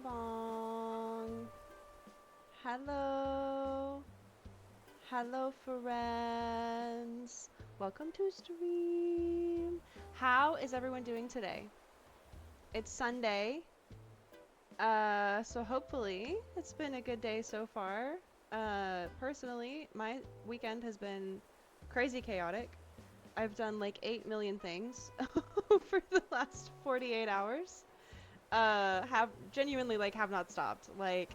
along. Hello. Hello, friends. Welcome to stream. How is everyone doing today? It's Sunday. So hopefully it's been a good day so far. Personally, my weekend has been crazy chaotic. I've done like 8 million things for the last 48 hours. Have genuinely have not stopped. Like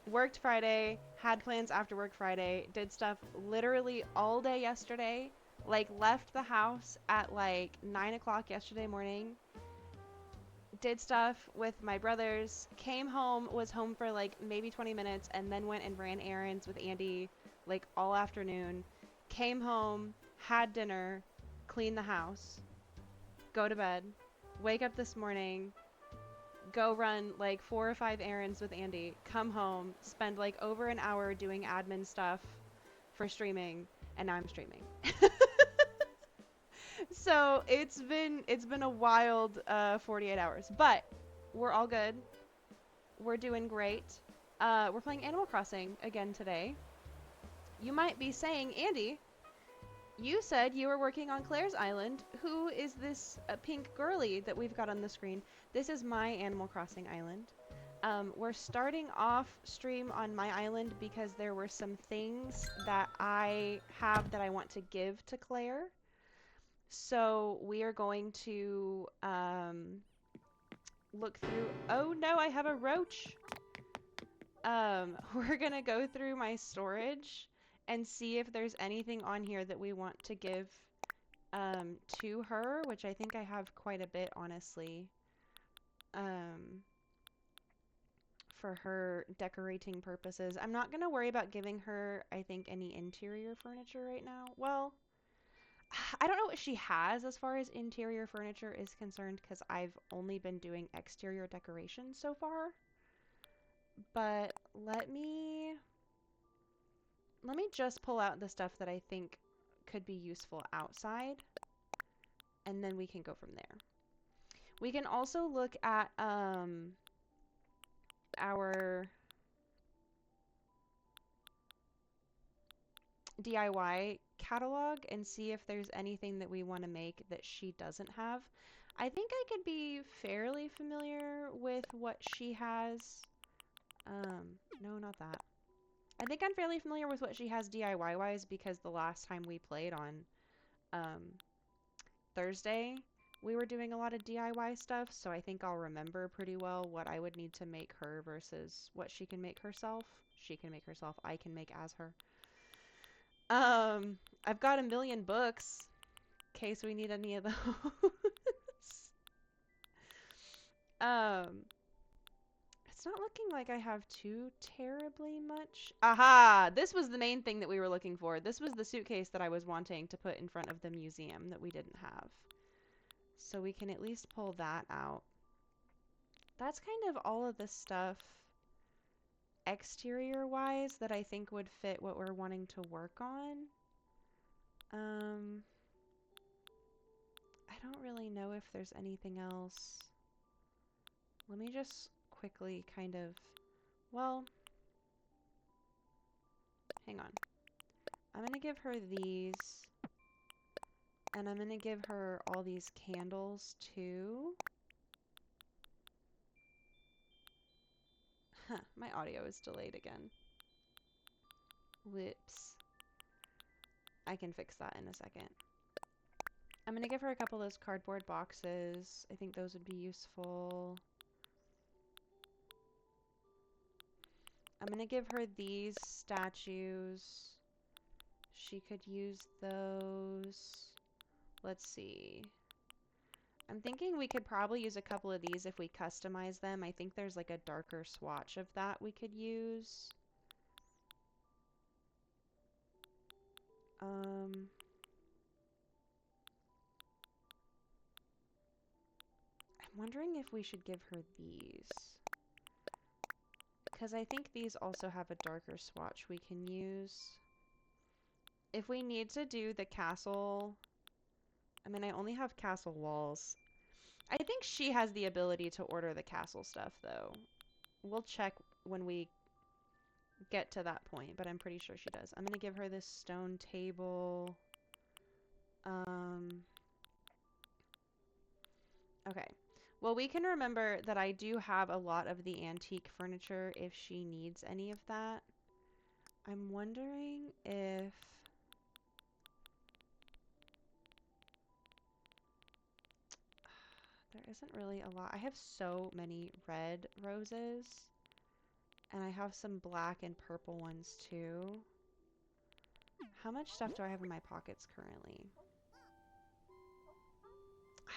worked Friday, had plans after work Friday, did stuff literally all day yesterday, like left the house at like 9 o'clock yesterday morning, did stuff with my brothers, came home, was home for like maybe 20 minutes, and then went and ran errands with Andy like all afternoon, came home, had dinner, cleaned the house, go to bed, wake up this morning, go run like 4 or 5 errands with Andy, come home, spend like over an hour doing admin stuff for streaming, and now I'm streaming. So it's been a wild 48 hours, but we're all good. We're doing great. We're playing Animal Crossing again today. You might be saying, Andy, you said you were working on Claire's Island. Who is this pink girly that we've got on the screen? This is my Animal Crossing island. We're starting off stream on my island because there were some things that I have that I want to give to Claire. So we are going to look through. Oh no, I have a roach. We're gonna go through my storage and see if there's anything on here that we want to give to her, which I think I have quite a bit, honestly, for her decorating purposes. I'm not gonna worry about giving her, I think, any interior furniture right now. Well, I don't know what she has as far as interior furniture is concerned because I've only been doing exterior decorations so far. But let me just pull out the stuff that I think could be useful outside, and then we can go from there. We can also look at our DIY catalog and see if there's anything that we want to make that she doesn't have. I think I could be fairly familiar with what she has. No, not that. I think I'm fairly familiar with what she has DIY-wise because the last time we played on um, Thursday, we were doing a lot of DIY stuff, so I think I'll remember pretty well what I would need to make her versus what she can make herself. She can make herself, I can make as her. I've got a million books in case we need any of those. Um, it's not looking like I have too terribly much. Aha! This was the main thing that we were looking for. This was the suitcase that I was wanting to put in front of the museum that we didn't have. So we can at least pull that out. That's kind of all of the stuff exterior-wise that I think would fit what we're wanting to work on. I don't really know if there's anything else. Let me just quickly kind of, well, hang on. I'm gonna give her these, and I'm gonna give her all these candles too. Huh, my audio is delayed again. Whoops. I can fix that in a second. I'm gonna give her a couple of those cardboard boxes. I think those would be useful. I'm gonna give her these statues. She could use those. Let's see. I'm thinking we could probably use a couple of these if we customize them. I think there's like a darker swatch of that we could use. I'm wondering if we should give her these. Because I think these also have a darker swatch we can use. If we need to do the castle, I mean, I only have castle walls. I think she has the ability to order the castle stuff, though. We'll check when we get to that point, but I'm pretty sure she does. I'm gonna give her this stone table. Okay. Well, we can remember that I do have a lot of the antique furniture if she needs any of that. I'm wondering if... There isn't really a lot. I have so many red roses. And I have some black and purple ones too. How much stuff do I have in my pockets currently?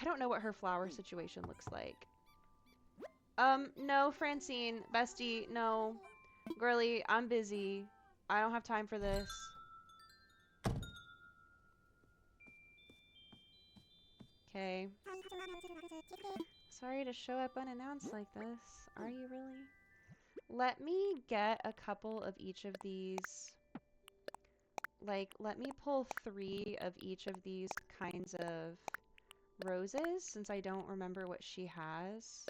I don't know what her flower situation looks like. No, Francine, bestie, no. Girly, I'm busy. I don't have time for this. Okay. Sorry to show up unannounced like this. Are you really? Let me get a couple of each of these. Like, let me pull 3 of each of these kinds of roses since I don't remember what she has.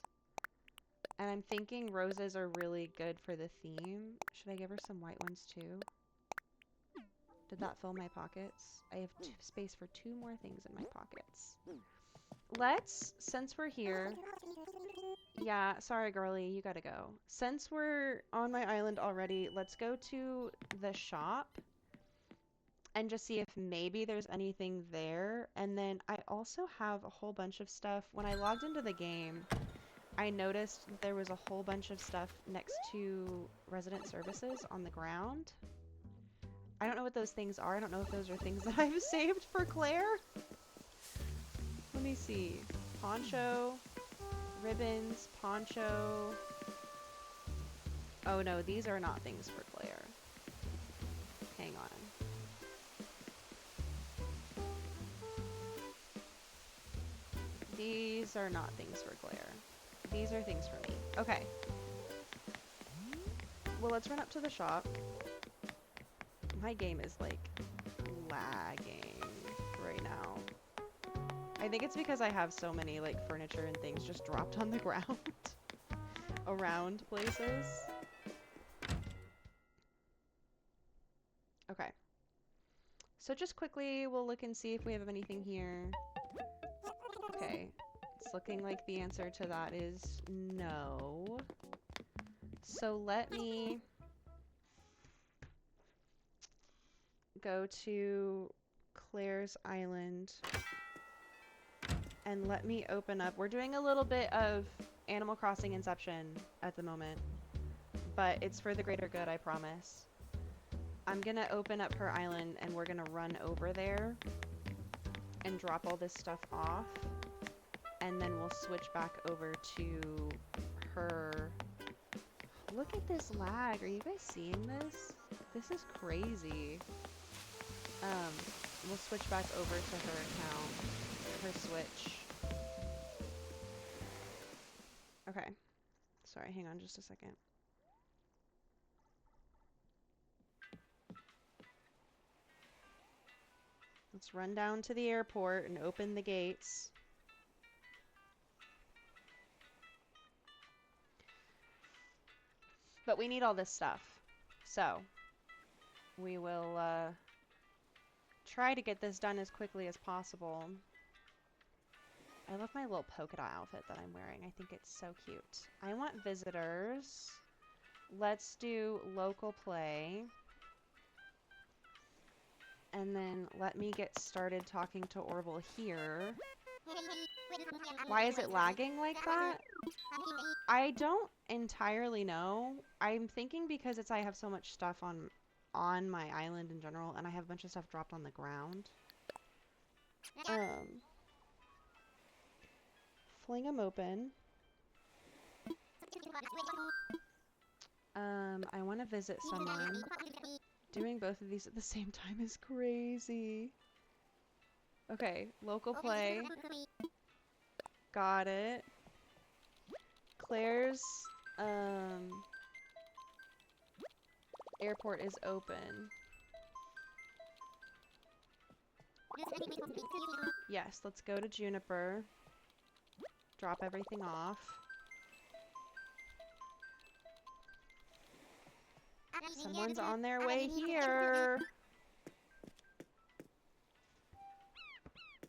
And I'm thinking roses are really good for the theme. Should I give her some white ones too? Did that fill my pockets? I have space for 2 more things in my pockets. Let's, since we're here... Yeah, sorry girly, you gotta go. Since we're on my island already, let's go to the shop and just see if maybe there's anything there. And then I also have a whole bunch of stuff. When I logged into the game, I noticed that there was a whole bunch of stuff next to resident services on the ground. I don't know what those things are. I don't know if those are things that I've saved for Claire. Let me see. Poncho, ribbons, poncho. Oh no, these are not things for Claire. Hang on. These are not things for Claire. These are things for me. Okay. Well, let's run up to the shop. My game is like lagging right now. I think it's because I have so many like furniture and things just dropped on the ground around places. Okay. So just quickly, we'll look and see if we have anything here. Okay. It's looking like the answer to that is no. So let me go to Claire's Island and let me open up. We're doing a little bit of Animal Crossing Inception at the moment, but it's for the greater good, I promise. I'm gonna open up her island and we're gonna run over there and drop all this stuff off, and then we'll switch back over to her. Look at this lag. Are you guys seeing this? This is crazy. We'll switch back over to her account, her Switch. Okay. Sorry, hang on just a second. Let's run down to the airport and open the gates. But we need all this stuff. So, we will try to get this done as quickly as possible. I love my little polka dot outfit that I'm wearing. I think it's so cute. I want visitors. Let's do local play. And then let me get started talking to Orville here. Why is it lagging like that? I don't entirely know. I'm thinking because I have so much stuff on my island in general, and I have a bunch of stuff dropped on the ground. Fling them open. I want to visit someone. Doing both of these at the same time is crazy. Okay, local play. Got it. Claire's airport is open. Yes, let's go to Juniper. Drop everything off. Someone's on their way here.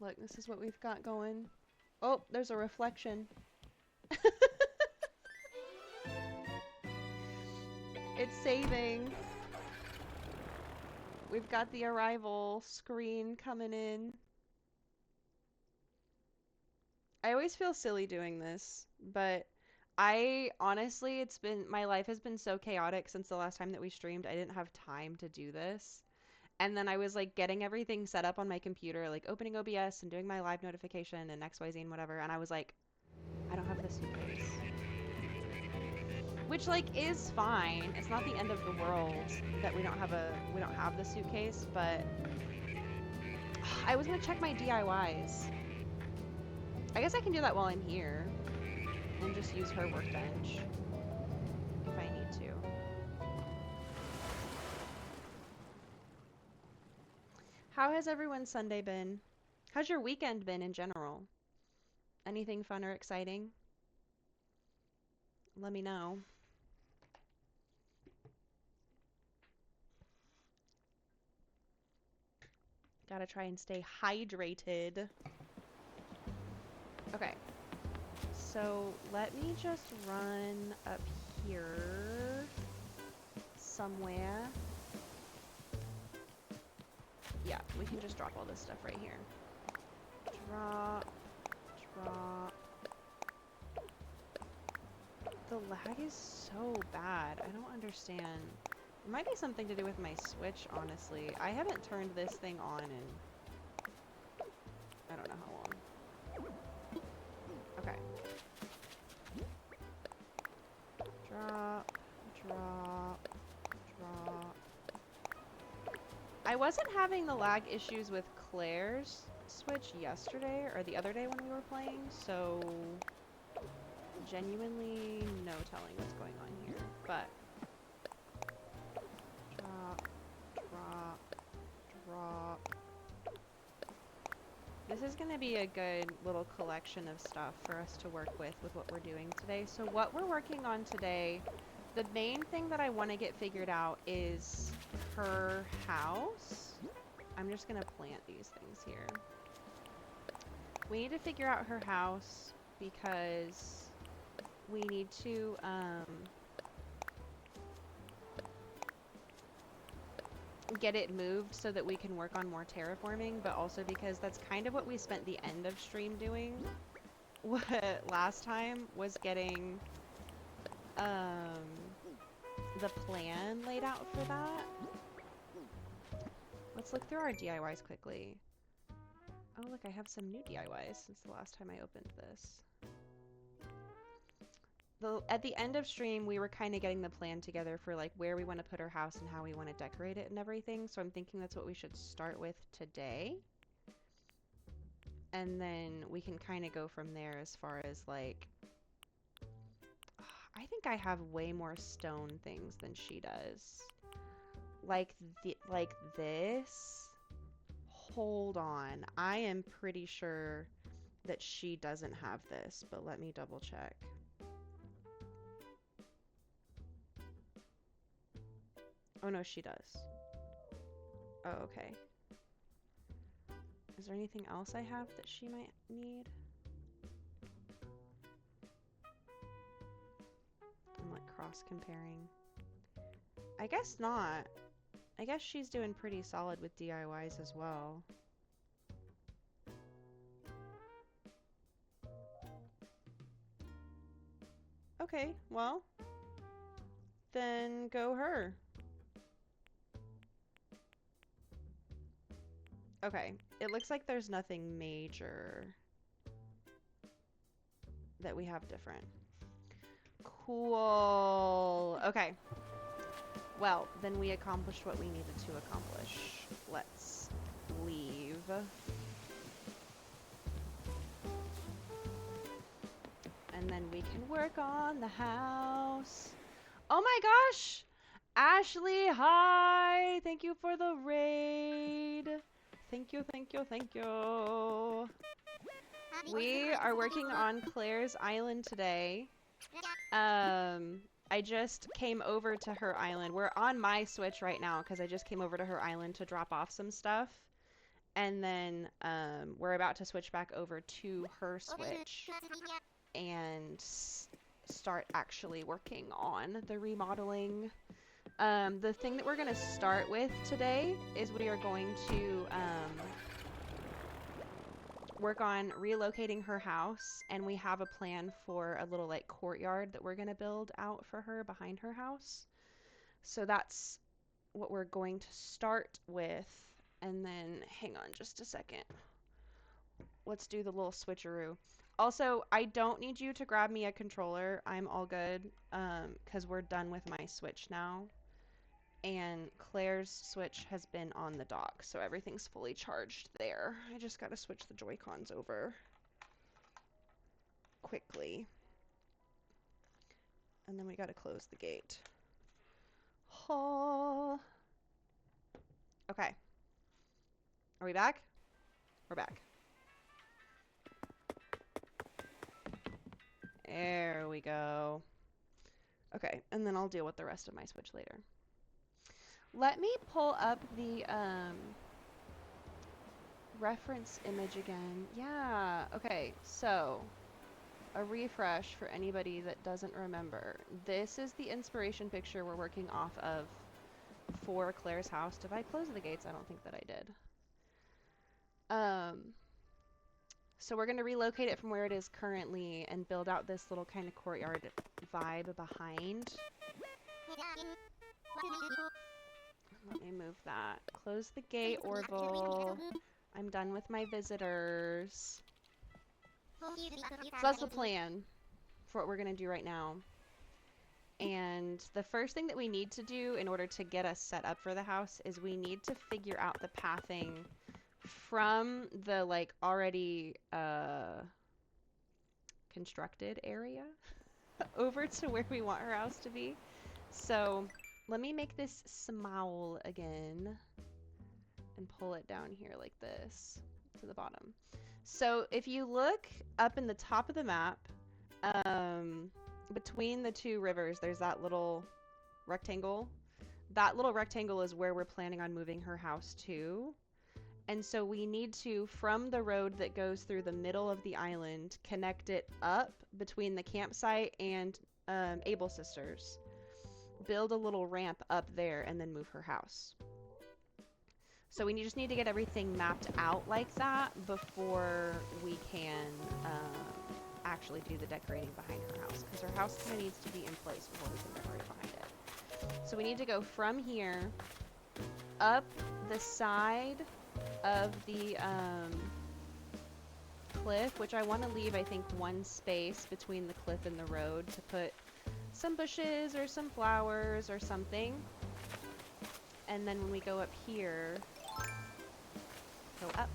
Look, this is what we've got going. Oh, there's a reflection. It's saving. We've got the arrival screen coming in. I always feel silly doing this, but I honestly, my life has been so chaotic since the last time that we streamed. I didn't have time to do this. And then I was like getting everything set up on my computer, like opening OBS and doing my live notification and XYZ and whatever. And I was like, I don't have the suitcase. Which like is fine. It's not the end of the world that we don't have the suitcase, but I was gonna check my DIYs. I guess I can do that while I'm here and just use her workbench if I need to. How has everyone's Sunday been? How's your weekend been in general? Anything fun or exciting? Let me know. Gotta try and stay hydrated. Okay. So let me just run up here somewhere. Yeah, we can just drop all this stuff right here. Drop. Drop. The lag is so bad. I don't understand. It might be something to do with my Switch, honestly. I haven't turned this thing on in I don't know how long. Okay. Drop, drop, drop. I wasn't having the lag issues with Claire's Switch yesterday or the other day when we were playing, so genuinely no telling what's going on here, but drop, drop, drop. This is going to be a good little collection of stuff for us to work with what we're doing today. So what we're working on today, the main thing that I want to get figured out is her house. I'm just going to plant these things here. We need to figure out her house because we need to get it moved so that we can work on more terraforming, but also because that's kind of what we spent the end of stream doing last time, was getting the plan laid out for that. Let's look through our DIYs quickly. Oh look, I have some new DIYs since the last time I opened this. At the end of stream, we were kind of getting the plan together for like where we want to put our house and how we want to decorate it and everything. So I'm thinking that's what we should start with today. And then we can kind of go from there as far as like, I think I have way more stone things than she does. Like this. Hold on. I am pretty sure that she doesn't have this, but let me double check. Oh no, she does. Oh, okay. Is there anything else I have that she might need? I'm like cross-comparing. I guess not. I guess she's doing pretty solid with DIYs as well. Okay, well, then go her. Okay, it looks like there's nothing major that we have different. Cool. Okay. Well, then we accomplished what we needed to accomplish. Let's leave. And then we can work on the house. Oh my gosh! Ashley, hi! Thank you for the raid. Thank you, thank you, thank you. We are working on Claire's Island today. I just came over to her island. We're on my Switch right now because I just came over to her island to drop off some stuff. And then we're about to switch back over to her Switch and start actually working on the remodeling. The thing that we're going to start with today is we are going to work on relocating her house, and we have a plan for a little like courtyard that we're going to build out for her behind her house. So that's what we're going to start with. And then hang on just a second. Let's do the little switcheroo. Also, I don't need you to grab me a controller. I'm all good because we're done with my Switch now. And Claire's Switch has been on the dock, so everything's fully charged there. I just gotta switch the Joy-Cons over quickly. And then we gotta close the gate. Oh. Okay. Are we back? We're back. There we go. Okay, and then I'll deal with the rest of my Switch later. Let me pull up the reference image again. Yeah, okay, so a refresh for anybody that doesn't remember. This is the inspiration picture we're working off of for Claire's house. Did I close the gates? I don't think that I did. So we're going to relocate it from where it is currently and build out this little kind of courtyard vibe behind. Let me move that. Close the gate, Orville. I'm done with my visitors. So that's the plan for what we're going to do right now. And the first thing that we need to do in order to get us set up for the house is we need to figure out the pathing from the like already constructed area over to where we want her house to be. So let me make this small again and pull it down here like this to the bottom. So if you look up in the top of the map, between the two rivers, there's that little rectangle. That little rectangle is where we're planning on moving her house to. And so we need to, from the road that goes through the middle of the island, connect it up between the campsite and Able Sisters. Build a little ramp up there and then move her house. So we just need to get everything mapped out like that before we can actually do the decorating behind her house, because her house kind of needs to be in place before we can decorate behind it. So we need to go from here up the side of the cliff, which I want to leave, I think, one space between the cliff and the road to put some bushes or some flowers or something. And then when we go up here, go up.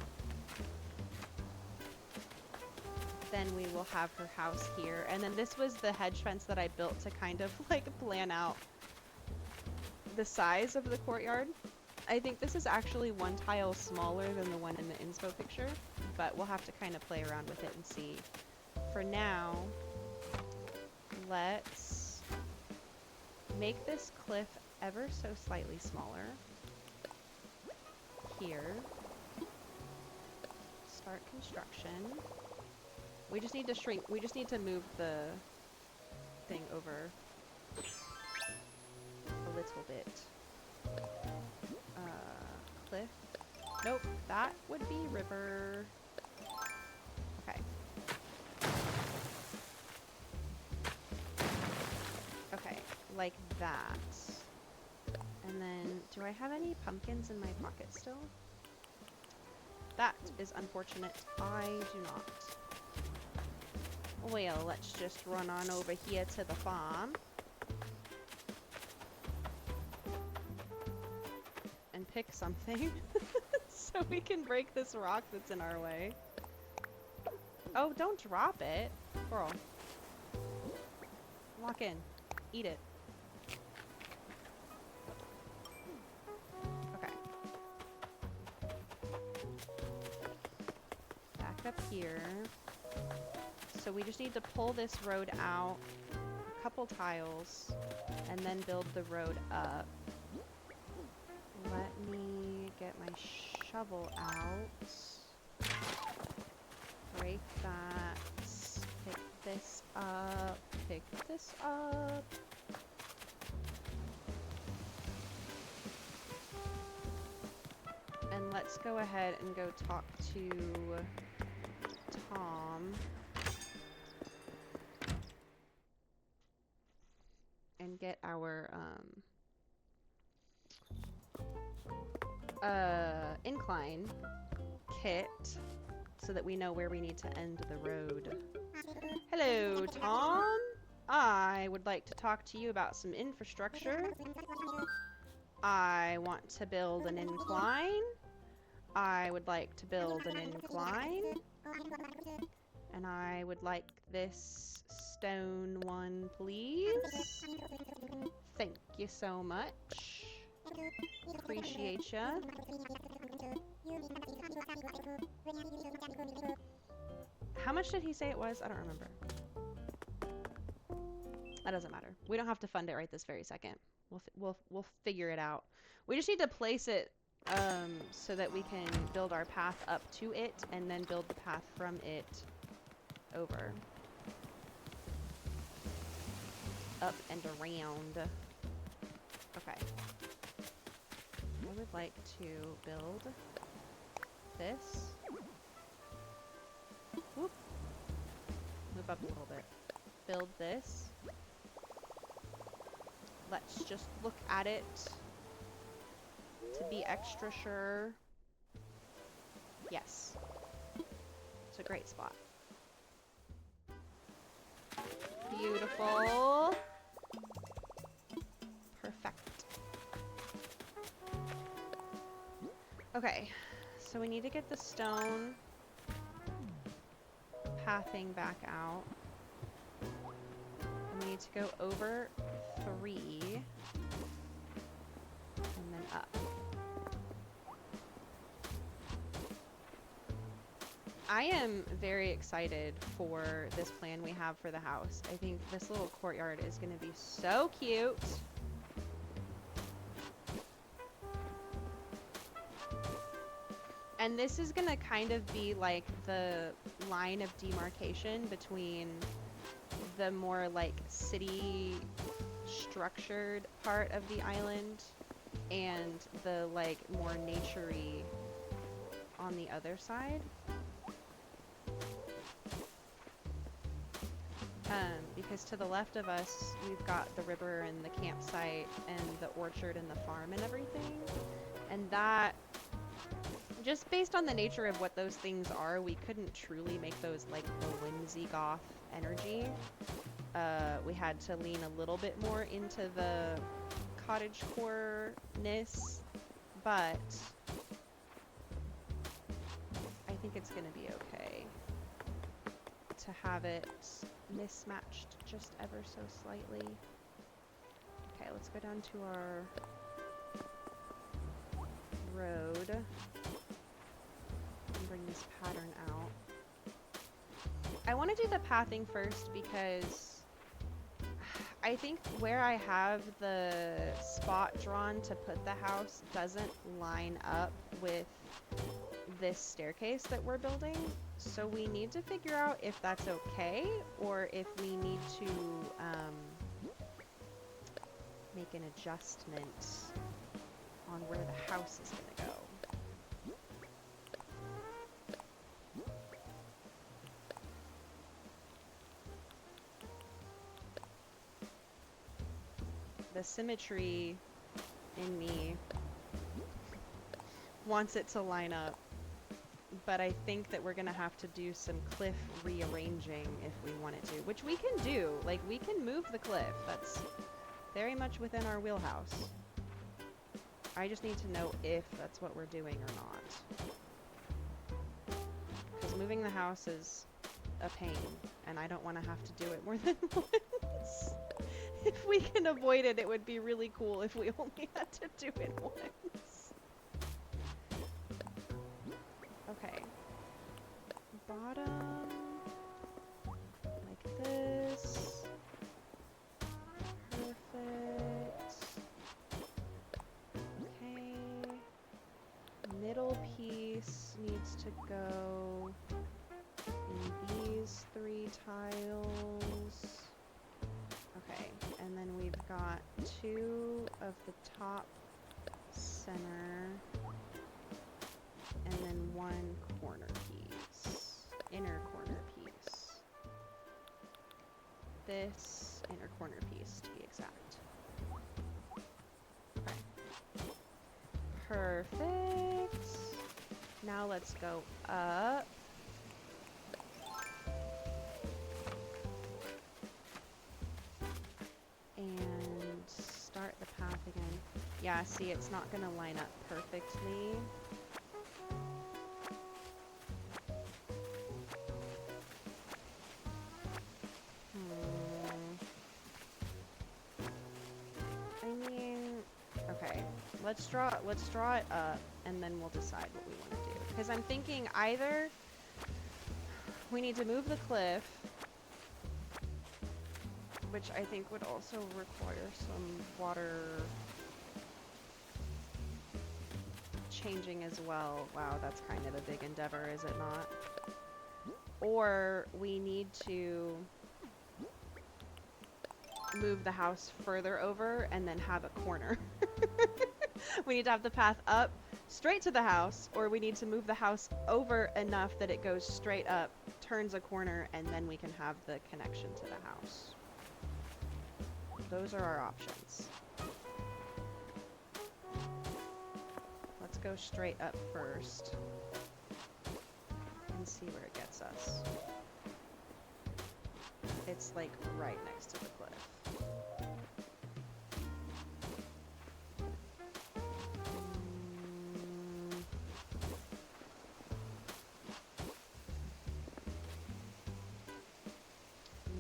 Then we will have her house here. And then this was the hedge fence that I built to kind of like plan out the size of the courtyard. I think this is actually one tile smaller than the one in the inspo picture, but we'll have to kind of play around with it and see. For now, let's make this cliff ever so slightly smaller. Here. Start construction. We just need to shrink. We just need to move the thing over a little bit. Cliff. Nope, that would be river. Okay. Okay, like that. And then, do I have any pumpkins in my pocket still? That is unfortunate. I do not. Well, let's just run on over here to the farm. And pick something. So we can break this rock that's in our way. Oh, don't drop it. Girl. Walk in. Eat it. Okay. Back up here. So we just need to pull this road out couple tiles and then build the road up. Let me get my shovel out. Break that. Pick this up. Pick this up. And let's go ahead and go talk to Tom. And get our incline kit so that we know where we need to end the road. Hello, Tom. I would like to talk to you about some infrastructure. I want to build an incline. I would like to build an incline. And I would like this stone one, please. Thank you so much. Appreciate ya. How much did he say it was? I don't remember. That doesn't matter. We don't have to fund it right this very second. We'll figure it out. We just need to place it so that we can build our path up to it and then build the path from it over. Up and around. Okay. I would like to build this. Whoop. Move up a little bit. Build this. Let's just look at it to be extra sure. Yes. It's a great spot. Beautiful. Perfect. Okay, so we need to get the stone pathing back out. And we need to go over 3 and then up. I am very excited for this plan we have for the house. I think this little courtyard is going to be so cute. And this is going to kind of be like the line of demarcation between the more like city structured part of the island and the like more naturey on the other side. Because to the left of us, we've got the river and the campsite and the orchard and the farm and everything. And that, just based on the nature of what those things are, we couldn't truly make those like the whimsy goth energy. We had to lean a little bit more into the cottagecore-ness, but I think it's gonna be okay to have it mismatched just ever so slightly. Okay, let's go down to our road and bring this pattern out. I want to do the pathing first because I think where I have the spot drawn to put the house doesn't line up with this staircase that we're building. So we need to figure out if that's okay or if we need to make an adjustment on where the house is going to go. The symmetry in me wants it to line up, but I think that we're gonna have to do some cliff rearranging if we want it to, which we can do. Like, we can move the cliff. That's very much within our wheelhouse. I just need to know if that's what we're doing or not. Because moving the house is a pain, and I don't want to have to do it more than once. If we can avoid it, it would be really cool if we only had to do it once. Okay. Bottom. Like this. tiles. Okay, and then we've got 2 of the top center, and then 1 corner piece, inner corner piece. This inner corner piece, to be exact. Okay. Perfect. Now let's go up. And start the path again. Yeah, see, it's not gonna line up perfectly. I mean, okay, let's draw it up, and then we'll decide what we want to do. Because I'm thinking either we need to move the cliff, which I think would also require some water changing as well. Wow, that's kind of a big endeavor, is it not? Or we need to move the house further over and then have a corner. We need to have the path up straight to the house, or we need to move the house over enough that it goes straight up, turns a corner, and then we can have the connection to the house. Those are our options. Let's go straight up first and see where it gets us. It's like right next to the cliff.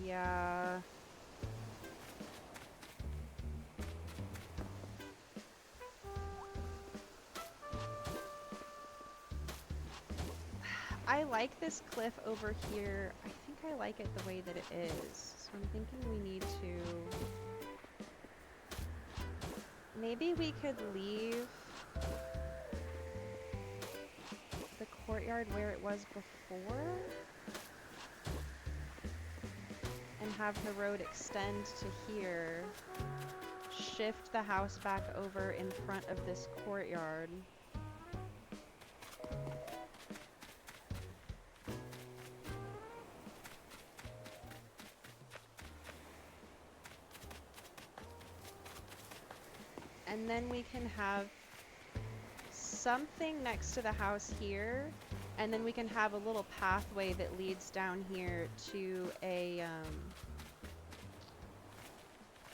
Yeah. I like this cliff over here. I think I like it the way that it is. So I'm thinking we need to... Maybe we could leave the courtyard where it was before and have the road extend to here. Shift the house back over in front of this courtyard. And then we can have something next to the house here, and then we can have a little pathway that leads down here to a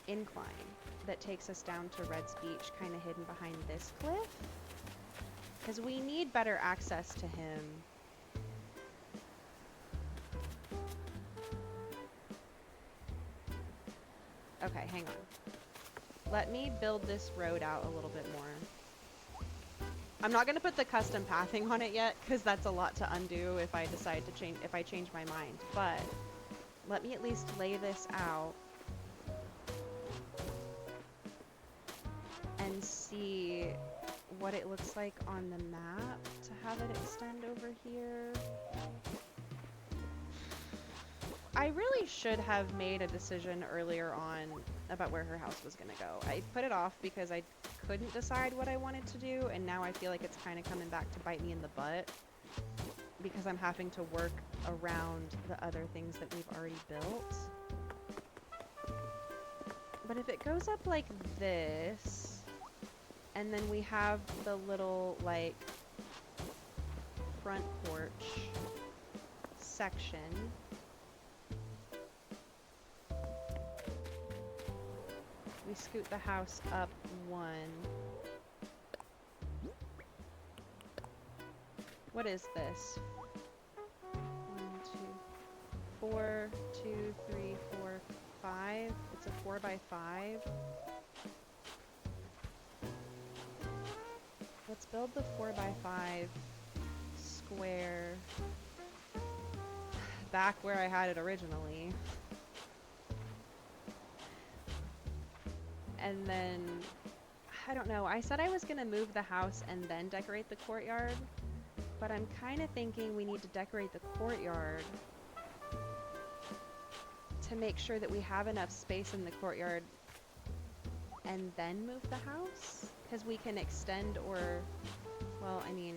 incline that takes us down to Red's Beach, kind of hidden behind this cliff. Because we need better access to him. Okay, hang on. Let me build this road out a little bit more. I'm not going to put the custom pathing on it yet, because that's a lot to undo if I decide to change, if I change my mind. But let me at least lay this out and see what it looks like on the map to have it extend over here. I really should have made a decision earlier on about where her house was going to go. I put it off because I couldn't decide what I wanted to do, and now I feel like it's kind of coming back to bite me in the butt because I'm having to work around the other things that we've already built. But if it goes up like this, and then we have the little, like, front porch section. We scoot the house up one. What is this? 1, 2, 4, 2, 3, 4, 5. It's a 4 by 5. Let's build the 4 by 5 square back where I had it originally. And then, I don't know, I said I was going to move the house and then decorate the courtyard, but I'm kind of thinking we need to decorate the courtyard to make sure that we have enough space in the courtyard and then move the house? Because we can extend or, well, I mean,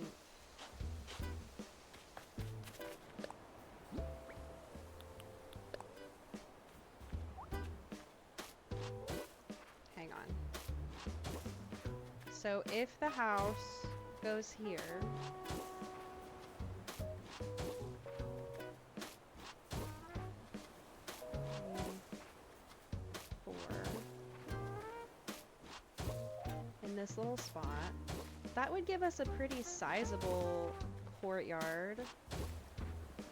hang on. So if the house goes here, 4, in this little spot, that would give us a pretty sizable courtyard,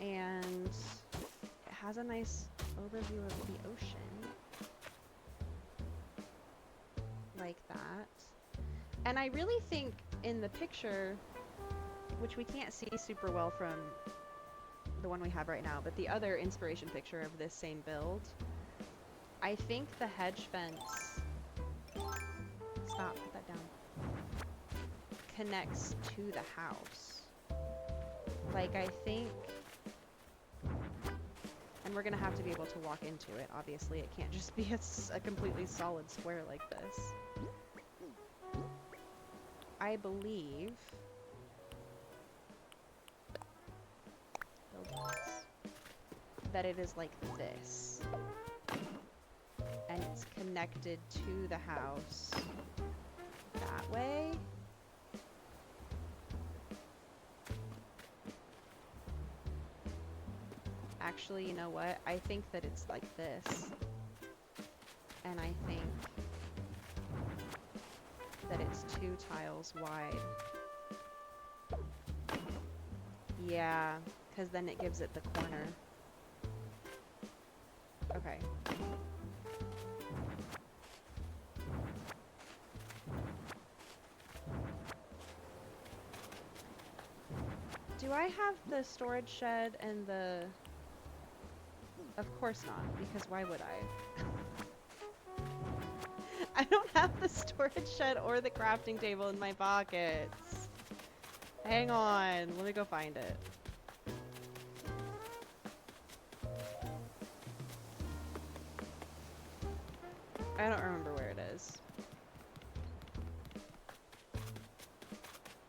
and it has a nice overview of the ocean, like that. And I really think in the picture, which we can't see super well from the one we have right now, but the other inspiration picture of this same build, I think the hedge fence, stop, put that down, connects to the house. Like, I think, and we're gonna have to be able to walk into it, obviously. It can't just be a completely solid square like this. I believe that it is like this, and it's connected to the house that way. Actually, you know what? I think that it's like this, and I think that it's 2 tiles wide. Yeah, because then it gives it the corner. Okay. Do I have the storage shed and the... Of course not, because why would I? I don't have the storage shed or the crafting table in my pockets. Hang on, let me go find it. I don't remember where it is.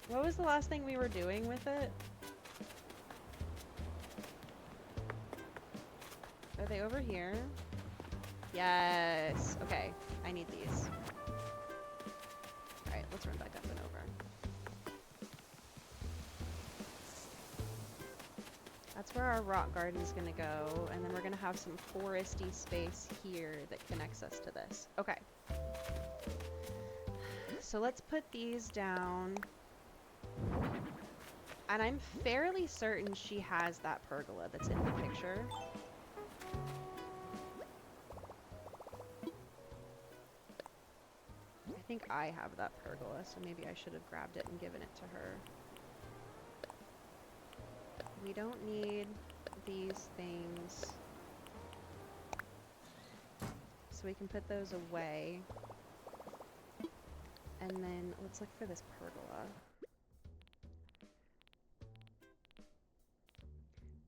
What was the last thing we were doing with it? Are they over here? Yes. Okay, I need these. Alright, let's run back up and over. That's where our rock garden's gonna go, and then we're gonna have some foresty space here that connects us to this. Okay. So let's put these down. And I'm fairly certain she has that pergola that's in the picture. I think I have that pergola, so maybe I should have grabbed it and given it to her. We don't need these things, so we can put those away. And then let's look for this pergola.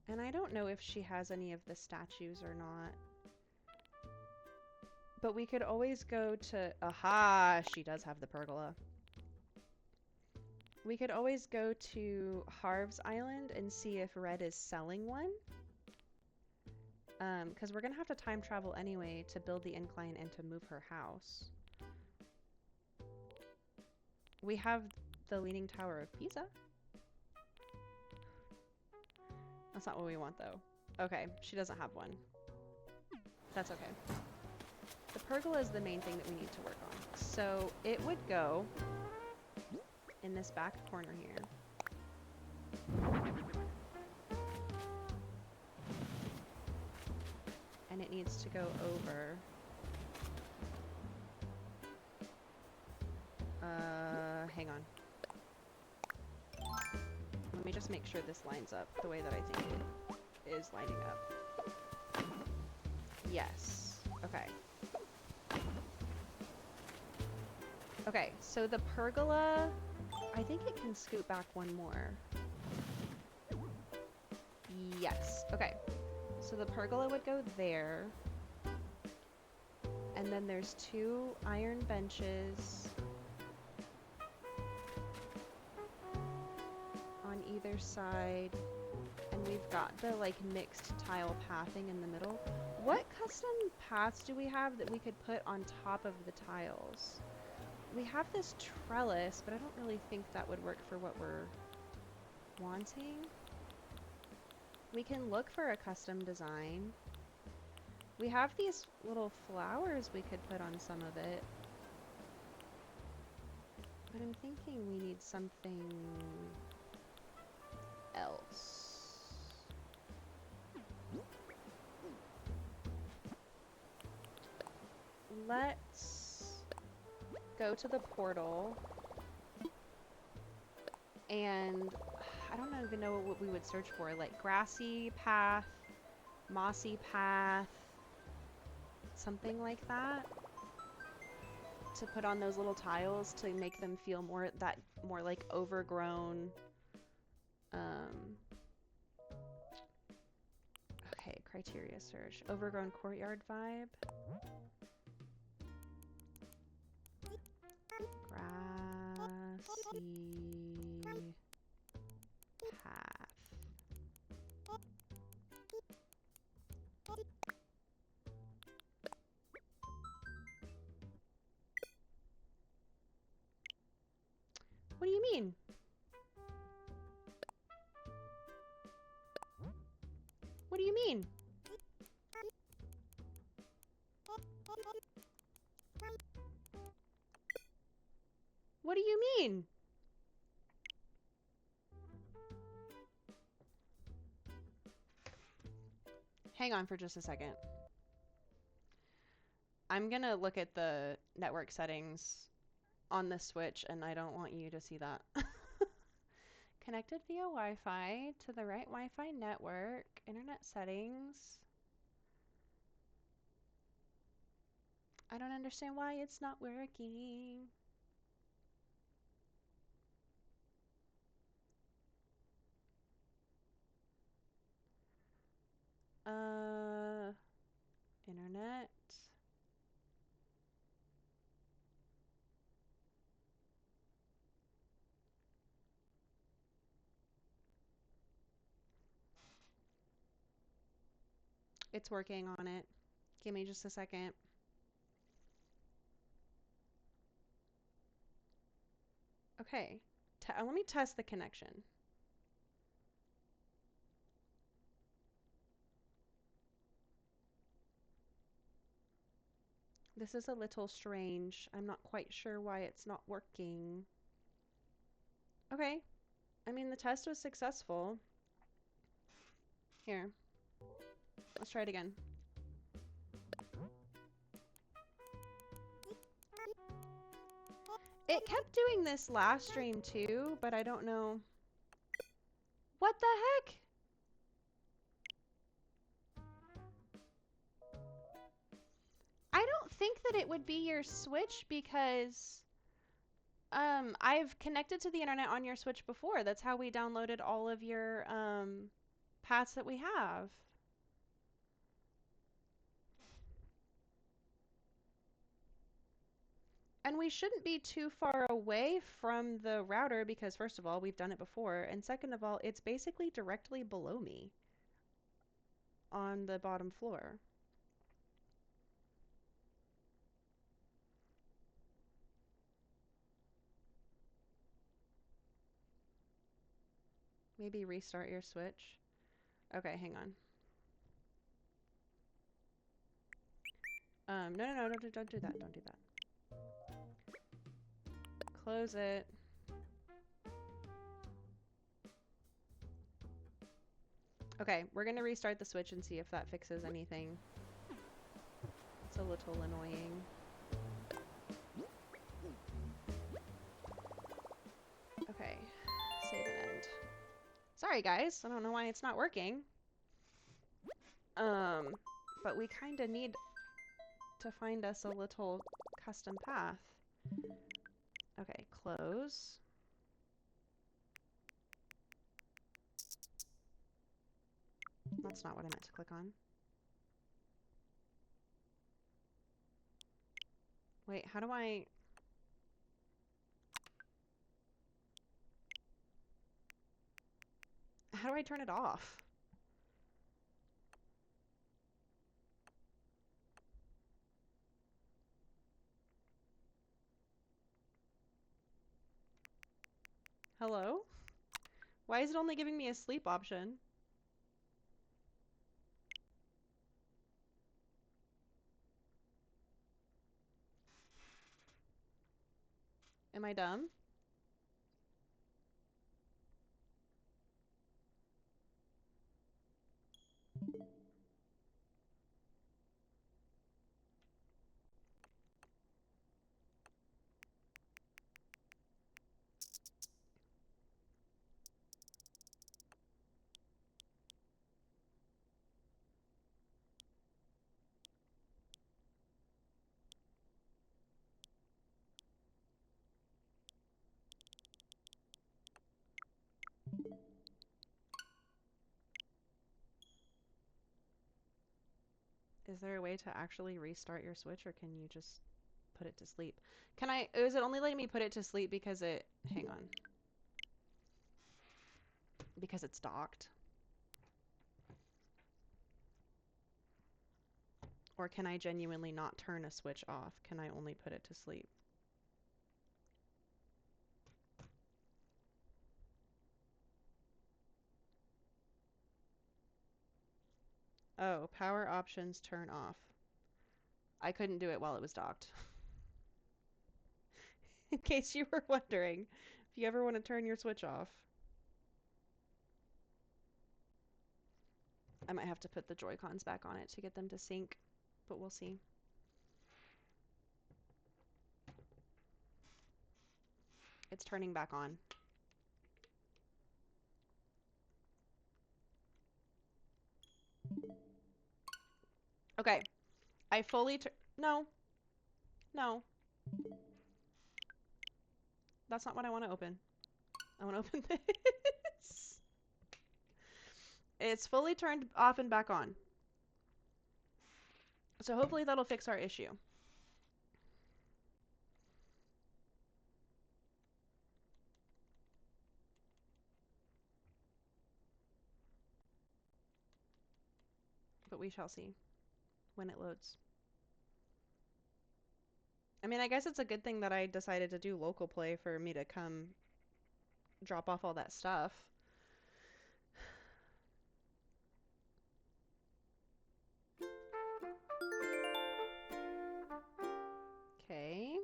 And I don't know if she has any of the statues or not. But we could always go to... Aha! She does have the pergola. We could always go to Harv's Island and see if Red is selling one. Because we're going to have to time travel anyway to build the incline and to move her house. We have the Leaning Tower of Pisa. That's not what we want, though. Okay, she doesn't have one. That's okay. The pergola is the main thing that we need to work on. So it would go in this back corner here. And it needs to go over. Hang on. Let me just make sure this lines up the way that I think it is lining up. Yes. Okay. Okay, so the pergola, I think it can scoot back one more. Yes. Okay. So the pergola would go there. And then there's 2 iron benches on either side. And we've got the like mixed tile pathing in the middle. What custom paths do we have that we could put on top of the tiles? We have this trellis, but I don't really think that would work for what we're wanting. We can look for a custom design. We have these little flowers we could put on some of it. But I'm thinking we need something else. Let's go to the portal. And I don't even know what we would search for. Like grassy path, mossy path, something like that. To put on those little tiles to make them feel more like overgrown. Okay, criteria search. Overgrown courtyard vibe. Grassy path. What do you mean? What do you mean? What do you mean? Hang on for just a second. I'm gonna look at the network settings on the Switch, and I don't want you to see that. Connected via Wi-Fi to the right Wi-Fi network. Internet settings. I don't understand why it's not working. Internet. It's working on it. Give me just a second. Okay. Let me test the connection. This is a little strange. I'm not quite sure why it's not working. Okay. I mean, the test was successful. Here. Let's try it again. It kept doing this last stream too, but I don't know. What the heck? I don't think that it would be your Switch because I've connected to the internet on your Switch before. That's how we downloaded all of your paths that we have. And we shouldn't be too far away from the router because first of all, we've done it before, and second of all, it's basically directly below me on the bottom floor. Maybe restart your Switch. Okay, hang on. No, don't do that. Don't do that. Close it. Okay, we're gonna restart the Switch and see if that fixes anything. It's a little annoying. Okay, save and end. Sorry guys, I don't know why it's not working. But we kinda need to find us a little custom path. Okay, close. That's not what I meant to click on. Wait, how do I turn it off? Hello? Why is it only giving me a sleep option? Am I dumb? Is there a way to actually restart your Switch, or can you just put it to sleep? Is it only letting me put it to sleep because hang on. Because it's docked? Or can I genuinely not turn a Switch off? Can I only put it to sleep? Oh, power options turn off. I couldn't do it while it was docked. In case you were wondering, if you ever want to turn your Switch off. I might have to put the Joy-Cons back on it to get them to sync, but we'll see. It's turning back on. Okay. I fully No. No. That's not what I want to open. I want to open this. It's fully turned off and back on. So hopefully that'll fix our issue. But we shall see when it loads. I mean, I guess it's a good thing that I decided to do local play for me to come drop off all that stuff. Okay.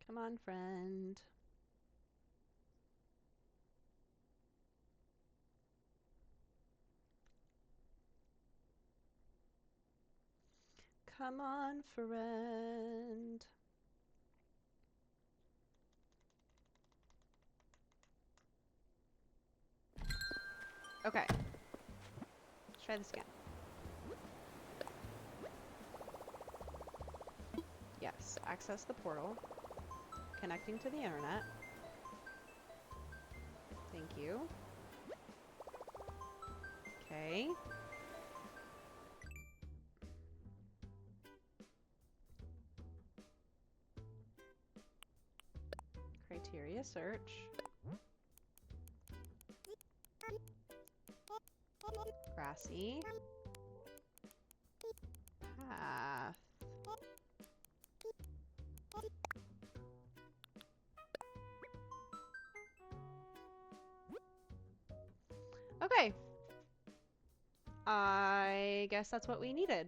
Come on, friend. Come on, friend. Okay. Let's try this again. Yes, access the portal. Connecting to the internet. Thank you. Okay. Criteria search. Grassy. Path. Okay. I guess that's what we needed.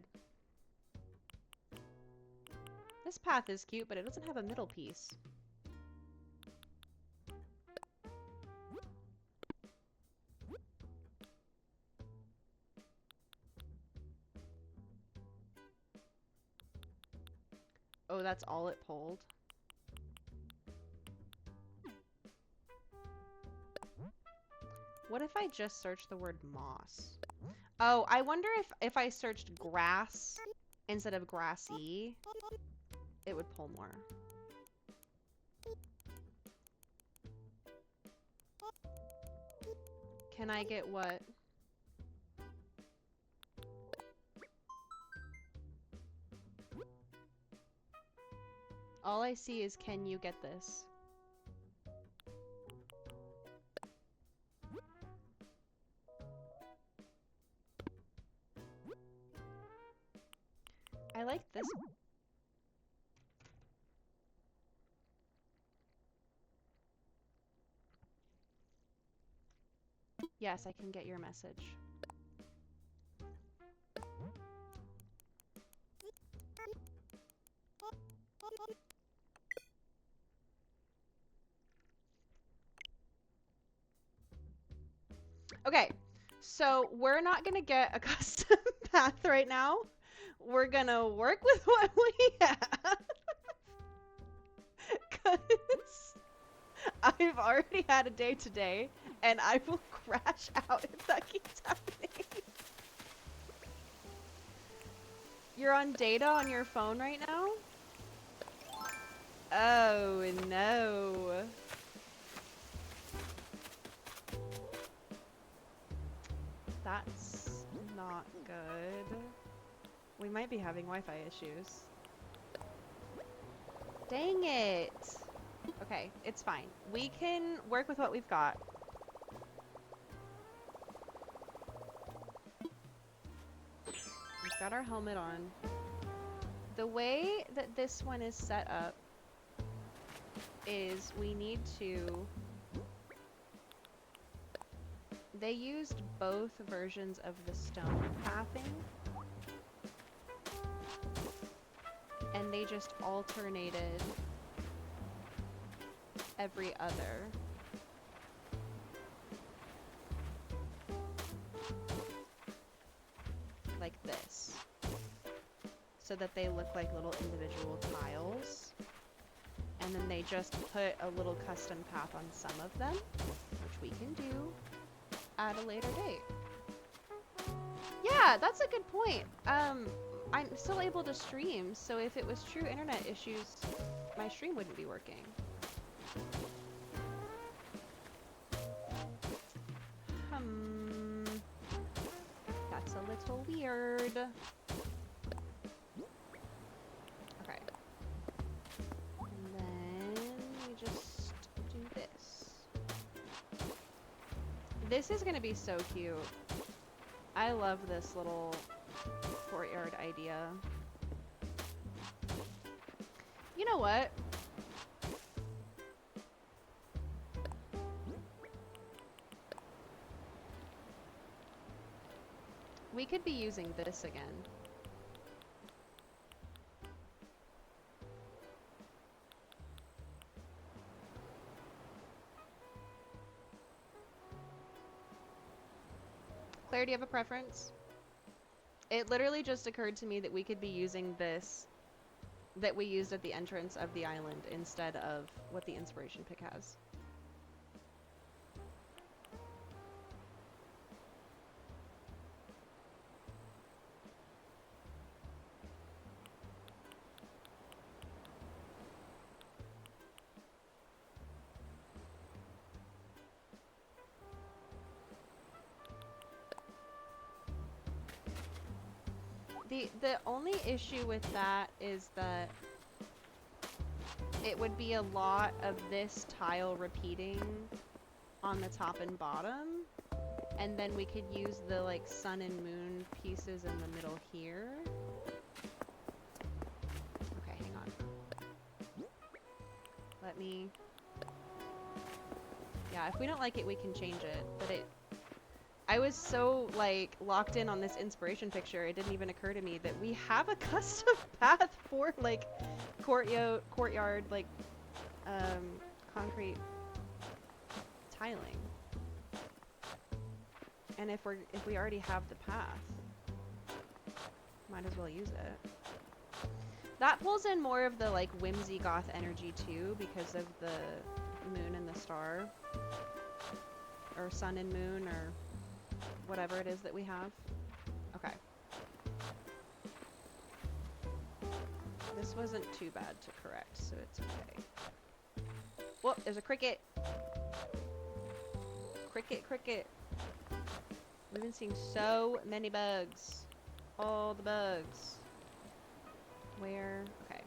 This path is cute, but it doesn't have a middle piece. Oh, that's all it pulled. What if I just search the word moss? Oh, I wonder if I searched grass instead of grassy, it would pull more. Can I get what? All I see is, can you get this? I like this. Yes, I can get your message. Okay, so we're not gonna get a custom path right now. We're gonna work with what we have. Because I've already had a day today, and I will crash out if that keeps happening. You're on data on your phone right now? Oh, no. That's not good. We might be having Wi-Fi issues. Dang it! Okay, it's fine. We can work with what we've got. We've got our helmet on. The way that this one is set up is we need to... They used both versions of the stone pathing. And they just alternated every other. Like this. So that they look like little individual tiles. And then they just put a little custom path on some of them, which we can do at a later date. Yeah, that's a good point. I'm still able to stream, so if it was true internet issues, my stream wouldn't be working. That's a little weird. Okay. And then we just do this. This is gonna be so cute. I love this little courtyard idea. You know what? We could be using this again. Claire, do you have a preference? It literally just occurred to me that we could be using this that we used at the entrance of the island instead of what the inspiration pick has. The only issue with that is that it would be a lot of this tile repeating on the top and bottom, and then we could use the like sun and moon pieces in the middle here. Okay, hang on. Let me... Yeah, if we don't like it, we can change it, but I was so, like, locked in on this inspiration picture, it didn't even occur to me that we have a custom path for, like, courtyard, like, concrete tiling. And if we already have the path, might as well use it. That pulls in more of the, like, whimsy goth energy, too, because of the moon and the star. Or sun and moon, or... whatever it is that we have. Okay. This wasn't too bad to correct, so it's okay. Whoop, there's a cricket! Cricket, cricket. We've been seeing so many bugs. All the bugs. Where? Okay.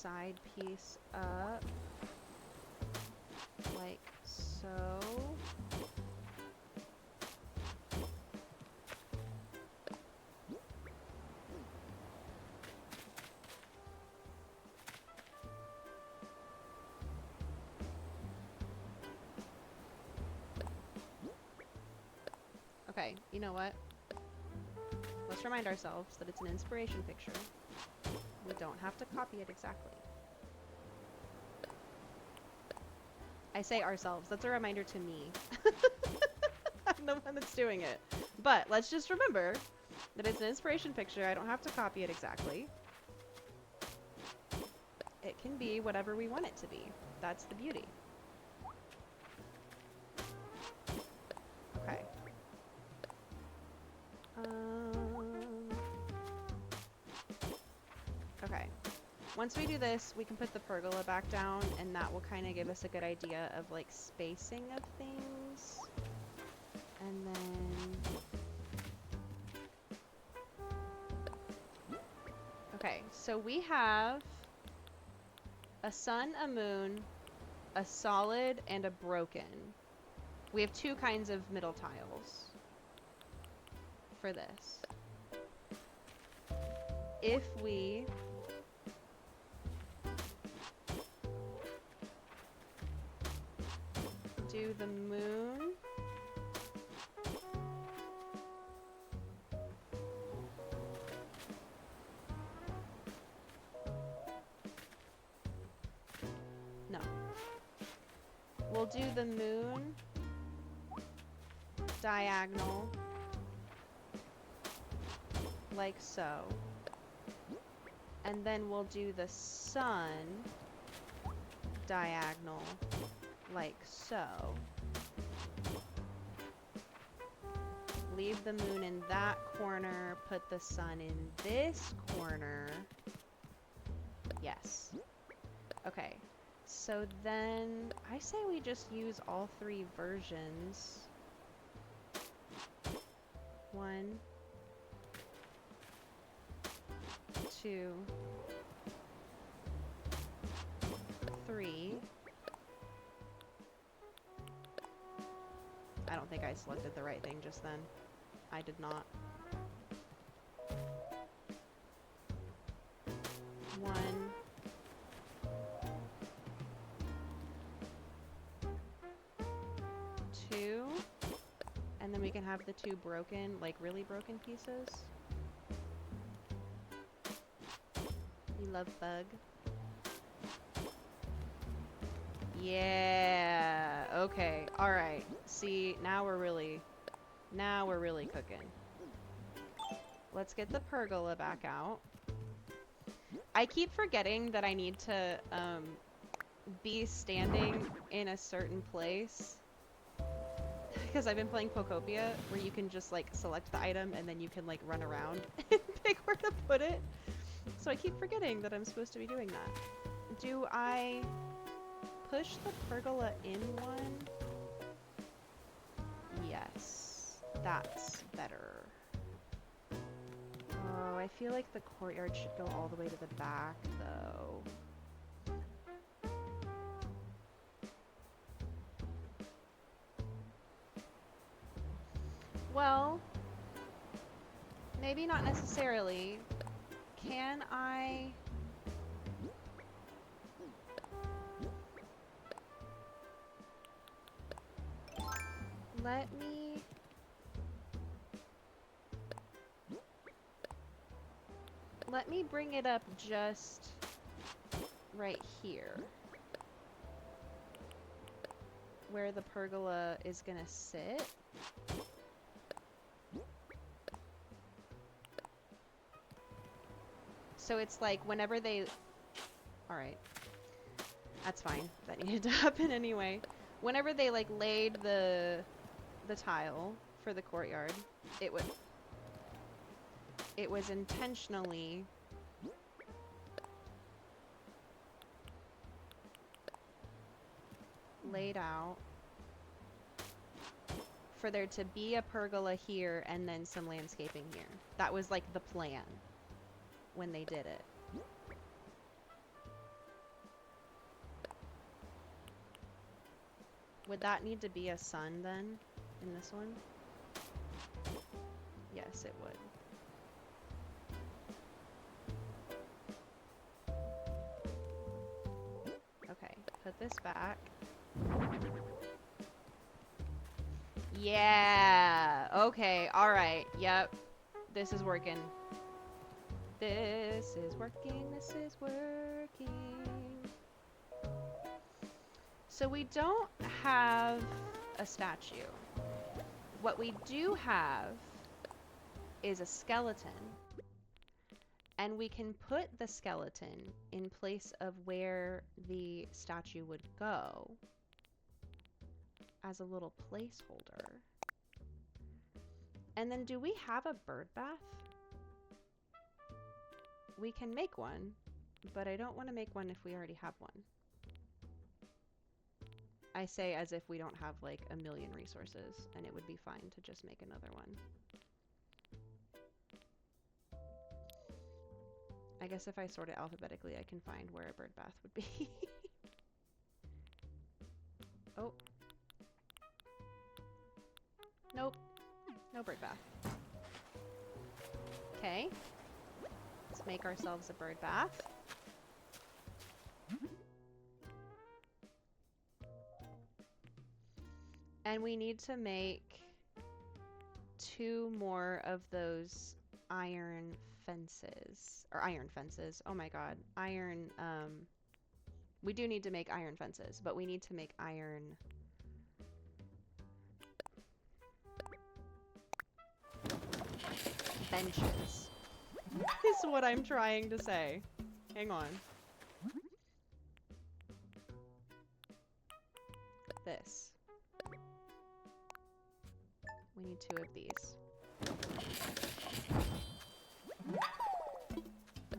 side piece up like so. Okay, you know what? Let's remind ourselves that it's an inspiration picture. We don't have to copy it exactly. I say ourselves. That's a reminder to me. I'm the one that's doing it. But let's just remember that it's an inspiration picture. I don't have to copy it exactly. It can be whatever we want it to be. That's the beauty. Okay. Okay. Once we do this, we can put the pergola back down, and that will kind of give us a good idea of like spacing of things. And then... Okay, so we have a sun, a moon, a solid, and a broken. We have two kinds of middle tiles for this. If we do the moon, no, we'll do the moon diagonal like so, and then we'll do the sun diagonal like so. Leave the moon in that corner, put the sun in this corner. Yes. Okay, so then I say we just use all three versions. 1, 2, 3. I don't think I selected the right thing just then. I did not. 1, 2, and then we can have the two broken, like really broken pieces. You love bug. Yeah. Okay. All right. See, now we're really cooking. Let's get the pergola back out. I keep forgetting that I need to be standing in a certain place because I've been playing Pokopia, where you can just like select the item and then you can like run around and pick where to put it. So I keep forgetting that I'm supposed to be doing that. Do I push the pergola in one? Yes, that's better. Oh, I feel like the courtyard should go all the way to the back, though. Well, maybe not necessarily. Can I... Let me bring it up just right here, where the pergola is gonna sit. So it's like whenever they... Alright. That's fine. That needed to happen anyway. Whenever they like laid the tile for the courtyard, it was intentionally laid out for there to be a pergola here and then some landscaping here. That was like the plan when they did it. Would that need to be a sun then in this one? Yes, it would. Okay, put this back. Yeah. Okay. All right. Yep. This is working. This is working. This is working. So we don't have a statue. What we do have is a skeleton. And we can put the skeleton in place of where the statue would go as a little placeholder. And then do we have a bird bath? We can make one, but I don't want to make one if we already have one. I say as if we don't have like a million resources, and it would be fine to just make another one. I guess if I sort it alphabetically, I can find where a bird bath would be. Oh. Nope. No bird bath. Okay. Let's make ourselves a bird bath. And we need to make 2 more of those iron fences. Or iron fences. Oh my god. Iron, we do need to make iron fences, but we need to make iron benches. Is what I'm trying to say. Hang on. This. We need 2 of these.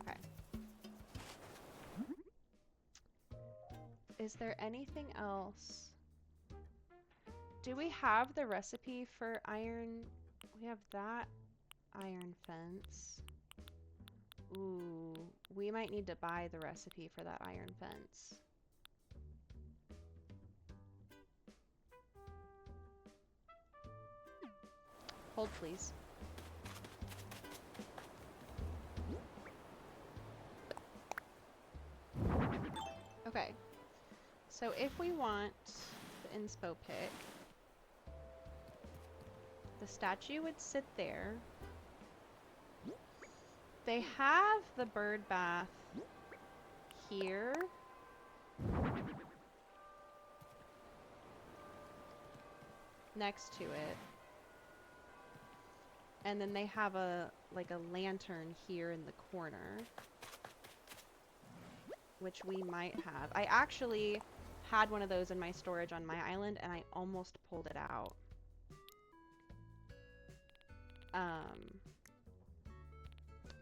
Okay. Is there anything else? Do we have the recipe for iron? We have that iron fence. Ooh, we might need to buy the recipe for that iron fence. Hold, please. Okay. So if we want the inspo pick, the statue would sit there. They have the bird bath here. Next to it. And then they have a like a lantern here in the corner, which we might have. I actually had one of those in my storage on my island and I almost pulled it out.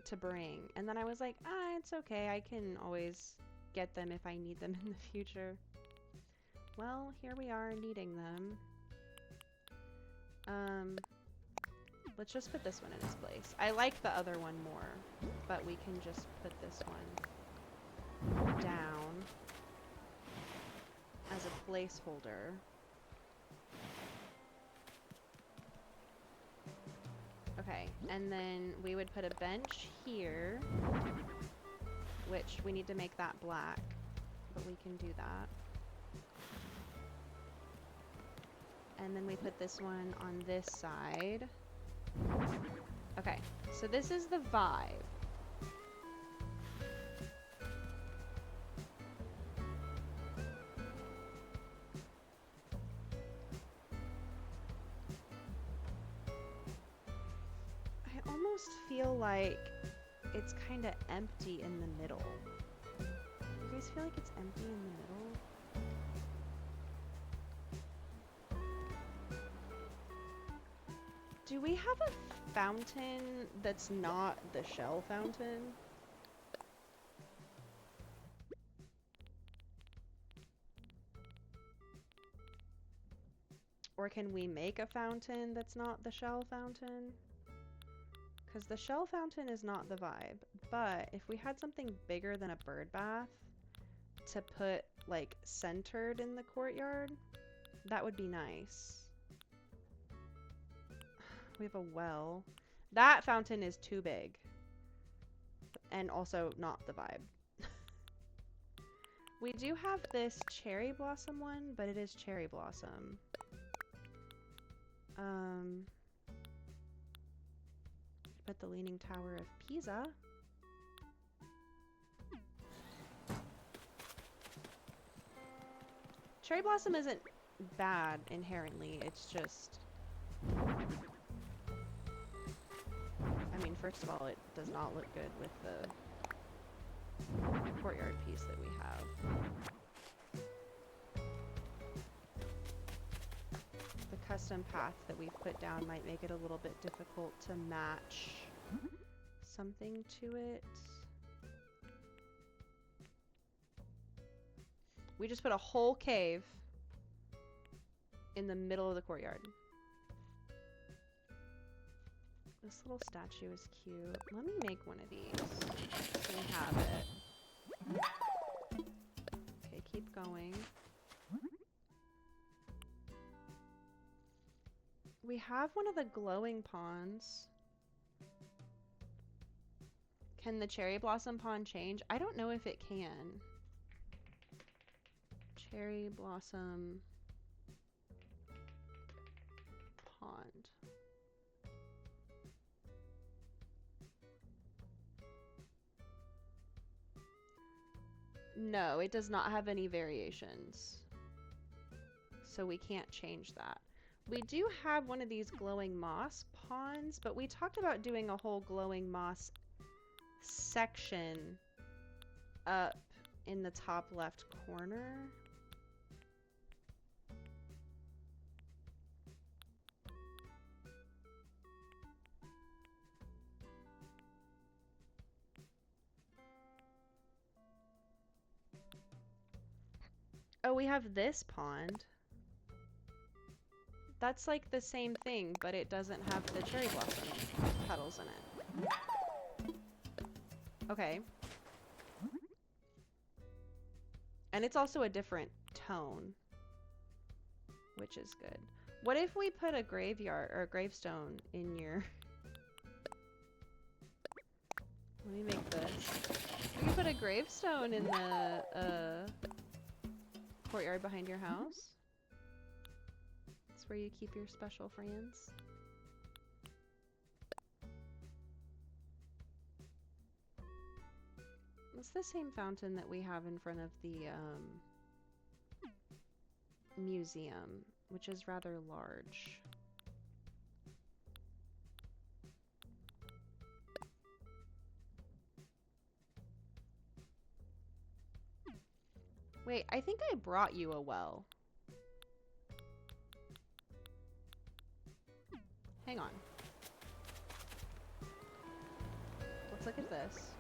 To bring. And then I was like, it's okay. I can always get them if I need them in the future. Well, here we are needing them. Let's just put this one in its place. I like the other one more, but we can just put this one down as a placeholder. Okay, and then we would put a bench here, which we need to make that black, but we can do that. And then we put this one on this side. Okay, so this is the vibe. I almost feel like it's kind of empty in the middle. You guys feel like it's empty in the middle? Do we have a fountain that's not the shell fountain? Or can we make a fountain that's not the shell fountain? Because the shell fountain is not the vibe. But if we had something bigger than a bird bath to put like centered in the courtyard, That would be nice. We have a well. That fountain is too big. And also not the vibe. We do have this cherry blossom one, but it is cherry blossom. Put the Leaning Tower of Pisa. Cherry blossom isn't bad inherently, it's just... I mean, first of all, it does not look good with the courtyard piece that we have. The custom path that we've put down might make it a little bit difficult to match something to it. We just put a whole cave in the middle of the courtyard. This little statue is cute. Let me make one of these so we have it. Okay, keep going. We have one of the glowing ponds. Can the cherry blossom pond change? I don't know if it can. Cherry blossom pond. No, it does not have any variations. So we can't change that. We do have one of these glowing moss ponds, but we talked about doing a whole glowing moss section up in the top left corner. Oh, we have this pond. That's like the same thing, but it doesn't have the cherry blossom petals in it. Okay. And it's also a different tone, which is good. What if we put a graveyard or a gravestone in your... Let me make this. We put a gravestone in the courtyard behind your house. It's where you keep your special friends. It's the same fountain that we have in front of the museum, which is rather large. Wait, I think I brought you a well. Hang on. Let's look at this.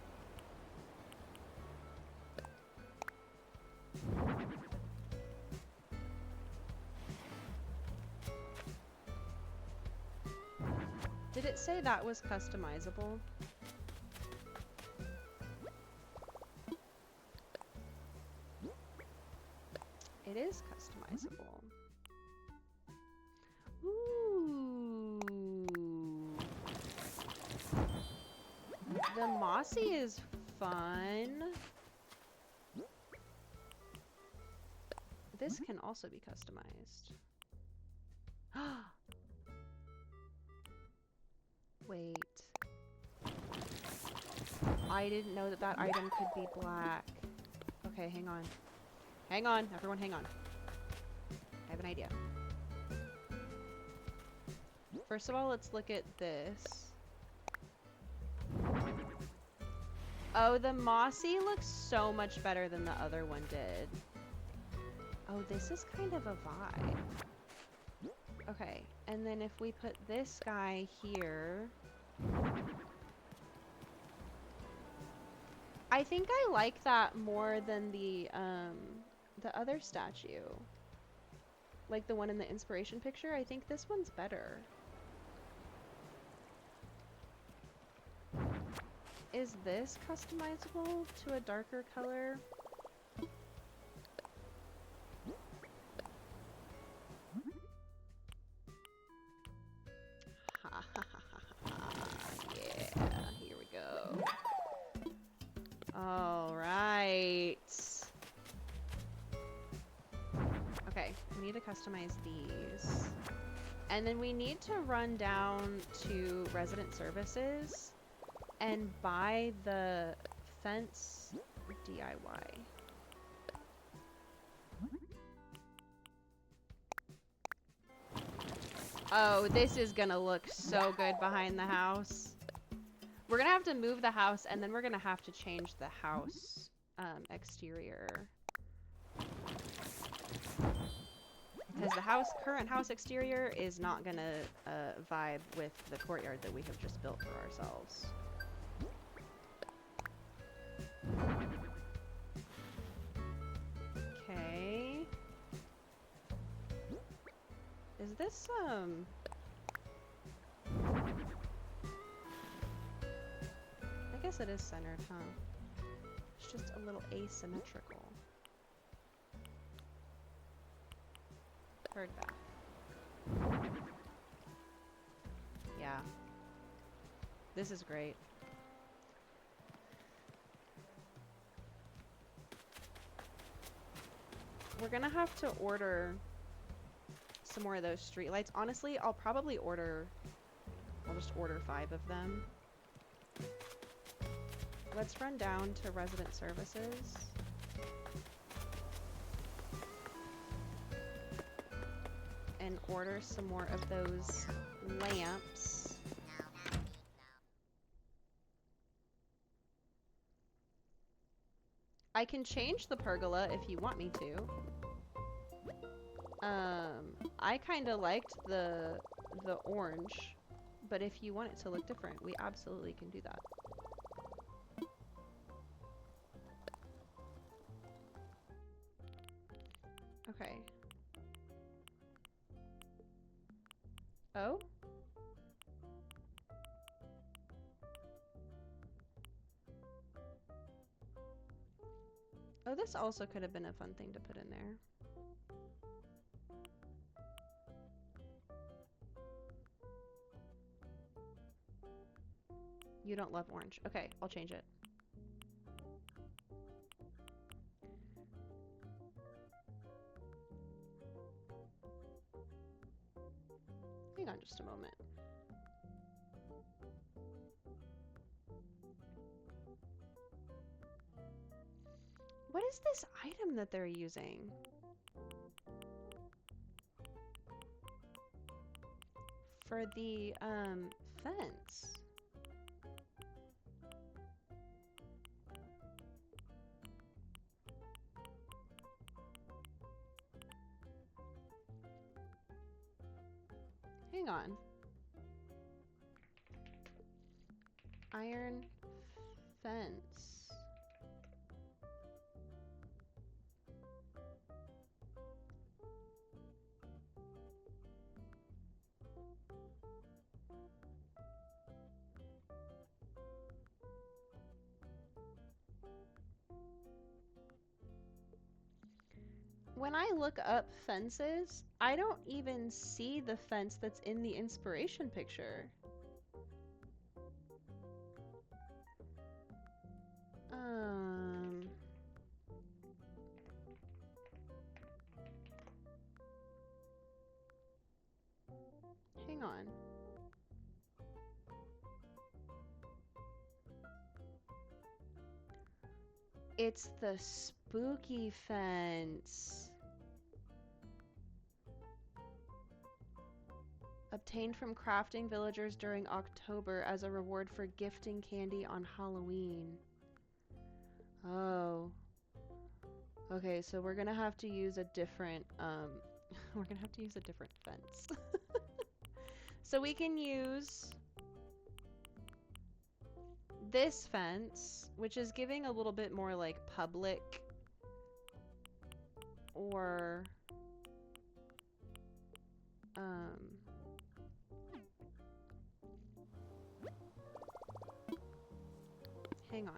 Did it say that was customizable? It is customizable. Ooh. The mossy is fun. This can also be customized. Wait. I didn't know that that item could be black. Okay, hang on. Hang on, everyone hang on. I have an idea. First of all, let's look at this. Oh, the mossy looks so much better than the other one did. Oh, this is kind of a vibe. Okay, and then if we put this guy here... I think I like that more than the other statue. Like the one in the inspiration picture. I think this one's better. Is this customizable to a darker color? need to customize these. And then we need to run down to resident services and buy the fence DIY. Oh, this is gonna look so good behind the house. We're gonna have to move the house, and then we're gonna have to change the house exterior. Because the current house exterior is not gonna vibe with the courtyard that we have just built for ourselves. Okay. Is this, I guess it is centered, huh? It's just a little asymmetrical. Heard that. Yeah. This is great. We're gonna have to order some more of those streetlights. Honestly, I'll just order 5 of them. Let's run down to resident services. And order some more of those lamps. I can change the pergola if you want me to. I kind of liked the orange, but if you want it to look different, we absolutely can do that. Okay. Oh? Oh, this also could have been a fun thing to put in there. You don't love orange. Okay, I'll change it. Hang on just a moment. What is this item that they're using? For the, fence. Hang on. Iron fence. When I look up fences, I don't even see the fence that's in the inspiration picture. Hang on. It's the spooky fence. Obtained from crafting villagers during October as a reward for gifting candy on Halloween. Oh. Okay, so we're gonna have to use a different, we're gonna have to use a different fence. So we can use this fence, which is giving a little bit more like public or hang on.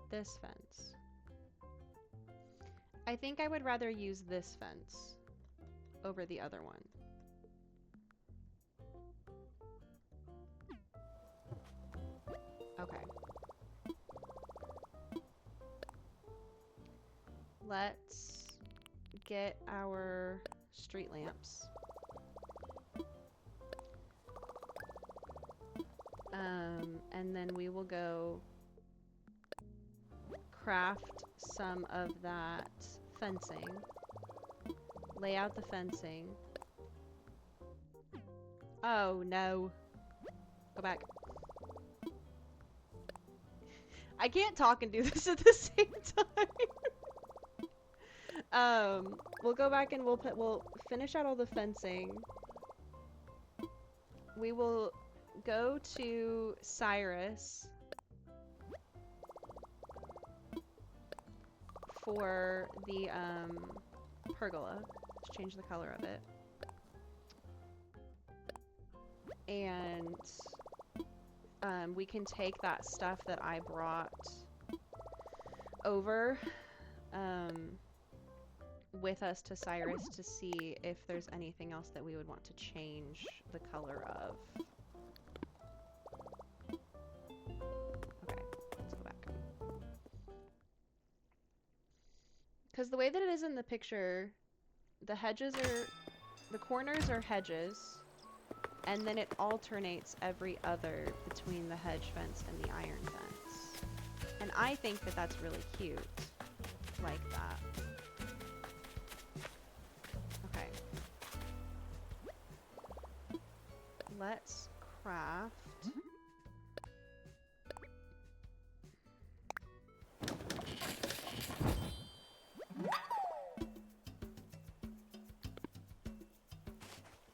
this fence. I think I would rather use this fence over the other one. Okay. Let's get our street lamps. And then we will go craft some of that fencing. Lay out the fencing. Oh no. Go back. I can't talk and do this at the same time. We'll go back and we'll finish out all the fencing. We will go to Cyrus for the pergola to change the color of it. And we can take that stuff that I brought over with us to Cyrus to see if there's anything else that we would want to change the color of. Okay, let's go back. Because the way that it is in the picture, the corners are hedges, and then it alternates every other between the hedge fence and the iron fence. And I think that that's really cute, like that. Okay. Let's craft.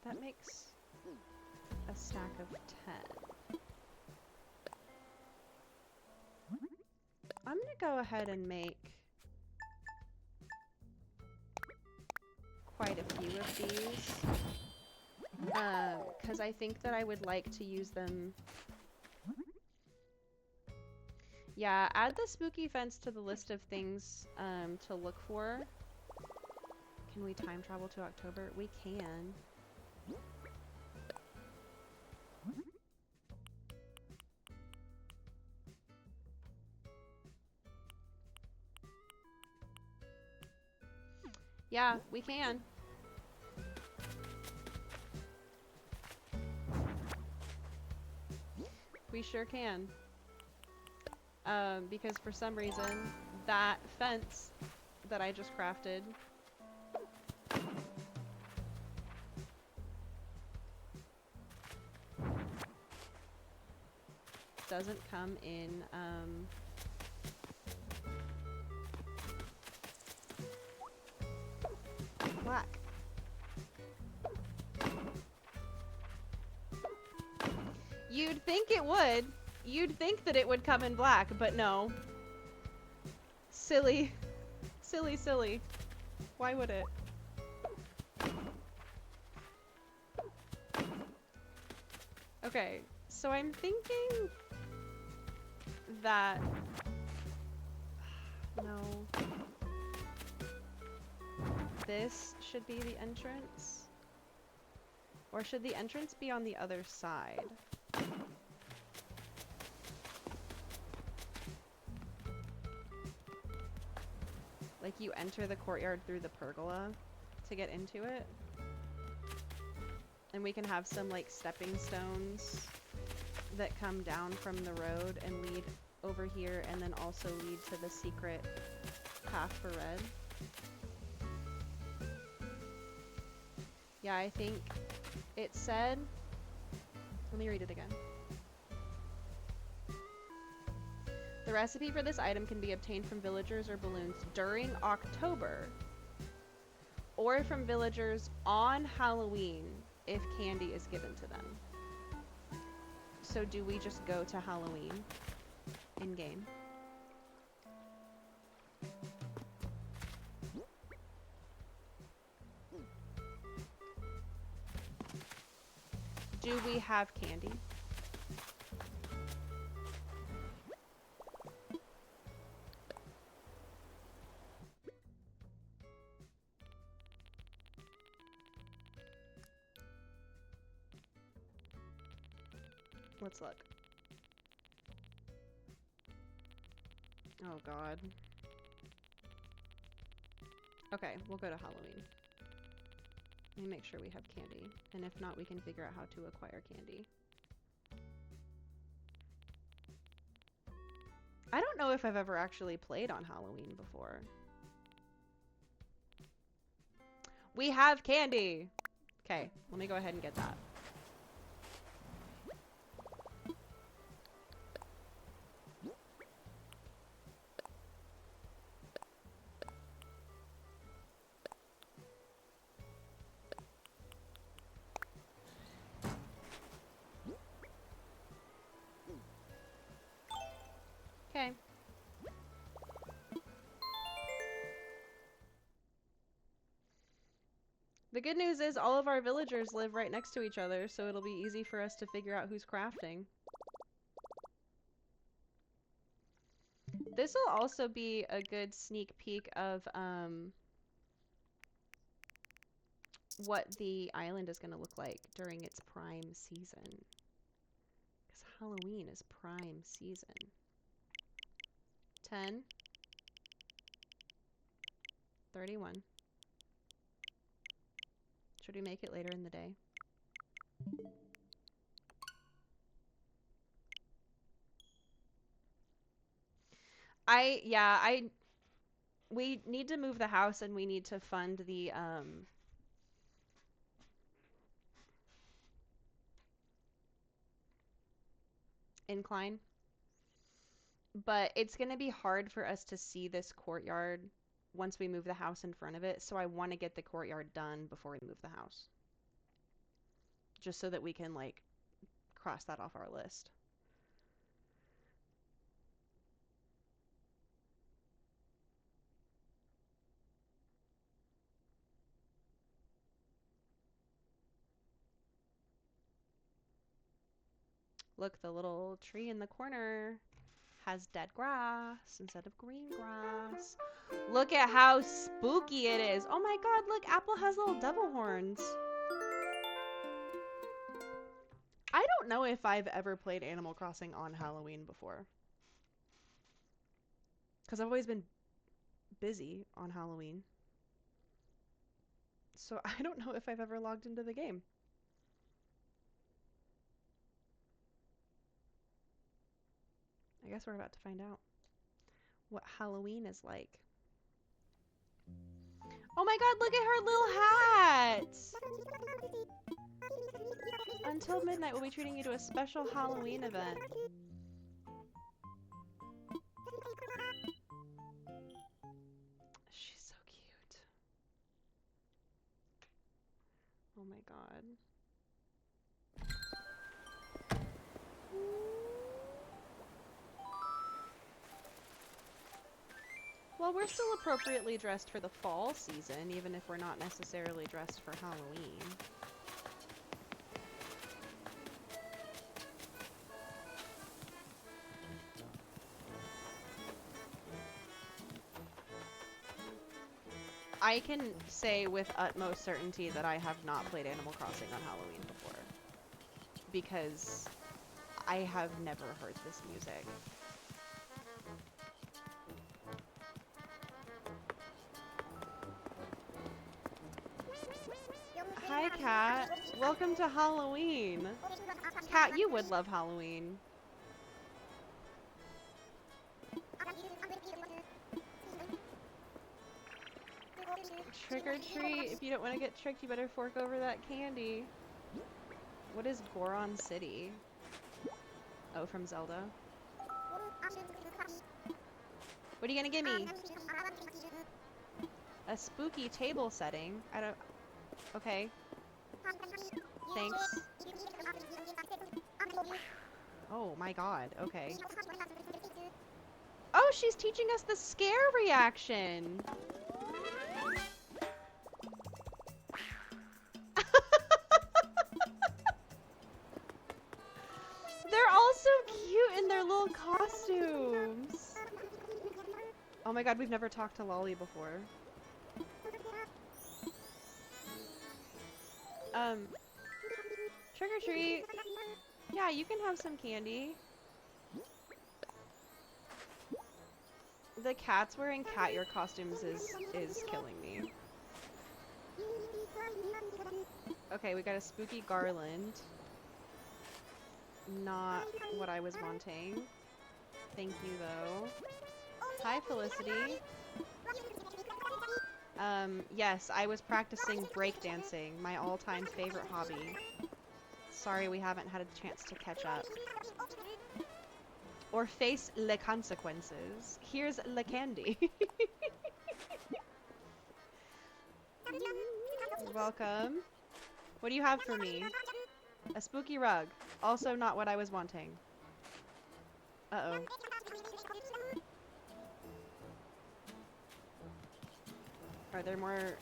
That makes a stack of 10. I'm gonna go ahead and make quite a few of these. Because I think that I would like to use them. Yeah, add the spooky fence to the list of things to look for. Can we time travel to October? We can. Yeah, we can. We sure can. Because for some reason, that fence that I just crafted doesn't come in, black. You'd think it would. You'd think that it would come in black, but no. Silly. Silly, silly. Why would it? Okay, so I'm thinking that... No. This should be the entrance? Or should the entrance be on the other side? Like you enter the courtyard through the pergola to get into it. And we can have some like stepping stones that come down from the road and lead over here and then also lead to the secret path for red. Yeah, I think it said, let me read it again. The recipe for this item can be obtained from villagers or balloons during October, or from villagers on Halloween if candy is given to them. So do we just go to Halloween in game? Do we have candy? Let's look. Oh god. Okay, we'll go to Halloween. Let me make sure we have candy. And if not, we can figure out how to acquire candy. I don't know if I've ever actually played on Halloween before. We have candy! Okay, let me go ahead and get that. Okay. The good news is all of our villagers live right next to each other, so it'll be easy for us to figure out who's crafting. This will also be a good sneak peek of what the island is going to look like during its prime season. Because Halloween is prime season. 10. 31. Should we make it later in the day? We need to move the house and we need to fund the, incline. But it's going to be hard for us to see this courtyard once we move the house in front of it, so I want to get the courtyard done before we move the house. Just so that we can, like, cross that off our list. Look, the little tree in the corner has dead grass instead of green grass. Look at how spooky it is. Oh my god, look, Apple has little devil horns. I don't know if I've ever played Animal Crossing on Halloween before. Because I've always been busy on Halloween. So I don't know if I've ever logged into the game. I guess we're about to find out what Halloween is like. Oh my god, look at her little hat! Until midnight, we'll be treating you to a special Halloween event. She's so cute. Oh my god. Well, we're still appropriately dressed for the fall season, even if we're not necessarily dressed for Halloween. I can say with utmost certainty that I have not played Animal Crossing on Halloween before. Because I have never heard this music. Hi, Kat. Welcome to Halloween. Kat, you would love Halloween. Trick or treat. If you don't want to get tricked, you better fork over that candy. What is Goron City? Oh, from Zelda. What are you gonna give me? A spooky table setting? I don't... Okay. Thanks. Oh my god, okay. Oh, she's teaching us the scare reaction! They're all so cute in their little costumes! Oh my god, we've never talked to Lolly before. Trick or treat! Yeah, you can have some candy. The cats wearing cat ear costumes is killing me. Okay, we got a spooky garland. Not what I was wanting. Thank you, though. Hi, Felicity. Yes, I was practicing breakdancing, my all-time favorite hobby. Sorry we haven't had a chance to catch up. Or face le consequences. Here's le candy. Welcome. What do you have for me? A spooky rug. Also not what I was wanting. Uh-oh. Are there more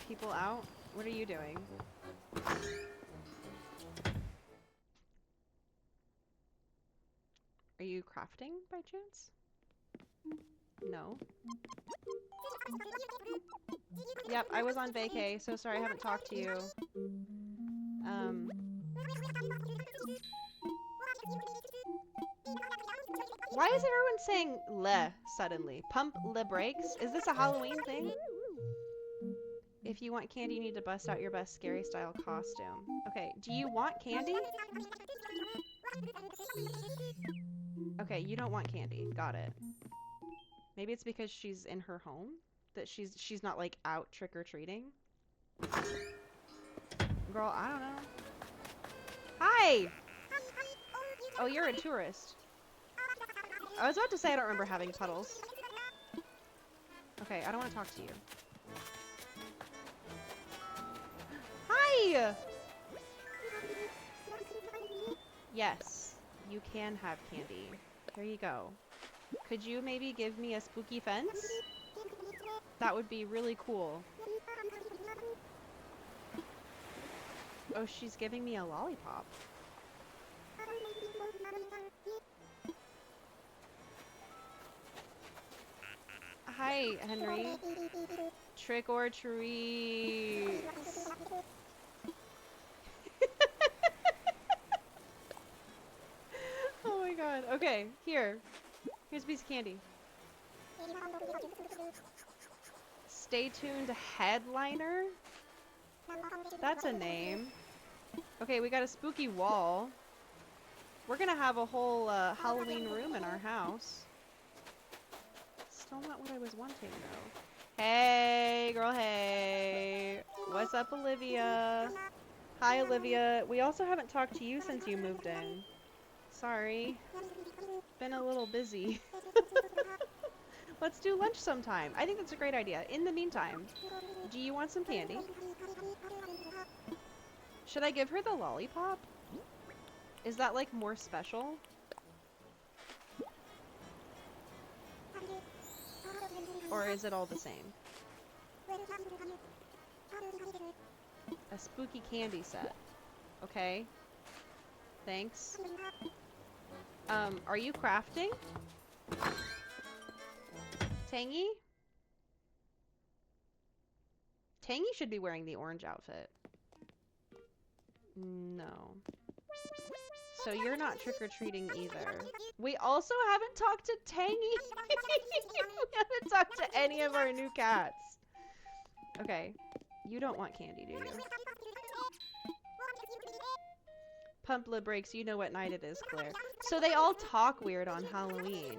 people out? What are you doing? Are you crafting by chance? No. Yep, I was on vacay, so sorry I haven't talked to you. Why is everyone saying le suddenly? Pump le brakes? Is this a Halloween thing? If you want candy, you need to bust out your best scary style costume. Okay, do you want candy? Okay, you don't want candy. Got it. Maybe it's because she's in her home? That she's not like out trick-or-treating? Girl, I don't know. Hi! Oh, you're a tourist. I was about to say I don't remember having puddles. Okay, I don't want to talk to you. Hi! Yes, you can have candy. Here you go. Could you maybe give me a spooky fence? That would be really cool. Oh, she's giving me a lollipop. Hi, Henry. Trick or treat. Oh my god. Okay, here. Here's a piece of candy. Stay tuned headliner? That's a name. Okay, we got a spooky wall. We're gonna have a whole Halloween room in our house. Still not what I was wanting, though. Hey, girl, hey. What's up, Olivia? Hi, Olivia. We also haven't talked to you since you moved in. Sorry. Been a little busy. Let's do lunch sometime. I think that's a great idea. In the meantime, do you want some candy? Should I give her the lollipop? Is that, like, more special? Or is it all the same? A spooky candy set. Okay. Thanks. Are you crafting? Tangy? Tangy should be wearing the orange outfit. No. So you're not trick-or-treating either. We also haven't talked to Tangy. We haven't talked to any of our new cats. Okay. You don't want candy, do you? Pump the brakes, you know what night it is, Claire. So they all talk weird on Halloween.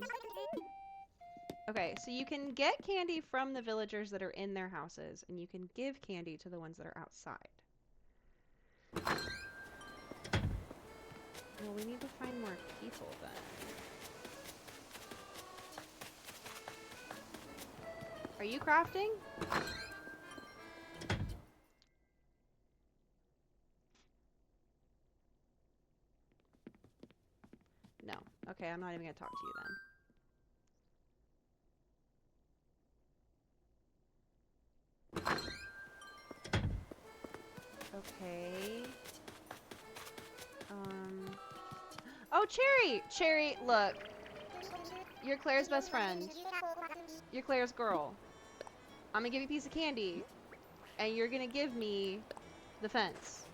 Okay, so you can get candy from the villagers that are in their houses, and you can give candy to the ones that are outside. Well, we need to find more people then. Are you crafting? No. Okay, I'm not even gonna talk to you then. Okay. Oh, Cherry! Cherry, look. You're Claire's best friend. You're Claire's girl. I'm gonna give you a piece of candy, and you're gonna give me the fence.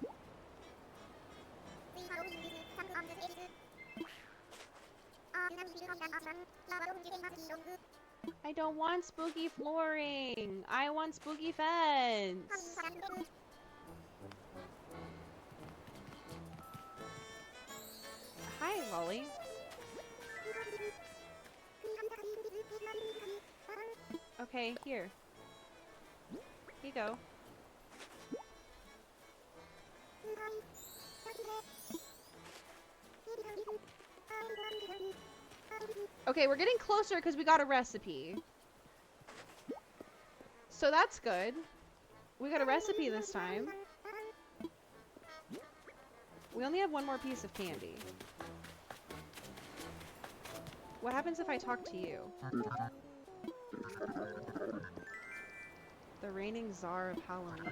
I don't want spooky flooring. I want spooky fence. Hi, Lolly. Okay, here. Here you go. Okay, we're getting closer because we got a recipe. So that's good. We got a recipe this time. We only have one more piece of candy. What happens if I talk to you? The reigning czar of Halloween.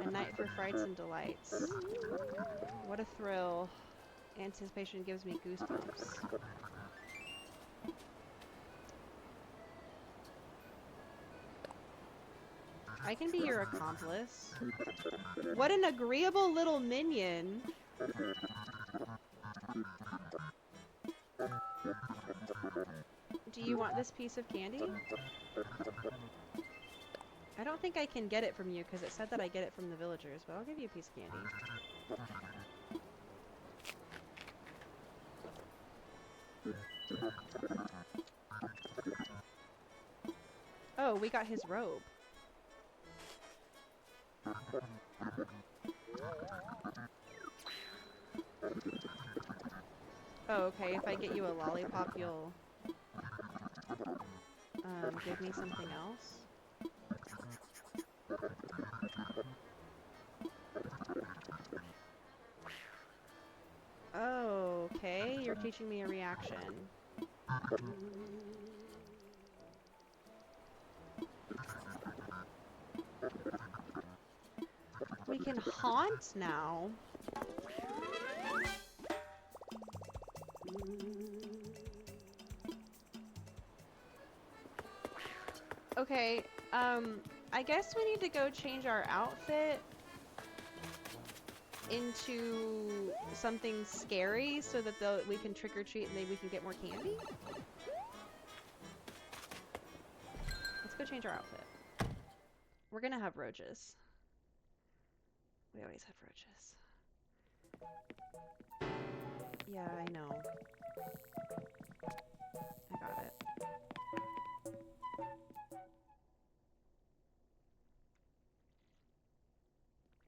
A night for frights and delights. What a thrill. Anticipation gives me goosebumps. I can be your accomplice. What an agreeable little minion. Do you want this piece of candy? I don't think I can get it from you because it said that I get it from the villagers, but I'll give you a piece of candy. Oh, we got his robe. Oh, okay. If I get you a lollipop, you'll give me something else. Oh, okay. You're teaching me a reaction. We can haunt now. Okay, I guess we need to go change our outfit into something scary so that we can trick or treat and then we can get more candy. Let's go change our outfit. We're gonna have roaches. We always have roaches. Yeah, I know. I got it.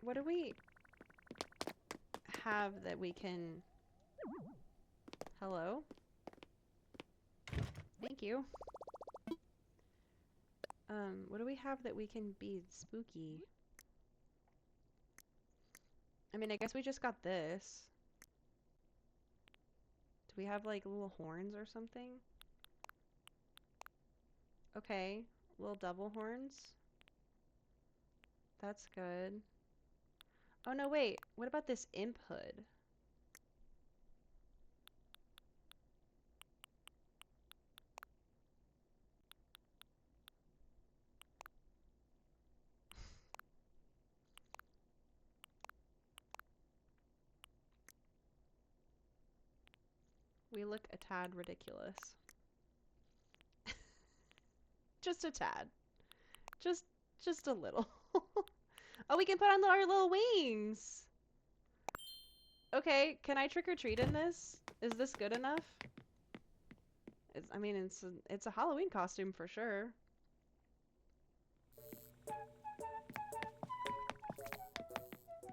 What do we have that we can... Hello? Thank you. What do we have that we can be spooky? I mean, I guess we just got this. Do we have like little horns or something? Okay, little double horns. That's good. Oh no, wait. What about this imp hood? We look a tad ridiculous. Just a tad. Just a little. Oh, we can put on our little wings. Okay, can I trick or treat in this? Is this good enough? I mean, it's a Halloween costume for sure.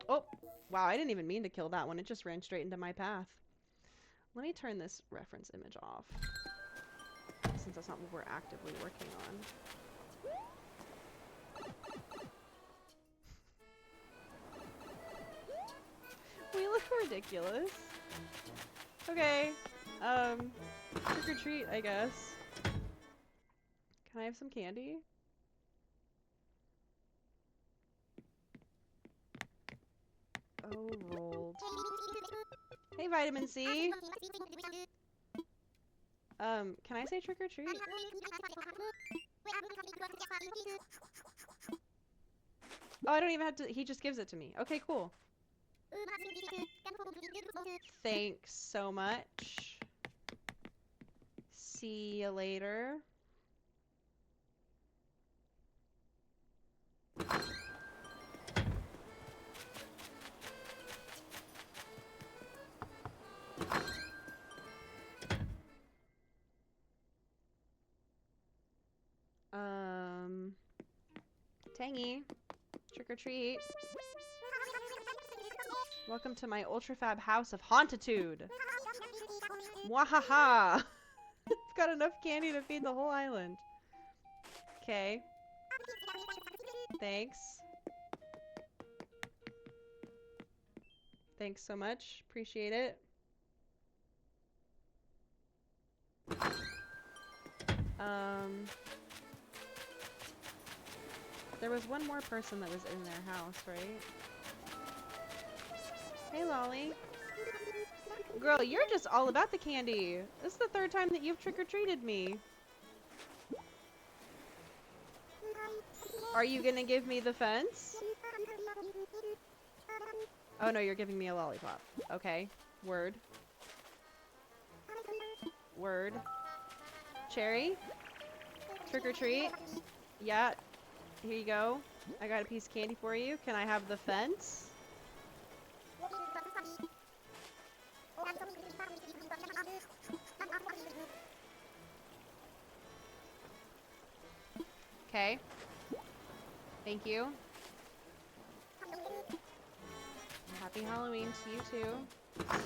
Oh, wow, I didn't even mean to kill that one. It just ran straight into my path. Let me turn this reference image off, since that's not what we're actively working on. We look ridiculous. Okay, trick or treat, I guess. Can I have some candy? Oh, rolled. Hey, Vitamin C. Can I say trick or treat? Oh, I don't even have to. He just gives it to me. Okay, cool. Thanks so much. See you later. Tangy, trick or treat. Welcome to my ultra fab house of hauntitude. Wahaha! I've got enough candy to feed the whole island. Okay. Thanks. Thanks so much. Appreciate it. There was one more person that was in their house, right? Hey, Lolly. Girl, you're just all about the candy. This is the third time that you've trick-or-treated me. Are you gonna give me the fence? Oh no, you're giving me a lollipop. Okay. Word. Word. Cherry? Trick-or-treat? Yeah. Here you go. I got a piece of candy for you. Can I have the fence? Okay. Thank you. Happy Halloween to you too.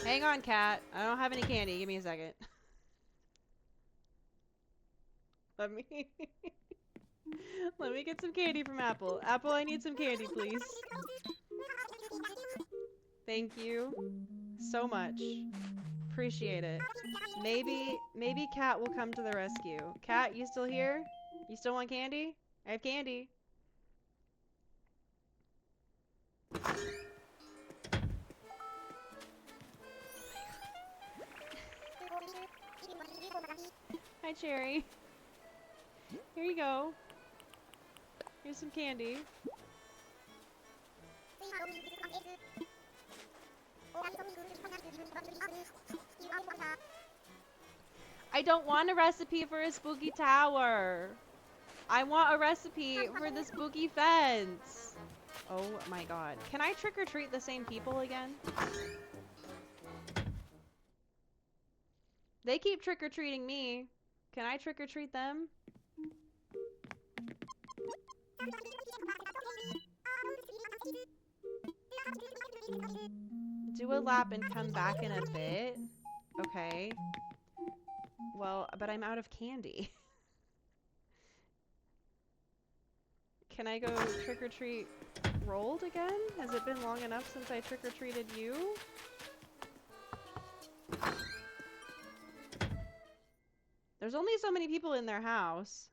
Hang on, cat. I don't have any candy. Give me a second. Let me let me get some candy from Apple. Apple, I need some candy, please. Thank you so much. Appreciate it. Maybe Cat will come to the rescue. Cat, you still here? You still want candy? I have candy. Hi, Cherry. Here you go. Here's some candy. I don't want a recipe for a spooky tower. I want a recipe for the spooky fence. Oh my god. Can I trick or treat the same people again? They keep trick or treating me. Can I trick or treat them? Do a lap and come back in a bit. Okay. Well, but I'm out of candy. Can I go trick or treat rolled again? Has it been long enough since I trick or treated you? There's only so many people in their house.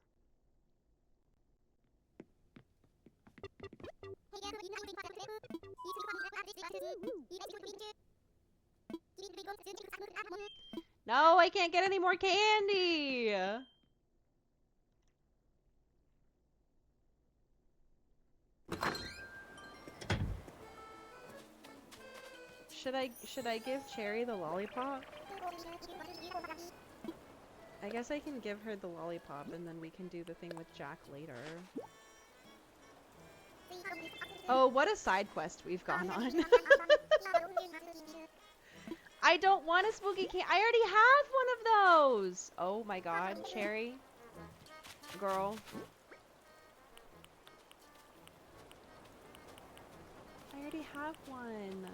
No, I can't get any more candy! Should I give Cherry the lollipop? I guess I can give her the lollipop and then we can do the thing with Jack later. Oh, what a side quest we've gone on. I don't want a spooky candy. I already have one of those. Oh my god, Cherry. Girl. I already have one.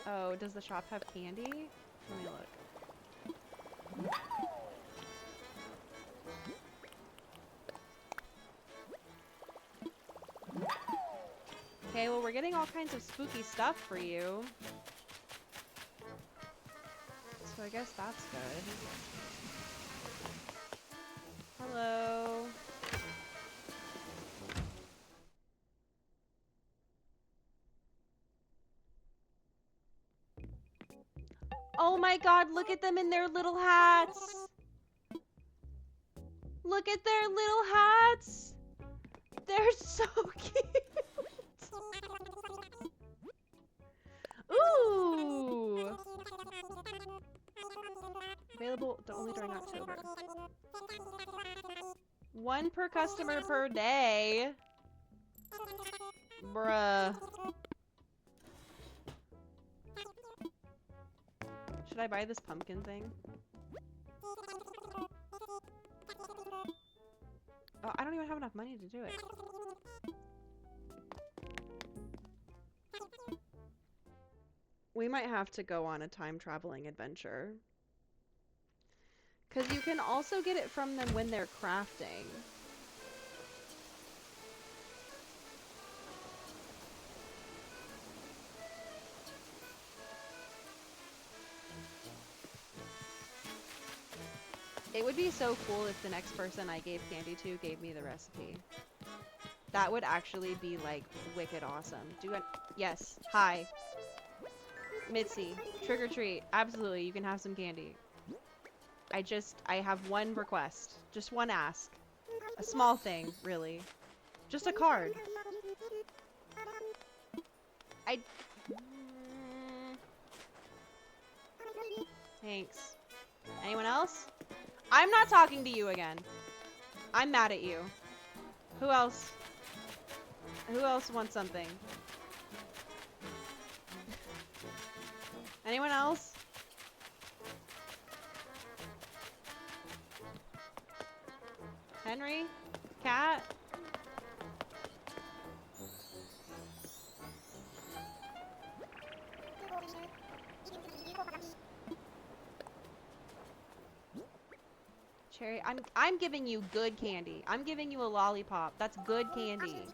Oh, does the shop have candy? Let me look. Okay, well we're getting all kinds of spooky stuff for you. So I guess that's good. Hello. Oh my god, look at them in their little hats! Look at their little hats! They're so cute! Available only during October. 1 per customer per day. Bruh. Should I buy this pumpkin thing? Oh, I don't even have enough money to do it. We might have to go on a time traveling adventure. Because you can also get it from them when they're crafting. It would be so cool if the next person I gave candy to gave me the recipe. That would actually be like wicked awesome. Yes. Hi. Mitzi. Trick or treat. Absolutely. You can have some candy. I have one request. Just one ask. A small thing, really. Just a card. Thanks. Anyone else? I'm not talking to you again. I'm mad at you. Who else? Who else wants something? Anyone else? Henry? Cat? Cherry, I'm giving you good candy. I'm giving you a lollipop. That's good candy.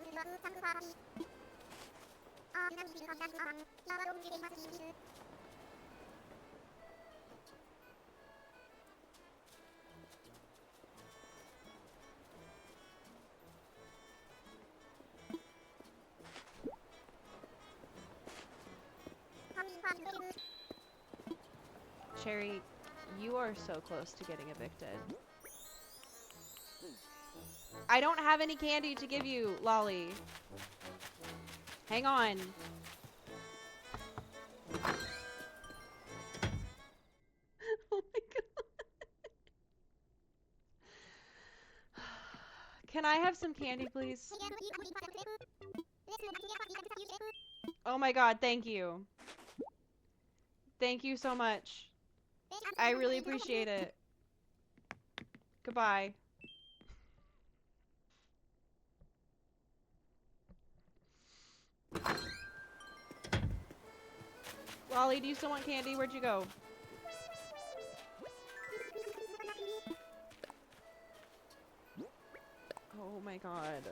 Cherry, you are so close to getting evicted. I don't have any candy to give you, Lolly. Hang on. Oh my god. Can I have some candy, please? Oh my god, thank you. Thank you so much. I really appreciate it. Goodbye. Lolly, do you still want candy? Where'd you go? Oh my god.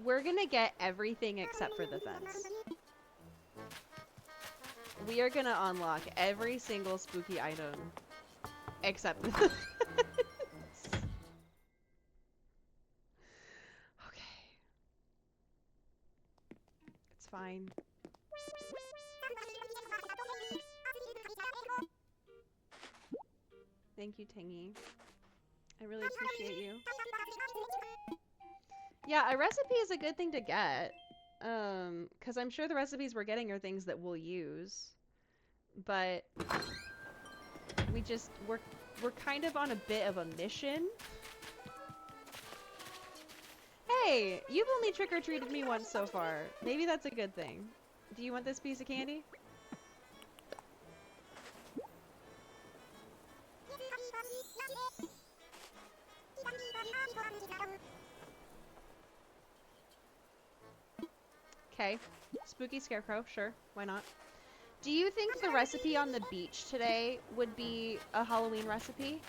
We're gonna get everything except for the fence. We are gonna unlock every single spooky item except the fence. Okay. It's fine. Thank you, Tingy. I really appreciate you. Yeah, a recipe is a good thing to get. Because I'm sure the recipes we're getting are things that we'll use. But we're kind of on a bit of a mission. Hey, you've only trick-or-treated me once so far. Maybe that's a good thing. Do you want this piece of candy? Okay. Spooky scarecrow, sure. Why not? Do you think the recipe on the beach today would be a Halloween recipe?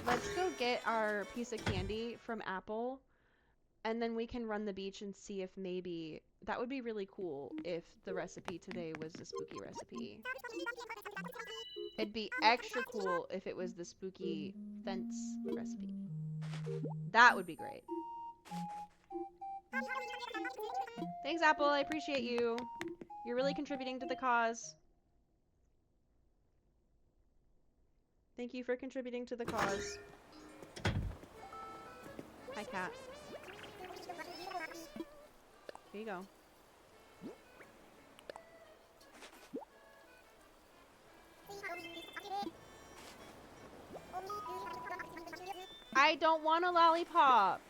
Let's go get our piece of candy from Apple, and then we can run the beach and see if maybe... That would be really cool if the recipe today was the spooky recipe. It'd be extra cool if it was the spooky fence recipe. That would be great. Thanks, Apple. I appreciate you. You're really contributing to the cause. Thank you for contributing to the cause. Hi, cat. Here you go. I don't want a lollipop.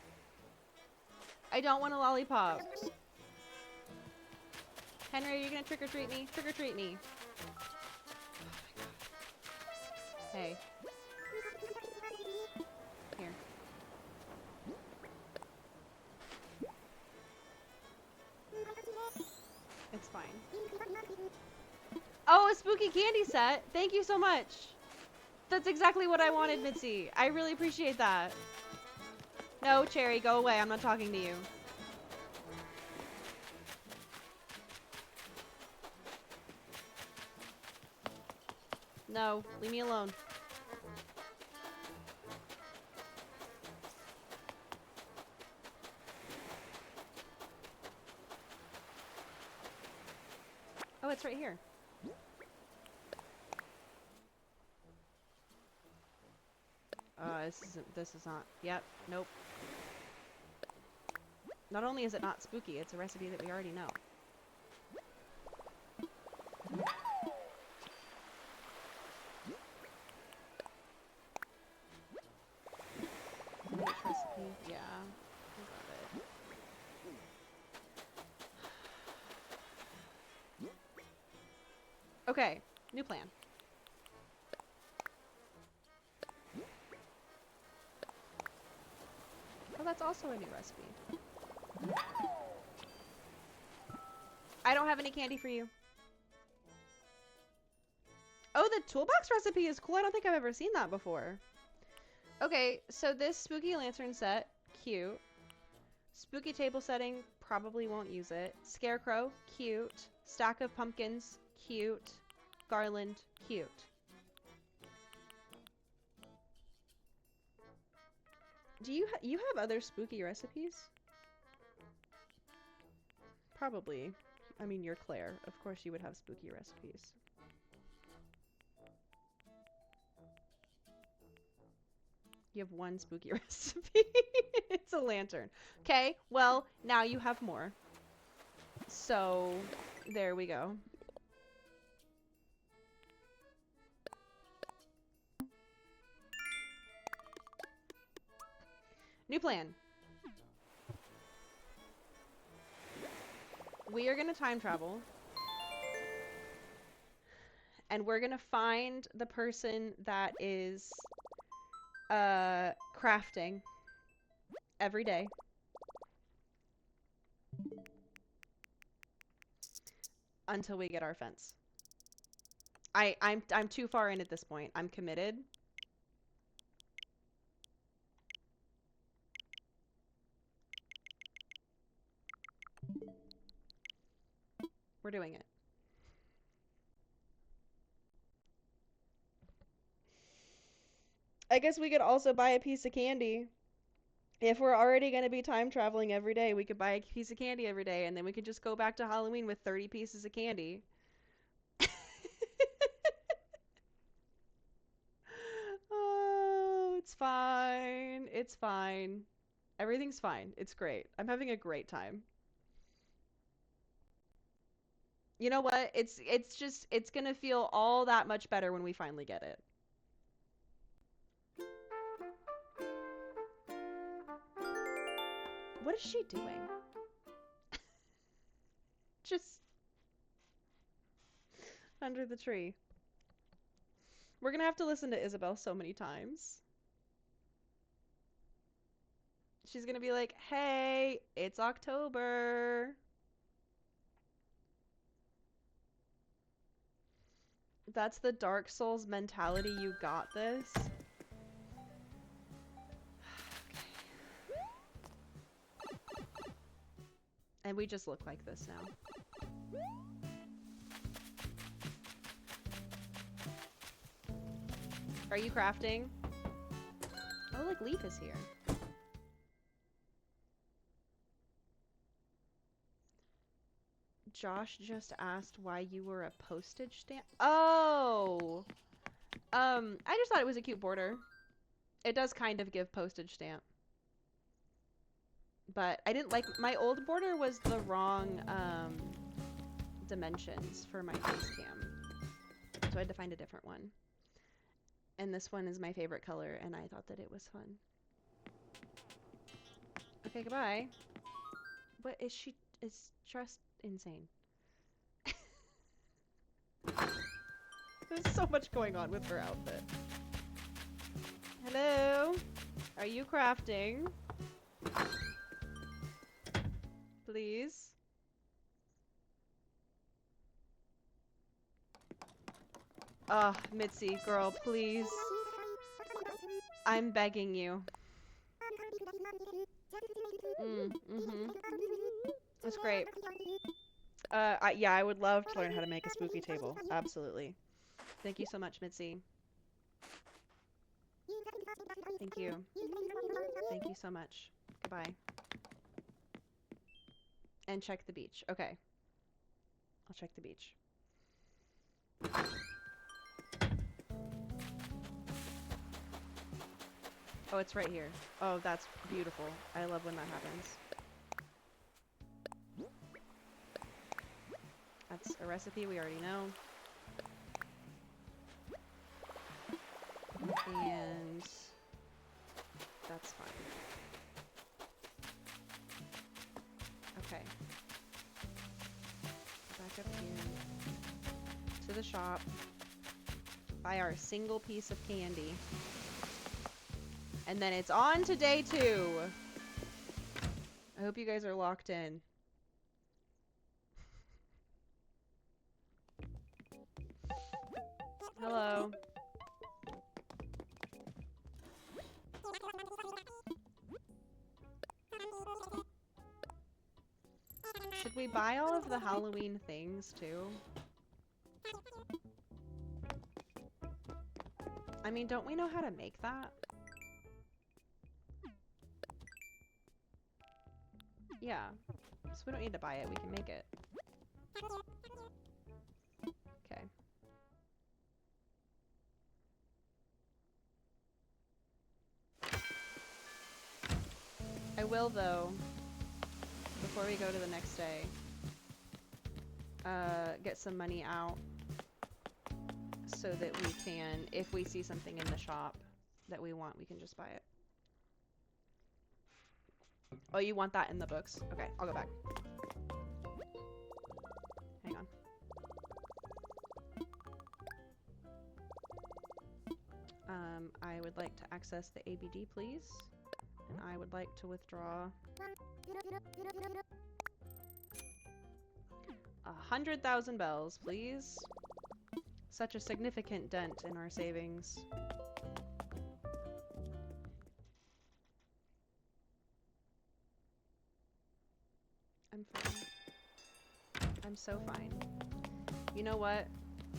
I don't want a lollipop. Henry, are you gonna trick or treat me? Trick or treat me. Hey. Here. It's fine. Oh, a spooky candy set. Thank you so much. That's exactly what I wanted, Mitzi. I really appreciate that. No, Cherry, go away. I'm not talking to you. No, leave me alone. Oh, it's right here. This is not, yep, nope. Not only is it not spooky, it's a recipe that we already know. Which recipe? Yeah, I got it. Okay, new plan. Oh, that's also a new recipe. I don't have any candy for you. Oh, the toolbox recipe is cool. I don't think I've ever seen that before. Okay, so this spooky lantern set, cute. Spooky table setting, probably won't use it. Scarecrow, cute. Stack of pumpkins, cute. Garland, cute. Do you have other spooky recipes? Probably. I mean, you're Claire. Of course you would have spooky recipes. You have one spooky recipe. It's a lantern. Okay, well, now you have more. So, there we go. New plan. We are going to time travel. And we're going to find the person that is crafting every day. Until we get our fence. I'm too far in at this point. I'm committed. We're doing it. I guess we could also buy a piece of candy. If we're already going to be time traveling every day, we could buy a piece of candy every day, and then we could just go back to Halloween with 30 pieces of candy. Oh, it's fine. It's fine. Everything's fine. It's great. I'm having a great time. You know what? It's gonna feel all that much better when we finally get it. What is she doing? Just under the tree. We're gonna have to listen to Isabel so many times. She's gonna be like, hey, it's October. That's the Dark Souls mentality. You got this. And we just look like this now. Are you crafting? Oh, like Leaf is here. Josh just asked why you were a postage stamp. Oh! I just thought it was a cute border. It does kind of give postage stamp. But I didn't like, my old border was the wrong dimensions for my face cam. So I had to find a different one. And this one is my favorite color, and I thought that it was fun. Okay, goodbye. What is she? Is dressed insane. There's so much going on with her outfit. Hello? Are you crafting? Please? Ah, Mitzi, girl, please. I'm begging you. Mm-hmm. That's great. Yeah, I would love to learn how to make a spooky table. Absolutely. Thank you so much, Mitzi. Thank you. Thank you so much. Goodbye. And check the beach. Okay. I'll check the beach. Oh, it's right here. Oh, that's beautiful. I love when that happens. That's a recipe we already know. And that's fine. Okay. Back up here to the shop. Buy our single piece of candy. And then it's on to day 2. I hope you guys are locked in. Hello. Should we buy all of the Halloween things too? I mean, don't we know how to make that? Yeah. So we don't need to buy it, we can make it. Okay. I will, though, before we go to the next day, get some money out so that we can, if we see something in the shop that we want, we can just buy it. Oh, you want that in the books? Okay, I'll go back. Hang on. I would like to access the ABD, please. And I would like to withdraw 100,000 bells, please. Such a significant dent in our savings. I'm fine. I'm so fine. You know what?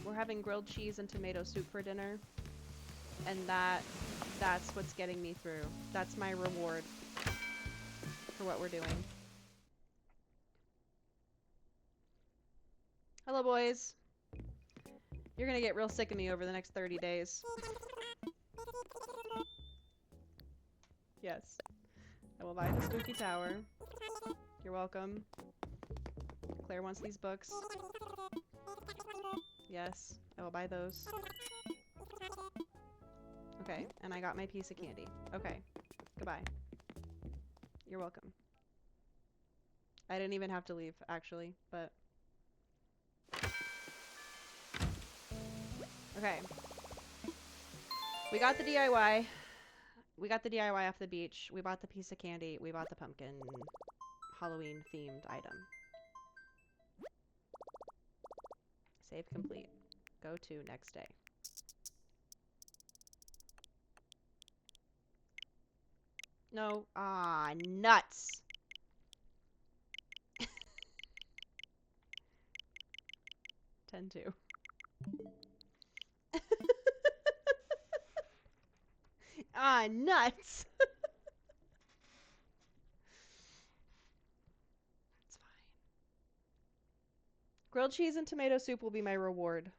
We're having grilled cheese and tomato soup for dinner. And that's what's getting me through. That's my reward for what we're doing. Hello, boys. You're gonna get real sick of me over the next 30 days. Yes. I will buy the spooky tower. You're welcome. Claire wants these books. Yes, I will buy those. Okay, and I got my piece of candy. Okay, goodbye. You're welcome. I didn't even have to leave, actually, but... Okay. We got the DIY. We got the DIY off the beach. We bought the piece of candy. We bought the pumpkin Halloween-themed item. Save complete. Go to next day. No. Ah, nuts. 10-2. Ah, nuts. It's fine. Grilled cheese and tomato soup will be my reward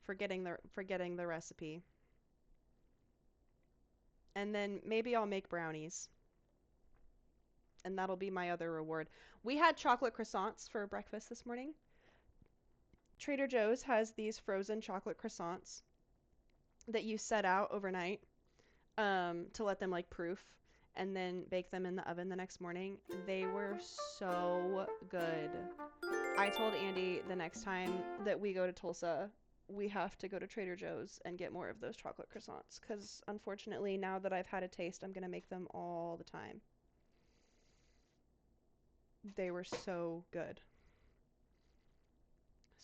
forgetting the recipe. And then maybe I'll make brownies. And that'll be my other reward. We had chocolate croissants for breakfast this morning. Trader Joe's has these frozen chocolate croissants that you set out overnight to let them like proof and then bake them in the oven the next morning. They were so good. I told Andy the next time that we go to Tulsa, we have to go to Trader Joe's and get more of those chocolate croissants because unfortunately now that I've had a taste, I'm going to make them all the time. They were so good.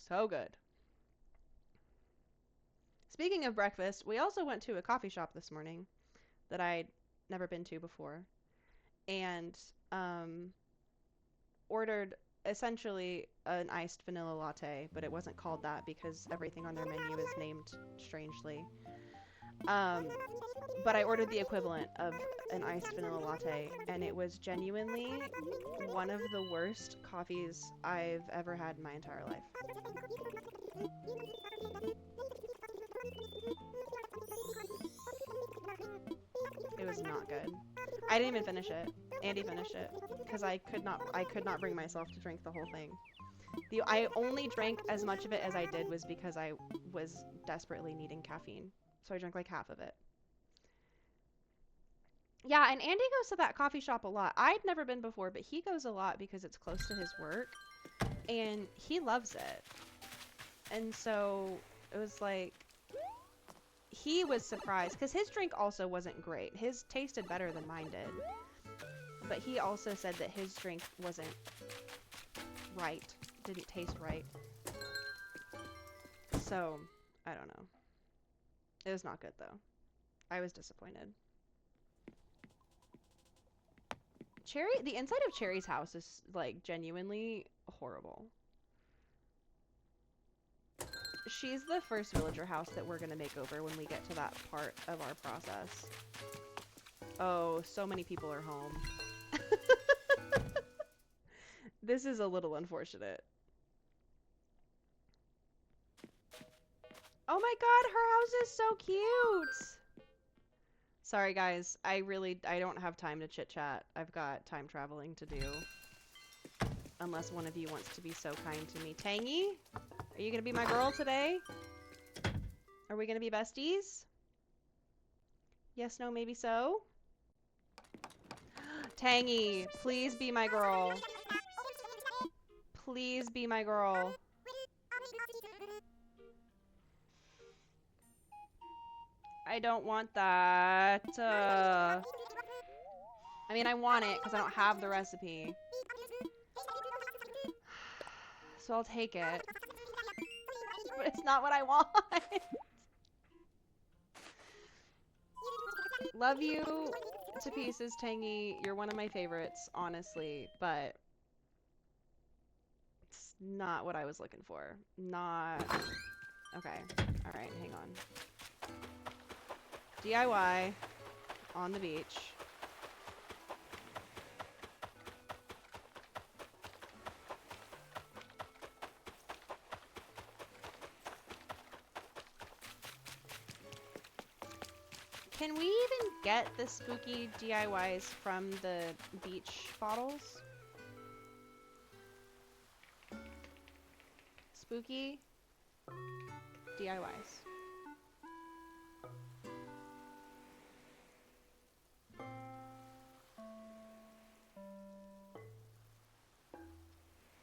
So good. Speaking of breakfast, we also went to a coffee shop this morning that I'd never been to before and ordered essentially an iced vanilla latte, but it wasn't called that because everything on their menu is named strangely. But I ordered the equivalent of an iced vanilla latte, and it was genuinely one of the worst coffees I've ever had in my entire life. It was not good. I didn't even finish it. Andy finished it because I could not bring myself to drink the whole thing. I only drank as much of it as I did was because I was desperately needing caffeine. So I drank like half of it. Yeah, and Andy goes to that coffee shop a lot. I'd never been before, but he goes a lot because it's close to his work and he loves it. And so it was like he was surprised because his drink also wasn't great. His tasted better than mine did. But he also said that his drink wasn't right. Didn't taste right. So, I don't know. It was not good though. I was disappointed. The inside of Cherry's house is like genuinely horrible. She's the first villager house that we're gonna make over when we get to that part of our process. Oh, so many people are home. This is a little unfortunate. Oh my god, her house is so cute! Sorry guys, I don't have time to chit chat. I've got time traveling to do. Unless one of you wants to be so kind to me. Tangy? Are you gonna be my girl today? Are we gonna be besties? Yes, no, maybe so? Tangy, please be my girl. Please be my girl. I don't want that. I mean, I want it because I don't have the recipe. So I'll take it. But it's not what I want. Love you to pieces, Tangy. You're one of my favorites, honestly, but it's not what I was looking for. Not... Okay. Alright, hang on. DIY on the beach. Can we even get the spooky DIYs from the beach bottles? Spooky DIYs.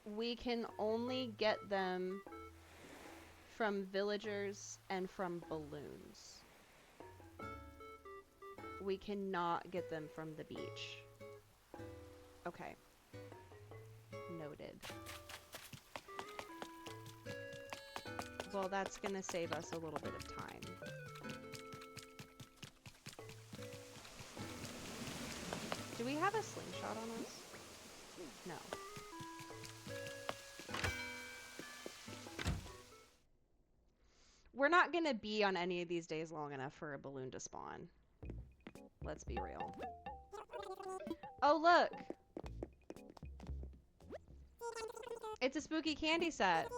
We can only get them from villagers and from balloons. We cannot get them from the beach. Okay. Noted. Well, that's gonna save us a little bit of time. Do we have a slingshot on us? No. We're not gonna be on any of these days long enough for a balloon to spawn. Let's be real. Oh, look! It's a spooky candy set.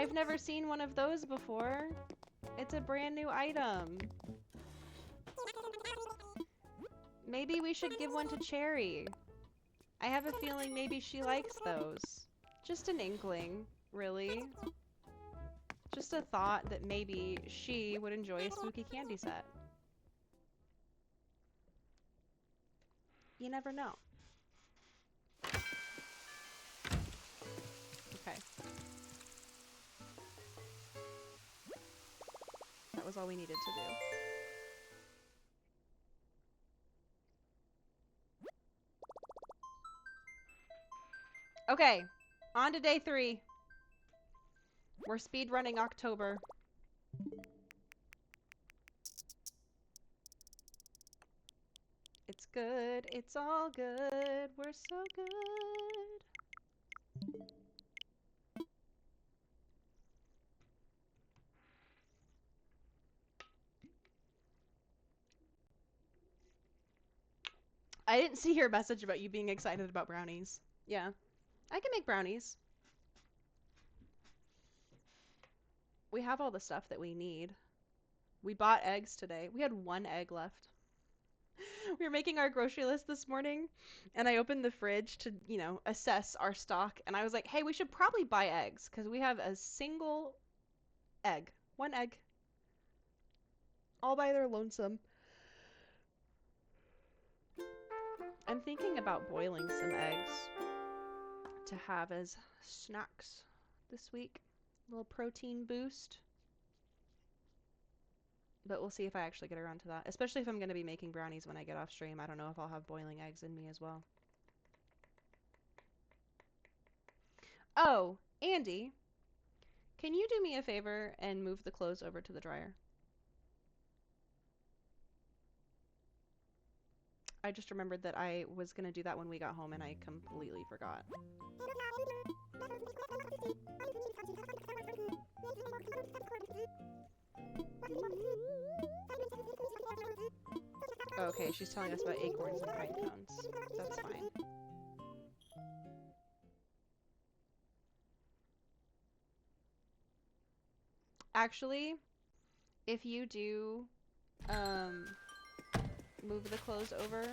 I've never seen one of those before. It's a brand new item. Maybe we should give one to Cherry. I have a feeling maybe she likes those. Just an inkling, really. Just a thought that maybe she would enjoy a spooky candy set. You never know. Okay. That was all we needed to do. Okay, on to day 3. We're speed running October. It's good, it's all good, we're so good. I didn't see your message about you being excited about brownies. Yeah, I can make brownies. We have all the stuff that we need. We bought eggs today. We had 1 egg left. We were making our grocery list this morning, and I opened the fridge to, you know, assess our stock, and I was like, hey, we should probably buy eggs, because we have a single egg. 1 egg. All by their lonesome. I'm thinking about boiling some eggs to have as snacks this week. A little protein boost. But we'll see if I actually get around to that. Especially if I'm going to be making brownies when I get off stream. I don't know if I'll have boiling eggs in me as well. Oh, Andy, can you do me a favor and move the clothes over to the dryer? I just remembered that I was going to do that when we got home and I completely forgot. Okay, she's telling us about acorns and pine cones. That's fine. Actually, if you do move the clothes over,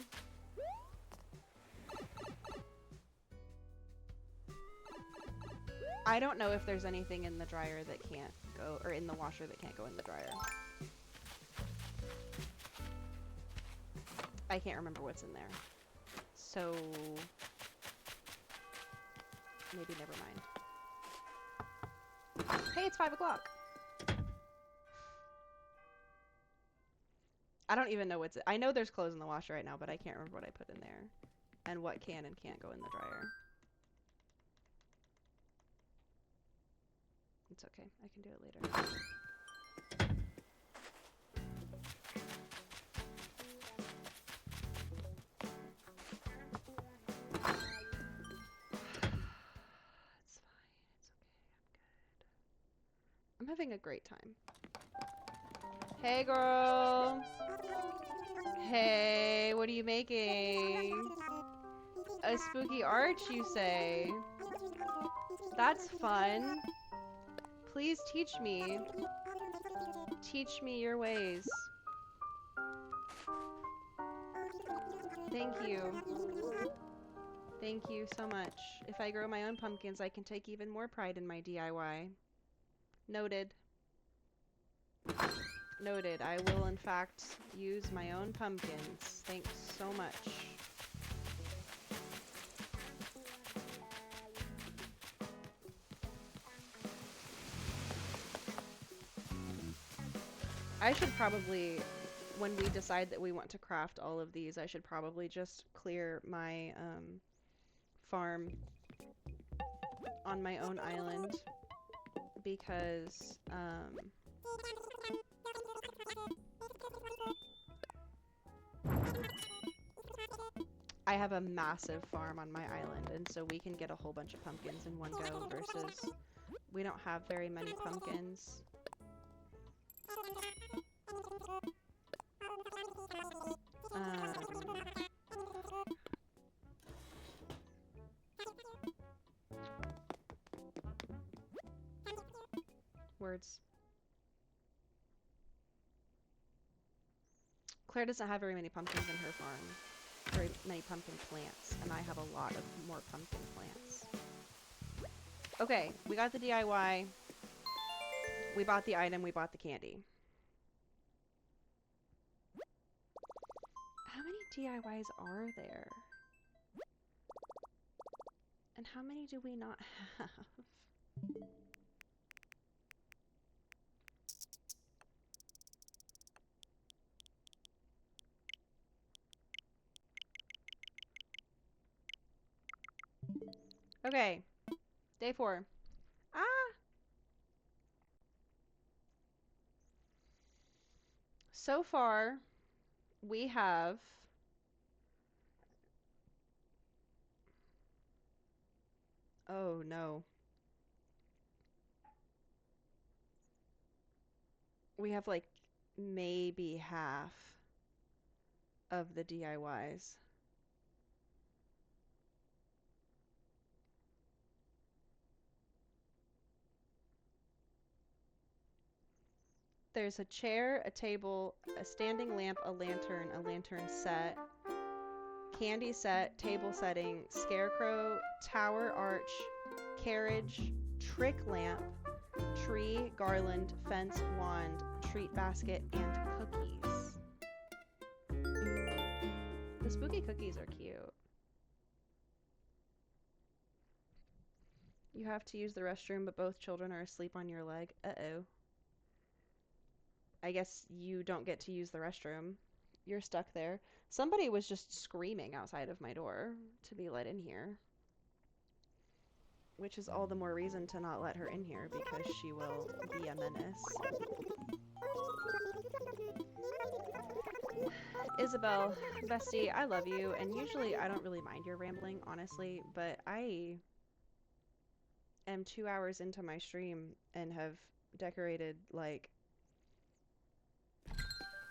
I don't know if there's anything in the dryer that can't go, or in the washer that can't go in the dryer. I can't remember what's in there. So maybe never mind. Hey, it's 5 o'clock. I don't even know what's... I know there's clothes in the washer right now, but I can't remember what I put in there. And what can and can't go in the dryer. It's okay. I can do it later. It's fine. It's okay. I'm good. I'm having a great time. Hey, girl. Hey, what are you making? A spooky arch, you say? That's fun. Please teach me. Teach me your ways. Thank you. Thank you so much. If I grow my own pumpkins, I can take even more pride in my DIY. Noted. Noted. I will, in fact, use my own pumpkins. Thanks so much. I should probably, when we decide that we want to craft all of these, I should probably just clear my farm on my own island, because I have a massive farm on my island, and so we can get a whole bunch of pumpkins in one go versus we don't have very many pumpkins. words. Claire doesn't have very many pumpkins in her farm. Very many pumpkin plants, and I have a lot of more pumpkin plants. Okay, we got the DIY. We bought the item, we bought the candy. How many DIYs are there? And how many do we not have? Okay, day 4. Ah! So far, we have... Oh no. We have like maybe half of the DIYs. There's a chair, a table, a standing lamp, a lantern set, candy set, table setting, scarecrow, tower arch, carriage, trick lamp, tree, garland, fence, wand, treat basket, and cookies. The spooky cookies are cute. You have to use the restroom, but both children are asleep on your leg. Uh-oh. I guess you don't get to use the restroom. You're stuck there. Somebody was just screaming outside of my door to be let in here. Which is all the more reason to not let her in here, because she will be a menace. Isabel, bestie, I love you, and usually I don't really mind your rambling, honestly, but I am 2 hours into my stream and have decorated, like,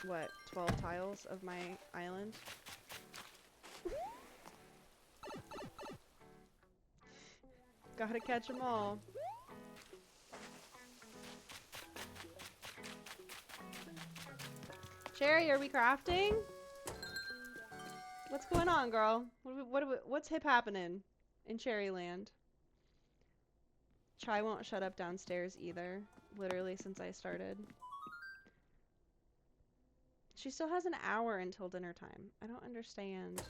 what, 12 tiles of my island? Gotta catch them all. Cherry, are we crafting? What's going on, girl? What's hip happening in Cherryland? Chai won't shut up downstairs either, literally since I started. She still has an hour until dinner time. I don't understand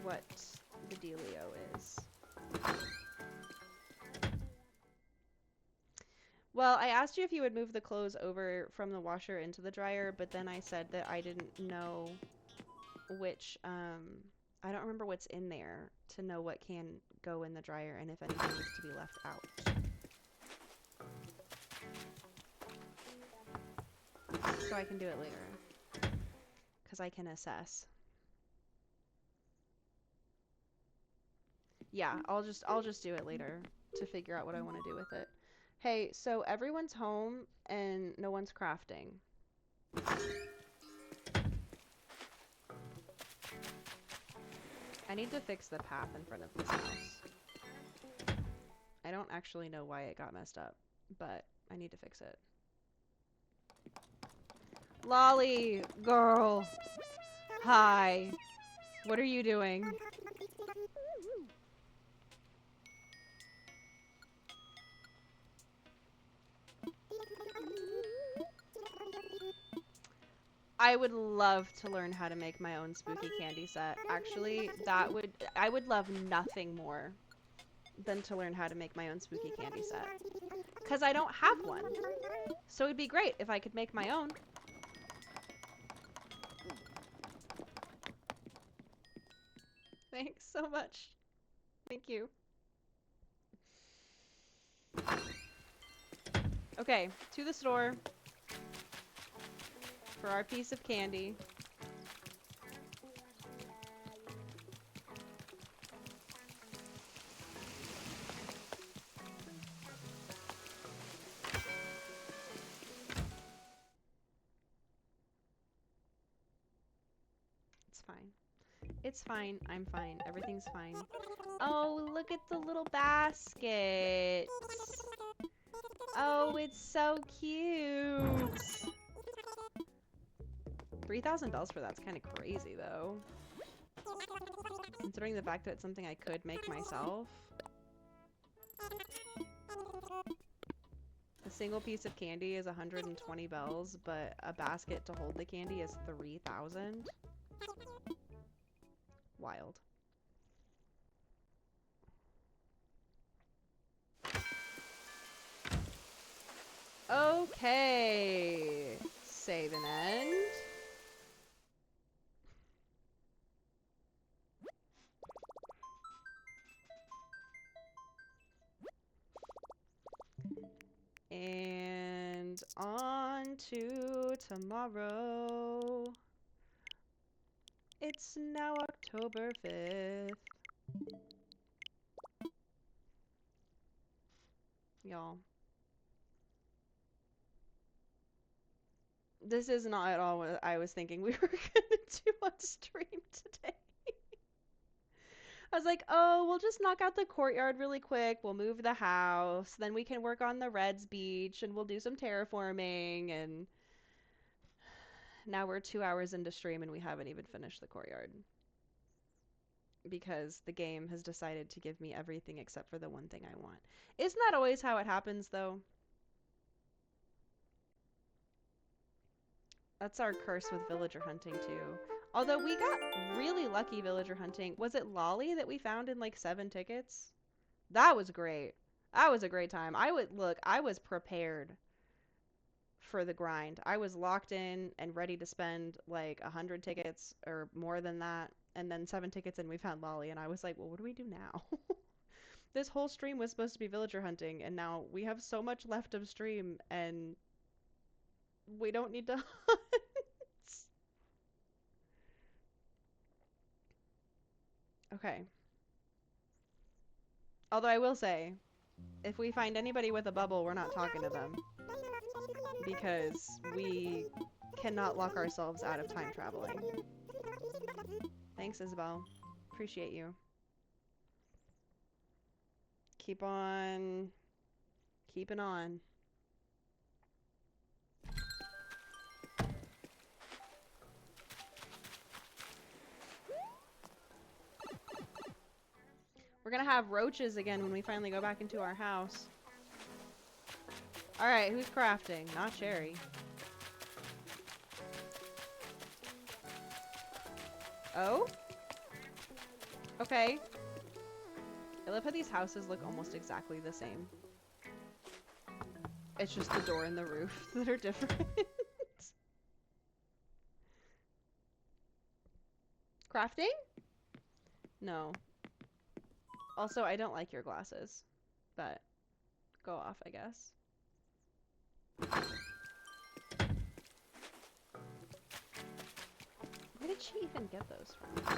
what the dealio is. Well, I asked you if you would move the clothes over from the washer into the dryer, but then I said that I didn't know which, I don't remember what's in there to know what can go in the dryer and if anything needs to be left out. So I can do it later, because I can assess. Yeah, I'll just do it later to figure out what I want to do with it. Hey, so everyone's home and no one's crafting. I need to fix the path in front of this house. I don't actually know why it got messed up, but I need to fix it. Lolly, girl. Hi. What are you doing? I would love to learn how to make my own spooky candy set. Actually, I would love nothing more than to learn how to make my own spooky candy set. Because I don't have one. So it'd be great if I could make my own. Thanks so much. Thank you. Okay, to the store for our piece of candy. It's fine. It's fine. I'm fine. Everything's fine. Oh, look at the little basket. Oh, it's so cute. $3,000 for that's kind of crazy, though. Considering the fact that it's something I could make myself. A single piece of candy is 120 bells, but a basket to hold the candy is 3,000. Wild. Okay. Save and end. And on to tomorrow. It's now October 5th. Y'all. This is not at all what I was thinking we were gonna do on stream today. I was like, oh, we'll just knock out the courtyard really quick. We'll move the house. Then we can work on the Reds beach and we'll do some terraforming. And now we're 2 hours into stream and we haven't even finished the courtyard. Because the game has decided to give me everything except for the one thing I want. Isn't that always how it happens, though? That's our curse with villager hunting, too. Although we got really lucky villager hunting. Was it Lolly that we found in like 7 tickets? That was great. That was a great time. I was prepared for the grind. I was locked in and ready to spend like 100 tickets or more than that. And then 7 tickets and we found Lolly. And I was like, well, what do we do now? This whole stream was supposed to be villager hunting. And now we have so much left of stream and we don't need to hunt. Okay. Although I will say, if we find anybody with a bubble, we're not talking to them. Because we cannot lock ourselves out of time traveling. Thanks, Isabel. Appreciate you. Keep on keeping on. We're gonna have roaches again when we finally go back into our house. Alright, who's crafting? Not Sherry. Oh? Okay. I love how these houses look almost exactly the same. It's just the door and the roof that are different. Crafting? No. Also, I don't like your glasses. But, go off, I guess. Where did she even get those from?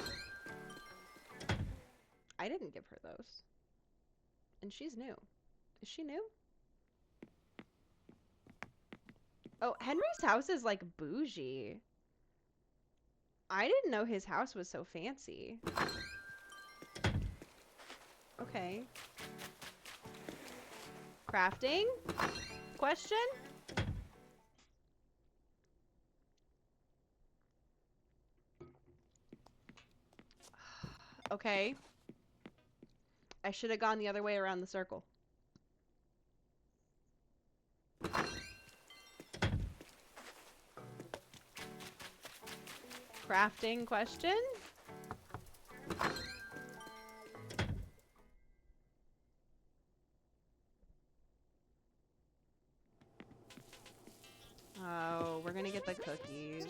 I didn't give her those. And she's new. Is she new? Oh, Henry's house is like bougie. I didn't know his house was so fancy. Okay. Crafting? Question? Okay. I should have gone the other way around the circle. Crafting question? Oh, we're gonna get the cookies.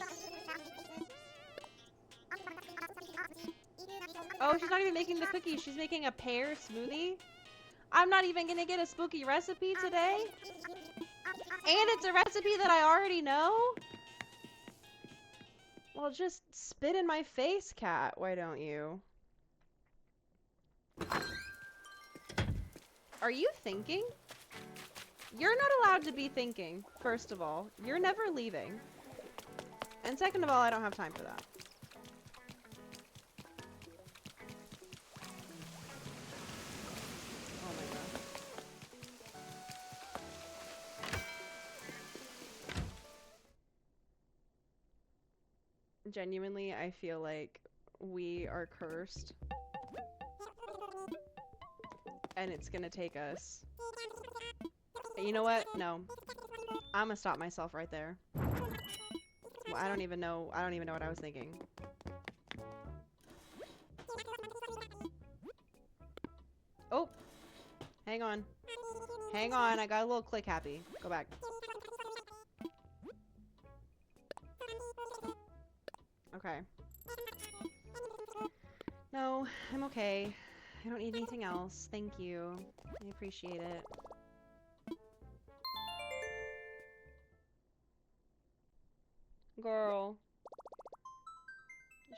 Oh, she's not even making the cookies. She's making a pear smoothie. I'm not even gonna get a spooky recipe today. And it's a recipe that I already know. Well, just spit in my face, cat. Why don't you? Are you thinking? You're not allowed to be thinking, first of all. You're never leaving. And second of all, I don't have time for that. Genuinely, I feel like we are cursed. And it's gonna take us. You know what? No. I'm gonna stop myself right there. Well, I don't even know what I was thinking. Oh! Hang on. Hang on, I got a little click happy. Go back. Okay. No, I'm okay. I don't need anything else. Thank you. I appreciate it. Girl.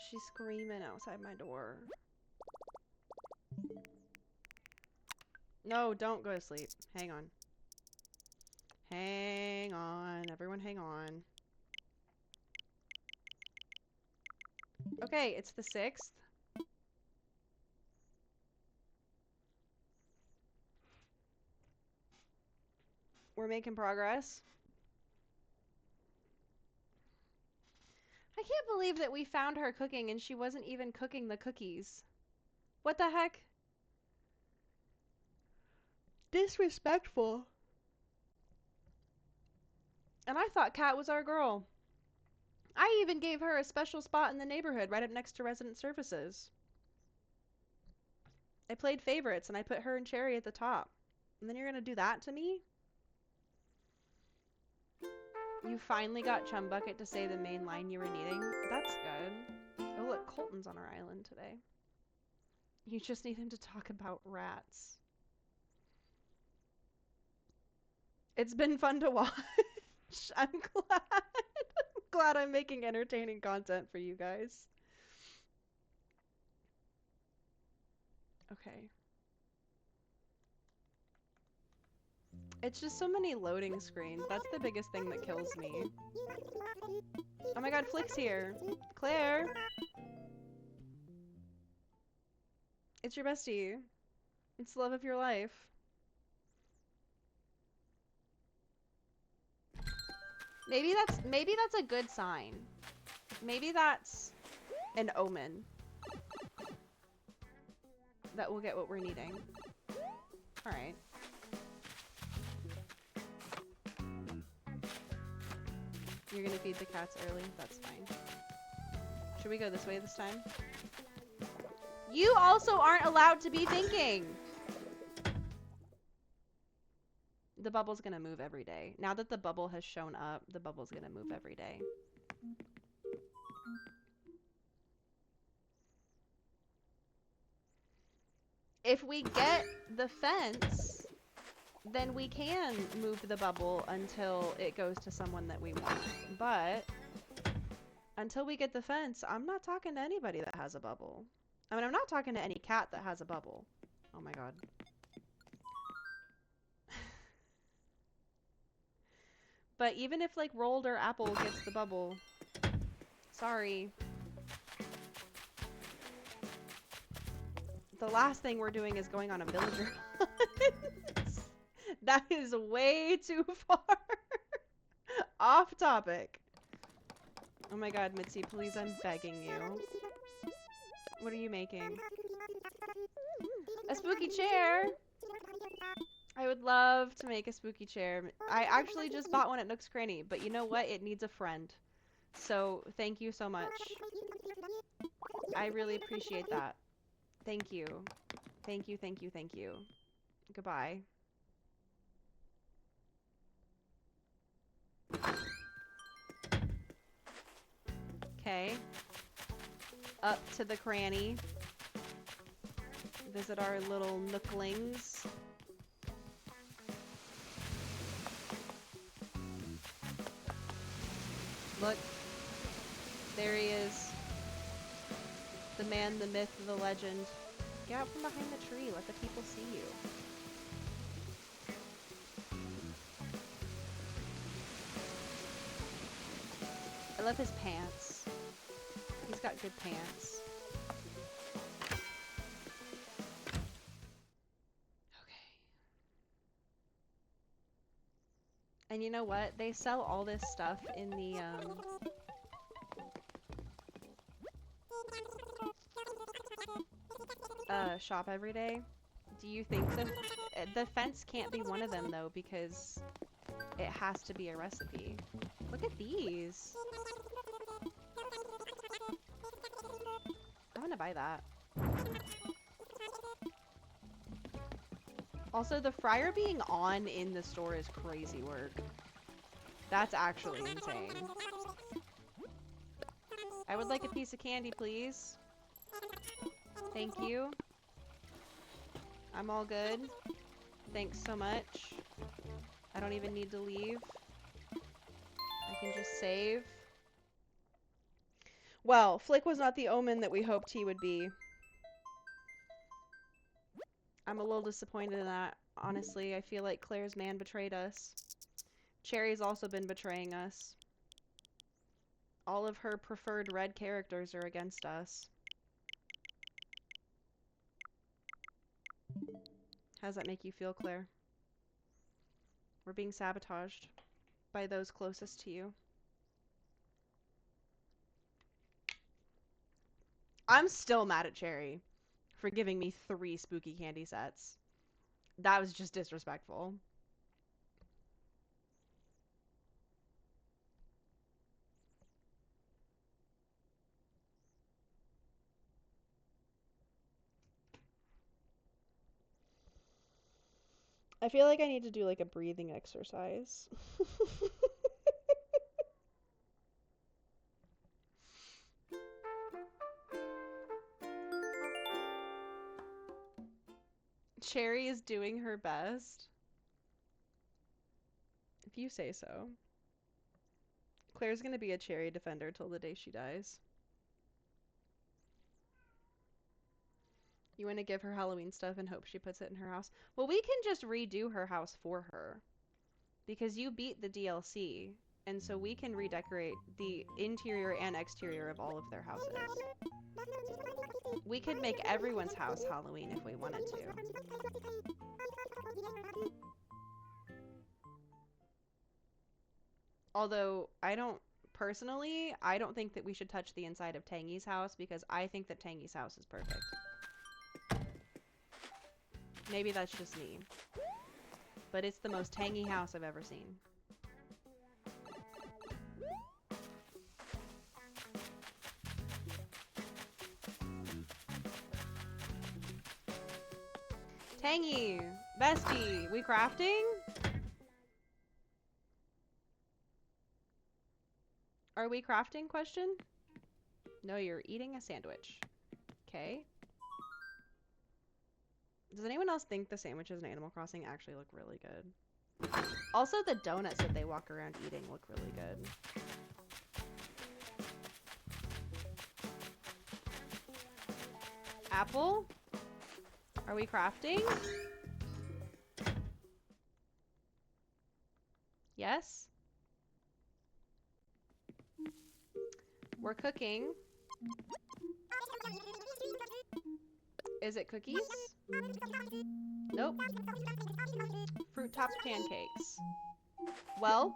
She's screaming outside my door. No, don't go to sleep. Hang on. Hang on. Everyone hang on. Okay, it's the 6th. We're making progress. I can't believe that we found her cooking and she wasn't even cooking the cookies. What the heck? Disrespectful. And I thought Kat was our girl. I even gave her a special spot in the neighborhood right up next to resident services. I played favorites and I put her and Cherry at the top. And then you're gonna do that to me? You finally got Chumbucket to say the main line you were needing. That's good. Oh look, Colton's on our island today. You just need him to talk about rats. It's been fun to watch. I'm glad. I'm glad I'm making entertaining content for you guys. Okay. It's just so many loading screens. That's the biggest thing that kills me. Oh my god, Flick's here. Claire! It's your bestie. It's the love of your life. Maybe that's a good sign. Maybe that's an omen that we'll get what we're needing. Alright. You're gonna feed the cats early? That's fine. Should we go this way this time? You also aren't allowed to be thinking! The bubble's gonna move every day. Now that the bubble has shown up, the bubble's gonna move every day. If we get the fence, then we can move the bubble until it goes to someone that we want. But until we get the fence, I'm not talking to anybody that has a bubble. I mean, I'm not talking to any cat that has a bubble. Oh my god. But even if, like, Rolled or Apple gets the bubble, sorry. The last thing we're doing is going on a villager hunt. That is way too far off topic. Oh my god, Mitzi, please, I'm begging you. What are you making? A spooky chair! I would love to make a spooky chair. I actually just bought one at Nook's Cranny, but you know what? It needs a friend. So, thank you so much. I really appreciate that. Thank you. Thank you, thank you, thank you. Goodbye. Okay. Up to the cranny. Visit our little nooklings. Look. There he is. The man, the myth, the legend. Get out from behind the tree. Let the people see you. I love his pants. He's got good pants. Okay. And you know what? They sell all this stuff in the, shop every day. Do you think the fence can't be one of them though, because it has to be a recipe? Look at these. I'm gonna buy that. Also, the fryer being on in the store is crazy work. That's actually insane. I would like a piece of candy, please. Thank you. I'm all good. Thanks so much. I don't even need to leave. I can just save. Well, Flick was not the omen that we hoped he would be. I'm a little disappointed in that. Honestly, I feel like Claire's man betrayed us. Cherry's also been betraying us. All of her preferred red characters are against us. How does that make you feel, Claire? We're being sabotaged by those closest to you. I'm still mad at Cherry for giving me 3 spooky candy sets. That was just disrespectful. I feel like I need to do like a breathing exercise. Cherry is doing her best. If you say so. Claire's gonna be a Cherry defender till the day she dies. You want to give her Halloween stuff and hope she puts it in her house? Well, we can just redo her house for her. Because you beat the DLC, and so we can redecorate the interior and exterior of all of their houses. We could make everyone's house Halloween if we wanted to. Although, personally, I don't think that we should touch the inside of Tangy's house because I think that Tangy's house is perfect. Maybe that's just me. But it's the most tangy house I've ever seen. Tangy! Bestie! We crafting? Are we crafting, question? No, you're eating a sandwich. Okay. Does anyone else think the sandwiches in Animal Crossing actually look really good? Also, the donuts that they walk around eating look really good. Apple? Are we crafting? Yes? We're cooking. Is it cookies? Nope. Fruit topped pancakes. Well,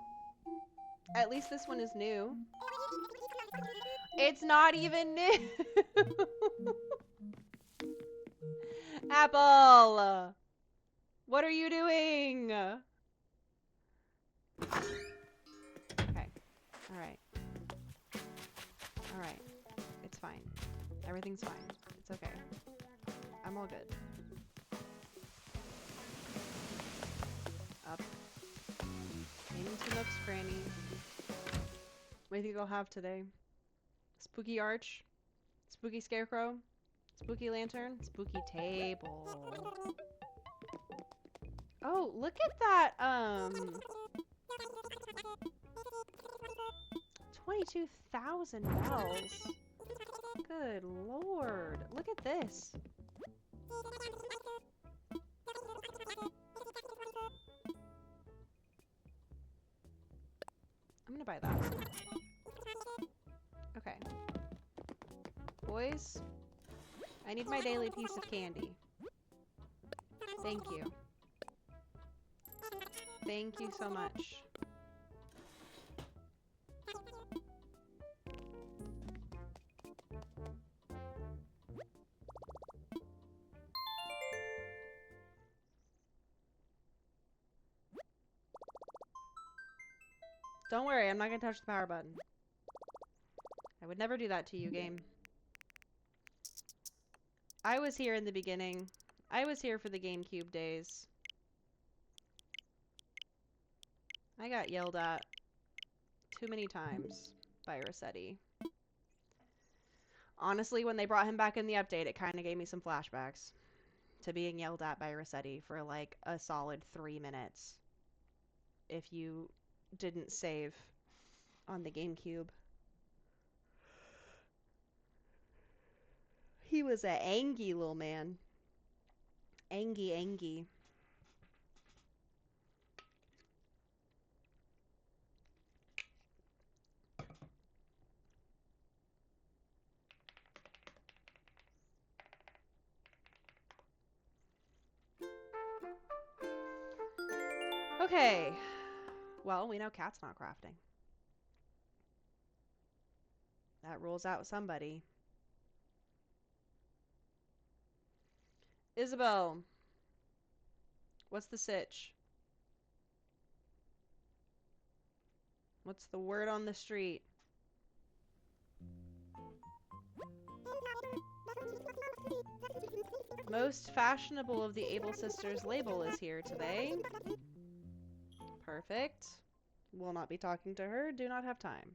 at least this one is new. It's not even new. Apple! What are you doing? Okay. Alright. Alright. It's fine. Everything's fine. It's okay. I'm all good. Up. Into Nook's Cranny. What do you think I'll have today? Spooky arch? Spooky scarecrow? Spooky lantern? Spooky table. Oh, look at that, 22,000 bells. Good lord. Look at this. I'm gonna buy that. Okay. Boys, I need my daily piece of candy. Thank you. Thank you so much. Don't worry, I'm not gonna touch the power button. I would never do that to you, game. I was here in the beginning. I was here for the GameCube days. I got yelled at too many times by Rossetti. Honestly, when they brought him back in the update, it kind of gave me some flashbacks to being yelled at by Rossetti for like a solid 3 minutes if you didn't save on the GameCube. He was an angry little man. Angy. Okay. Well, we know Cat's not crafting. That rules out somebody. Isabel, what's the sitch? What's the word on the street? Most fashionable of the Able Sisters label is here today. Perfect. Will not be talking to her. Do not have time.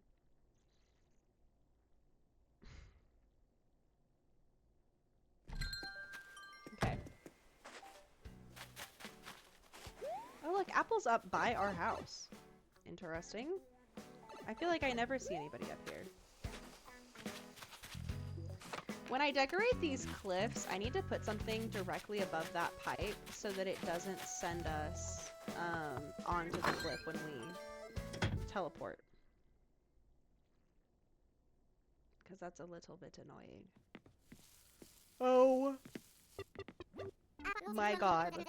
Okay. Oh, look, Apple's up by our house. Interesting. I feel like I never see anybody up here. When I decorate these cliffs, I need to put something directly above that pipe so that it doesn't send us onto the cliff when we teleport. Because that's a little bit annoying. Oh my god.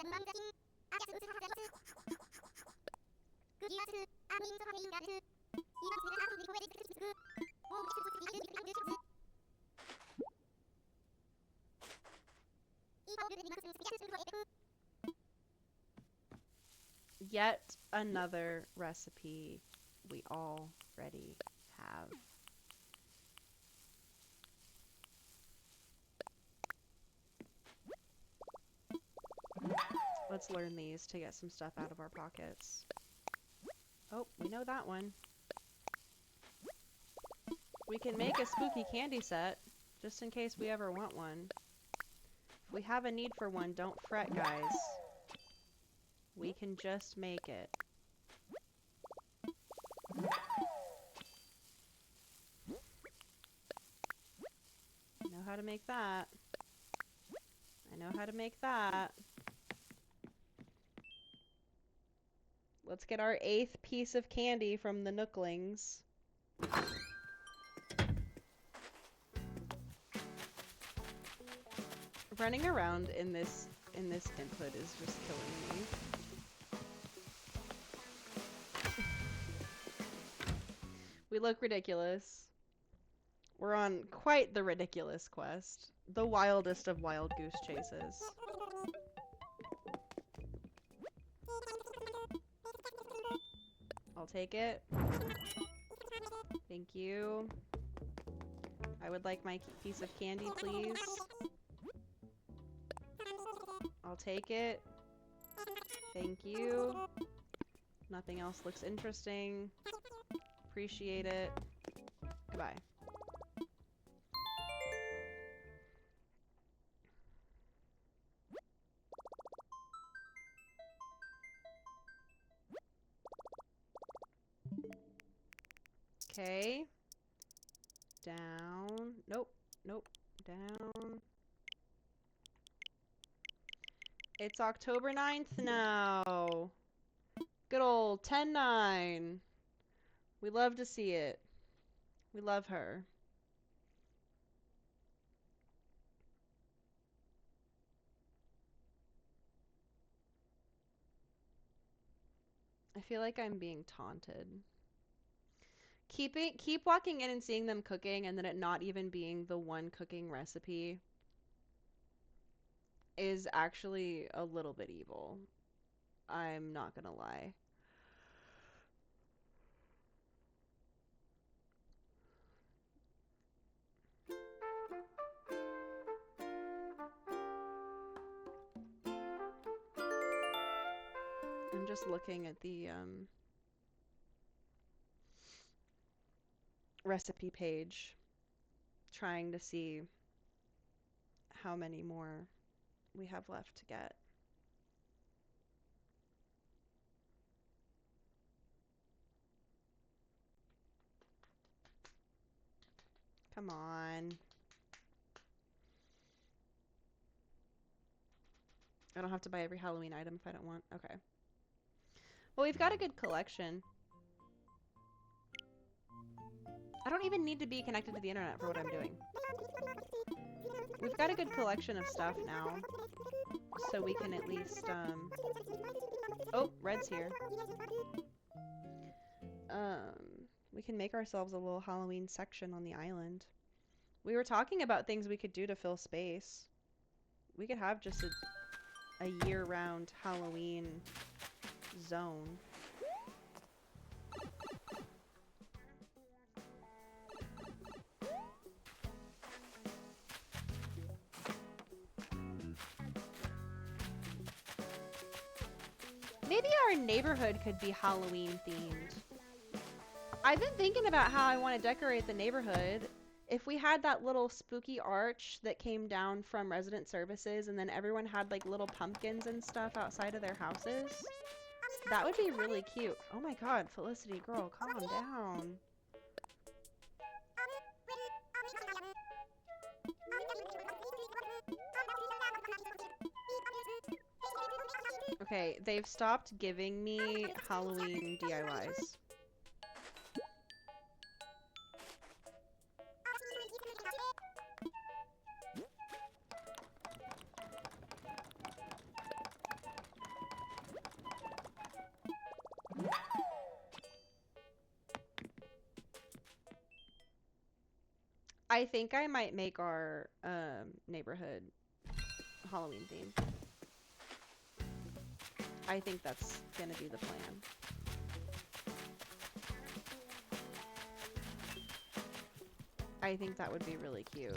Yet another recipe we already have. Let's learn these to get some stuff out of our pockets. Oh, we know that one. We can make a spooky candy set, just in case we ever want one. If we have a need for one, don't fret, guys. We can just make it. I know how to make that. I know how to make that. Let's get our 8th piece of candy from the Nooklings. Running around in this input is just killing me. We look ridiculous. We're on quite the ridiculous quest. The wildest of wild goose chases. I'll take it. Thank you. I would like my piece of candy, please. I'll take it. Thank you. Nothing else looks interesting. Appreciate it. Goodbye. Okay. Down. Nope. Nope. Down. It's October 9th now. Good old 10-9. We love to see it. We love her. I feel like I'm being taunted. Keep walking in and seeing them cooking and then it not even being the one cooking recipe is actually a little bit evil. I'm not gonna lie. just looking at the recipe page, trying to see how many more we have left to get. Come on. I don't have to buy every Halloween item if I don't want. Okay. Well, we've got a good collection. I don't even need to be connected to the internet for what I'm doing. We've got a good collection of stuff now, so we can at least, oh, Red's here. We can make ourselves a little Halloween section on the island. We were talking about things we could do to fill space. We could have just a year-round Halloween zone. Maybe our neighborhood could be Halloween themed. I've been thinking about how I want to decorate the neighborhood. If we had that little spooky arch that came down from resident services and then everyone had like little pumpkins and stuff outside of their houses, that would be really cute. Oh my god, Felicity, girl, calm down. Okay, they've stopped giving me Halloween DIYs. I think I might make our neighborhood Halloween themed. I think that's gonna be the plan. I think that would be really cute.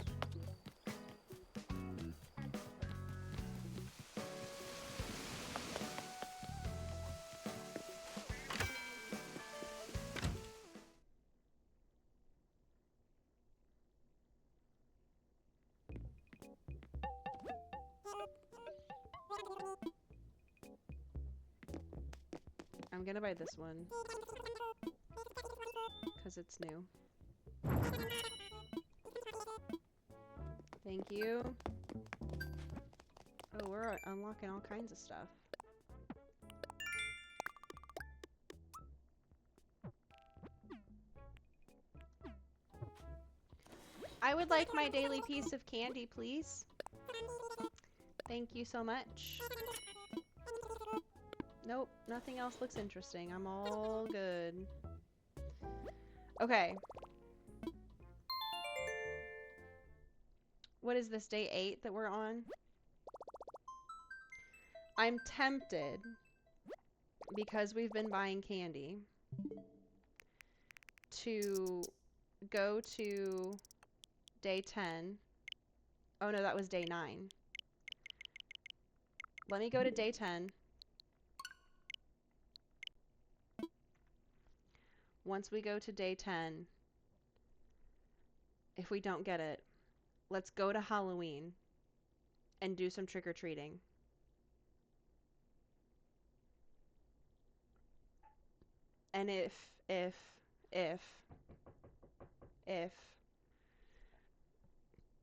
I'm gonna buy this one because it's new. Thank you. Oh, we're unlocking all kinds of stuff. I would like my daily piece of candy, please. Thank you so much. Nope, nothing else looks interesting. I'm all good. Okay. What is this, day 8 that we're on? I'm tempted, because we've been buying candy, to go to day 10. Oh no, that was day 9. Let me go to day 10. Once we go to day 10, if we don't get it, let's go to Halloween and do some trick-or-treating. And if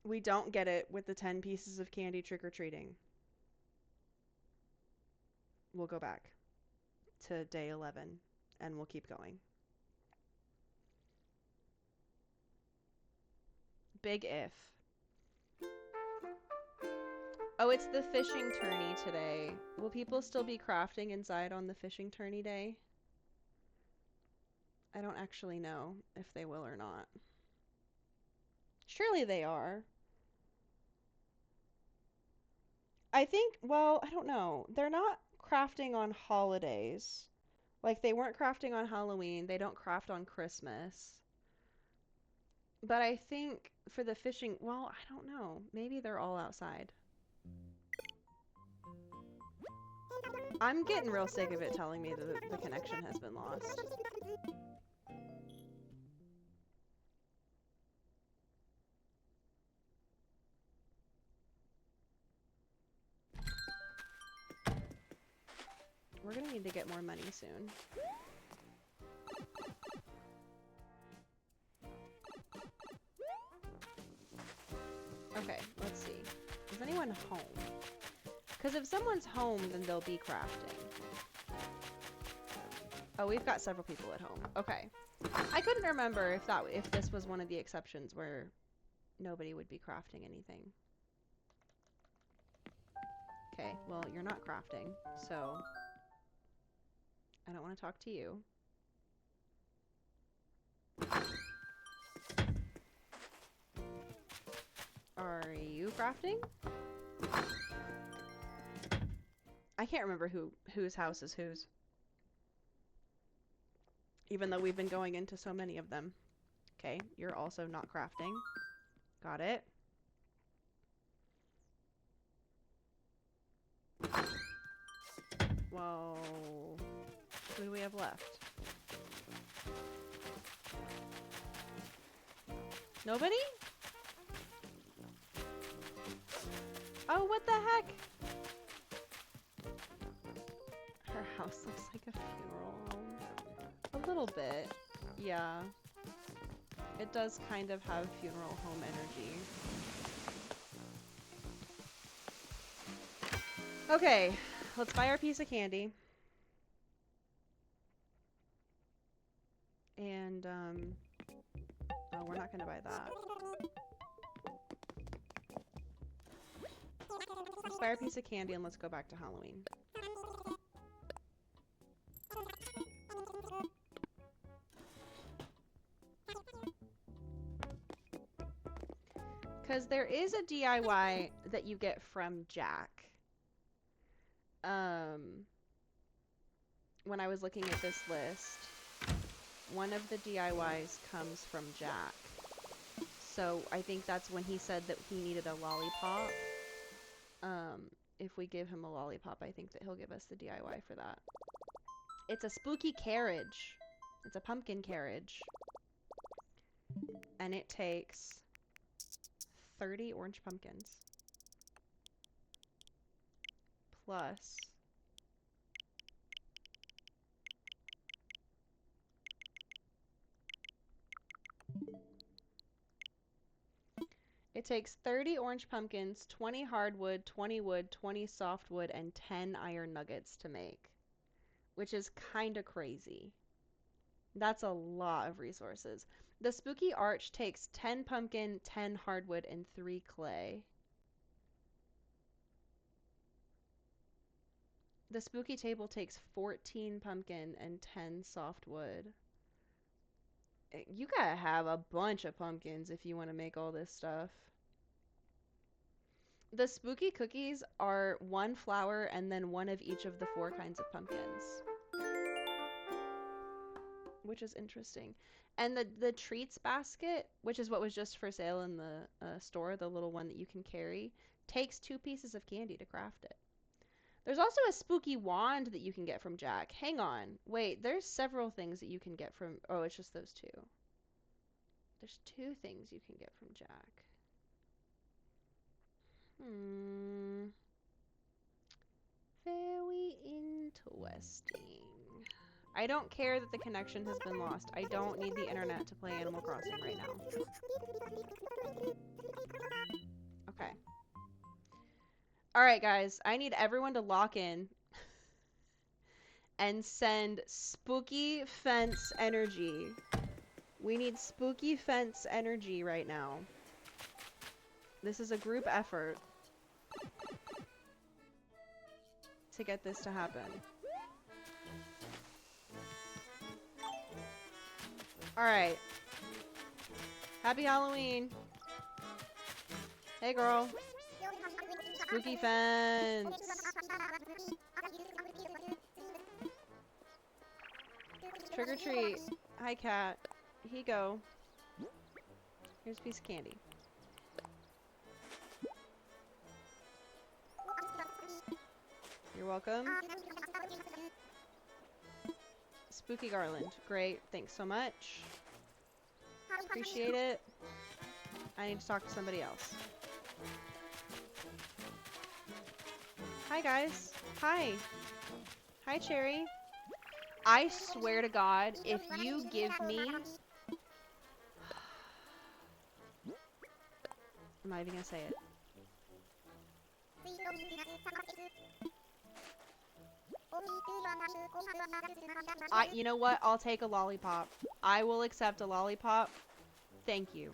we don't get it with the 10 pieces of candy trick-or-treating, we'll go back to day 11 and we'll keep going. Big if. Oh, it's the fishing tourney today. Will people still be crafting inside on the fishing tourney day? I don't actually know if they will or not. Surely they are. I think, well, I don't know. They're not crafting on holidays. Like, they weren't crafting on Halloween. They don't craft on Christmas. But I think for the fishing, well, I don't know. Maybe they're all outside. I'm getting real sick of it telling me that the connection has been lost. We're gonna need to get more money soon. Okay, let's see. Is anyone home? Because if someone's home, then they'll be crafting. Oh, we've got several people at home. Okay. I couldn't remember if this was one of the exceptions where nobody would be crafting anything. Okay, well, you're not crafting, so I don't want to talk to you. Are you crafting? I can't remember whose house is whose. Even though we've been going into so many of them. Okay, you're also not crafting. Got it. Well, who do we have left? Nobody? Oh, what the heck? Her house looks like a funeral home. A little bit. Yeah. It does kind of have funeral home energy. Okay, let's buy our piece of candy. And, oh, we're not gonna buy that. Let's buy our piece of candy and let's go back to Halloween. Because there is a DIY that you get from Jack. When I was looking at this list, one of the DIYs comes from Jack. So I think that's when he said that he needed a lollipop. If we give him a lollipop, I think that he'll give us the DIY for that. It's a spooky carriage. It's a pumpkin carriage. And it takes 30 orange pumpkins. Plus it takes 30 orange pumpkins, 20 hardwood, 20 wood, 20 softwood, and 10 iron nuggets to make. Which is kinda crazy. That's a lot of resources. The spooky arch takes 10 pumpkin, 10 hardwood, and 3 clay. The spooky table takes 14 pumpkin and 10 softwood. You gotta have a bunch of pumpkins if you want to make all this stuff. The spooky cookies are 1 flower and then 1 of each of the 4 kinds of pumpkins. Which is interesting. And the treats basket, which is what was just for sale in the store, the little one that you can carry, takes 2 pieces of candy to craft it. There's also a spooky wand that you can get from Jack. Hang on. Wait, there's several things that you can get from... Oh, it's just those 2. There's 2 things you can get from Jack. Very interesting. I don't care that the connection has been lost. I don't need the internet to play Animal Crossing right now. Okay. Alright, guys. I need everyone to lock in and send spooky fence energy. We need spooky fence energy right now. This is a group effort to get this to happen. Alright. Happy Halloween. Hey, girl. Spooky fence. Trick or treat. Hi, cat. Here you go. Here's a piece of candy. You're welcome. Spooky garland. Great. Thanks so much. Appreciate it. I need to talk to somebody else. Hi, guys. Hi. Hi, Cherry. I swear to God, if you give me... I'm not even gonna say it. You know what? I'll take a lollipop. I will accept a lollipop. Thank you.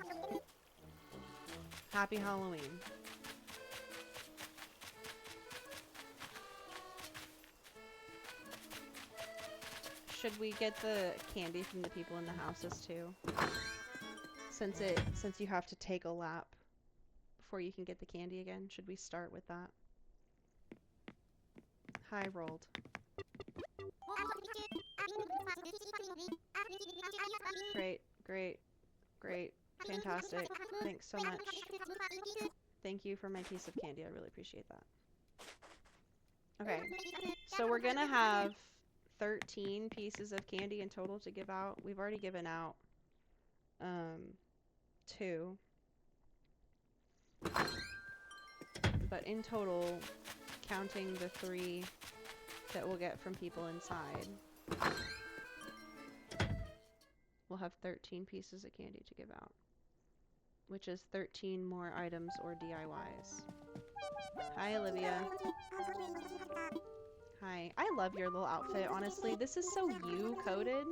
Happy Halloween. Should we get the candy from the people in the houses too? Since you have to take a lap before you can get the candy again, should we start with that? Hi, Rolled. Great, great, great. Fantastic. Thanks so much. Thank you for my piece of candy. I really appreciate that. Okay, so we're gonna have 13 pieces of candy in total to give out. We've already given out 2. But in total, counting the 3 that we'll get from people inside, we'll have 13 pieces of candy to give out, which is 13 more items or DIYs. Hi, Olivia. Hi. I love your little outfit, honestly. This is so you-coded.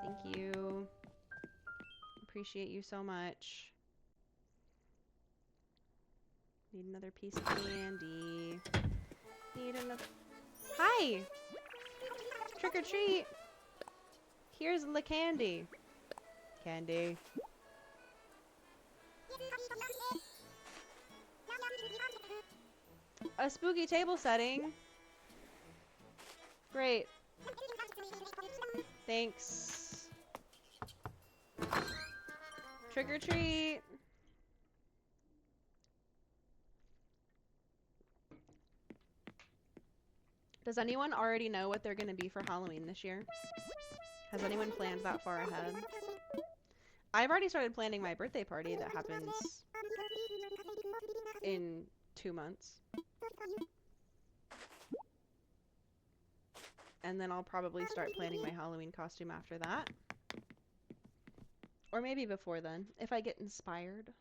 Thank you. Appreciate you so much. Need another piece of candy. Need another... Hi! Trick or treat! Here's the candy. Candy. A spooky table setting. Great. Thanks. Trick or treat. Does anyone already know what they're going to be for Halloween this year? Has anyone planned that far ahead? I've already started planning my birthday party that happens in 2 months. And then I'll probably start planning my Halloween costume after that. Or maybe before then, if I get inspired.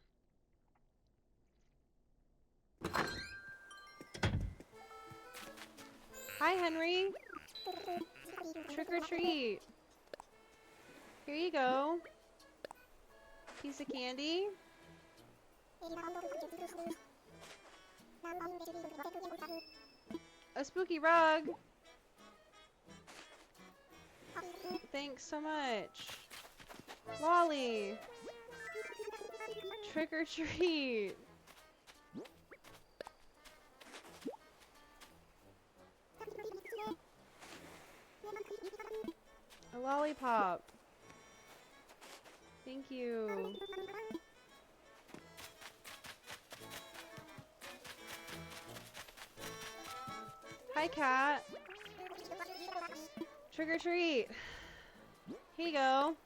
Hi, Henry. Trick or treat. Here you go. Piece of candy. A spooky rug. Thanks so much. Lolly. Trick or treat. A lollipop. Thank you. Hi, cat. Trick or treat. Here you go.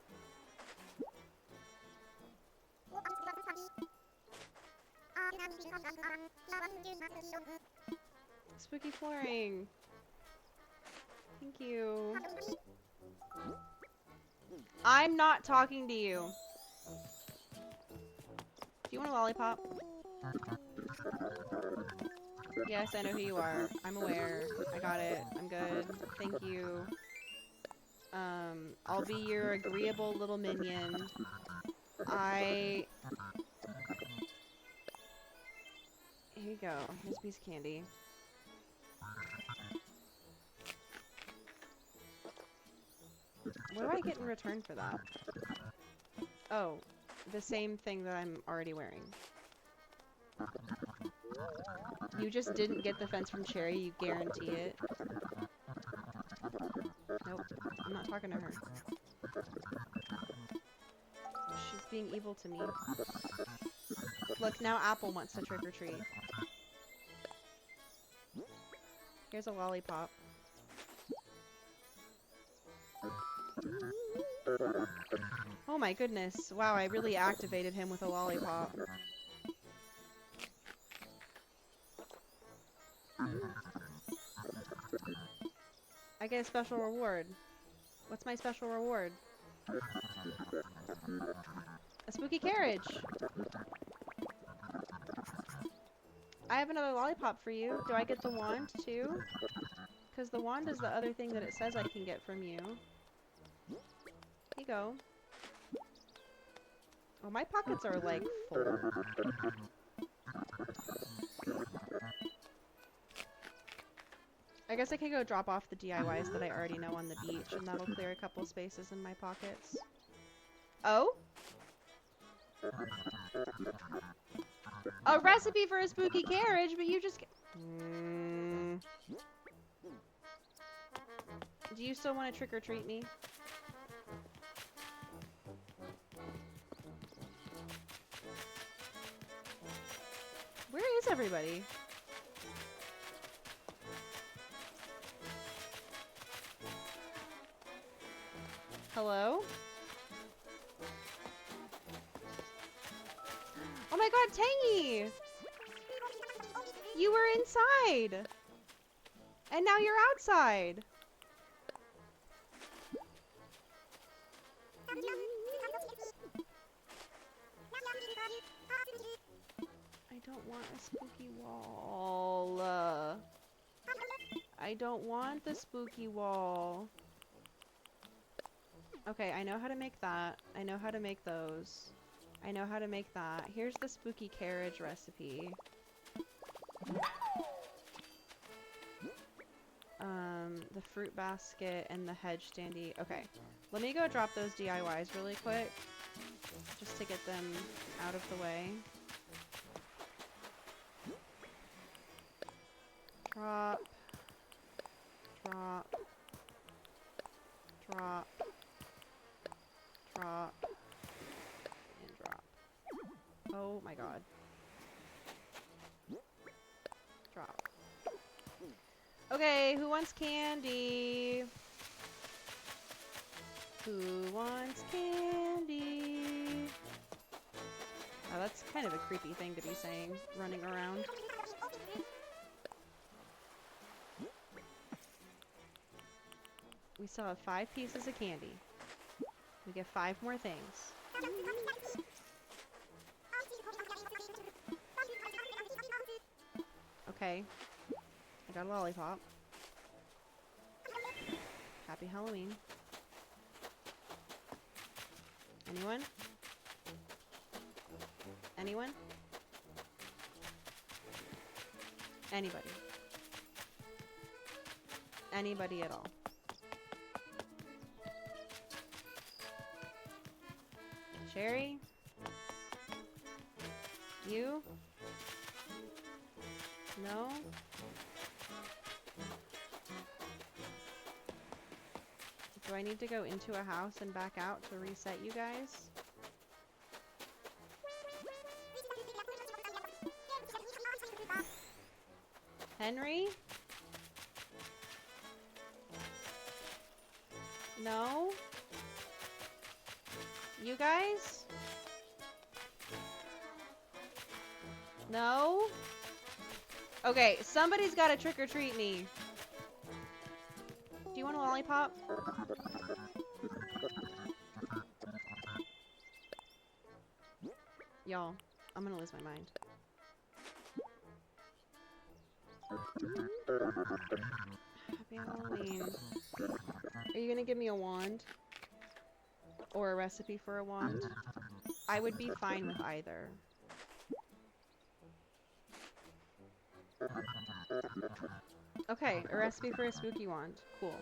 Spooky flooring. Thank you. I'm not talking to you. Do you want a lollipop? Yes, I know who you are. I'm aware. I got it. I'm good. Thank you. I'll be your agreeable little minion. Here you go. Here's a piece of candy. What do I get in return for that? Oh, the same thing that I'm already wearing. You just didn't get the fence from Cherry, you guarantee it. Nope, I'm not talking to her. She's being evil to me. Look, now Apple wants to trick or treat. Here's a lollipop. Oh my goodness. Wow, I really activated him with a lollipop. I get a special reward. What's my special reward? A spooky carriage! I have another lollipop for you. Do I get the wand too? Because the wand is the other thing that it says I can get from you. Here you go. Oh, my pockets are like full. I guess I can go drop off the DIYs that I already know on the beach, and that'll clear a couple spaces in my pockets. Oh? A recipe for a spooky carriage, but you just get... Do you still want to trick or treat me? Where is everybody? Hello? Oh my god, Tangy! You were inside! And now you're outside! I don't want a spooky wall. I don't want the spooky wall. Okay, I know how to make that. I know how to make those. I know how to make that. Here's the spooky carriage recipe. The fruit basket and the hedge standee. Okay, let me go drop those DIYs really quick, just to get them out of the way. Drop. Drop. Drop. Drop. And drop. Oh my god. Drop. Okay, who wants candy? Who wants candy? Oh, that's kind of a creepy thing to be saying, running around. We still have 5 pieces of candy. We get 5 more things. Okay. I got a lollipop. Happy Halloween. Anyone? Anyone? Anybody? Anybody at all? Cherry? You? No? Do I need to go into a house and back out to reset you guys? Henry? No? You guys? No? Okay, somebody's gotta trick or treat me. Do you want a lollipop? Y'all, I'm gonna lose my mind. Happy Halloween. Are you gonna give me a wand? Or a recipe for a wand? I would be fine with either. Okay, a recipe for a spooky wand. Cool.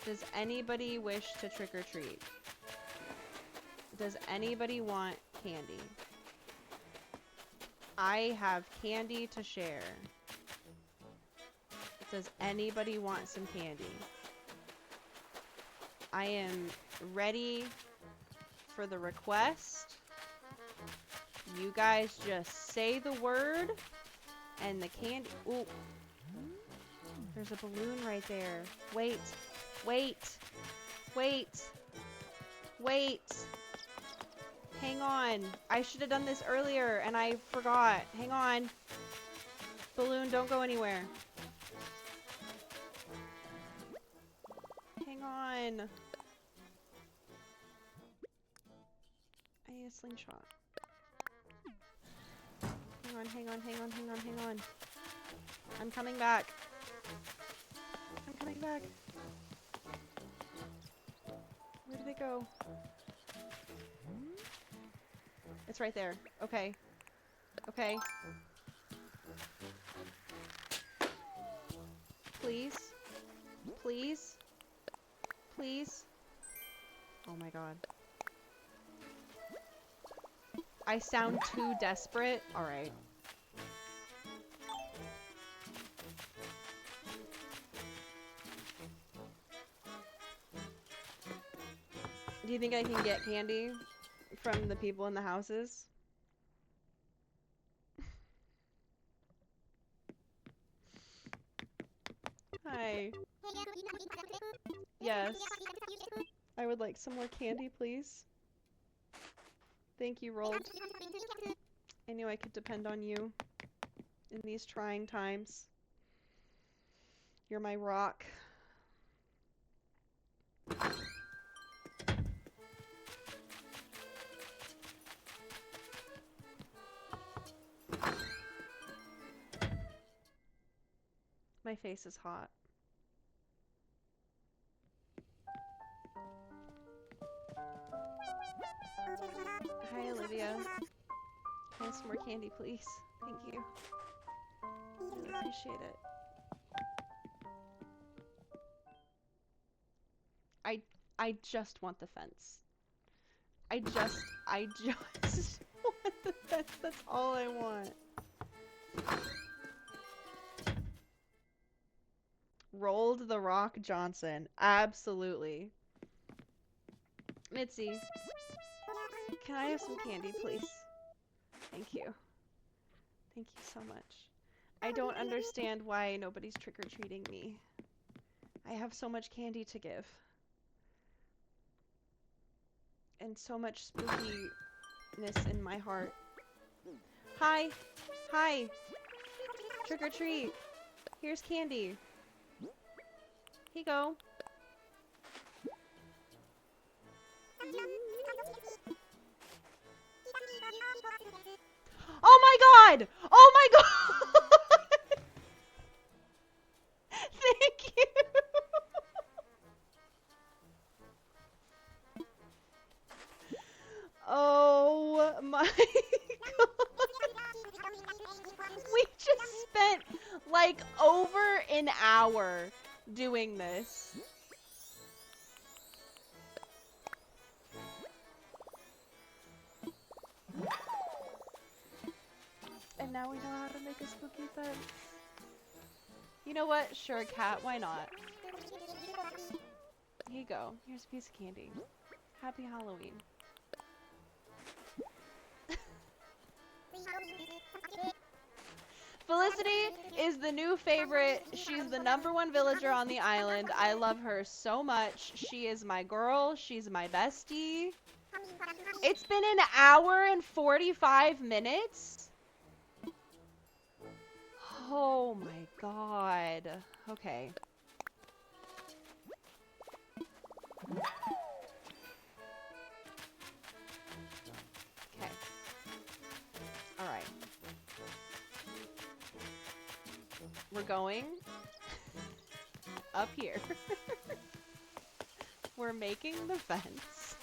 Does anybody wish to trick or treat? Does anybody want candy? I have candy to share. Does anybody want some candy? I am ready for the request. You guys just say the word and the candy. Ooh. There's a balloon right there. Wait. Wait. Wait. Wait. Hang on. I should have done this earlier and I forgot. Hang on. Balloon, don't go anywhere. Hang on. I need a slingshot. Hang on, hang on, hang on, hang on, hang on. I'm coming back. I'm coming back. Where did it go? It's right there. Okay. Okay. Please. Please. Please. Oh my god. I sound too desperate. Alright. Do you think I can get candy from the people in the houses? Hi. Yes. I would like some more candy, please. Thank you, Rolled. I knew I could depend on you in these trying times. You're my rock. My face is hot. Hi, Olivia. Can I have some more candy, please? Thank you. I appreciate it. I just want the fence. I just want the fence. That's all I want. Rolled the Rock Johnson. Absolutely. Mitzi, can I have some candy, please? Thank you. Thank you so much. I don't understand why nobody's trick-or-treating me. I have so much candy to give. And so much spookiness in my heart. Hi! Hi! Trick or treat! Here's candy. Here you go. Oh my god! Oh my god! Thank you! Oh my god! We just spent like over an hour doing this. And now we know how to make a spooky fence. You know what? Sure, cat, why not? Here you go. Here's a piece of candy. Happy Halloween. Felicity is the new favorite. She's the #1 villager on the island. I love her so much. She is my girl. She's my bestie. It's been an hour and 45 minutes? Oh my god. Okay. Okay. Alright. We're going up here. We're making the fence.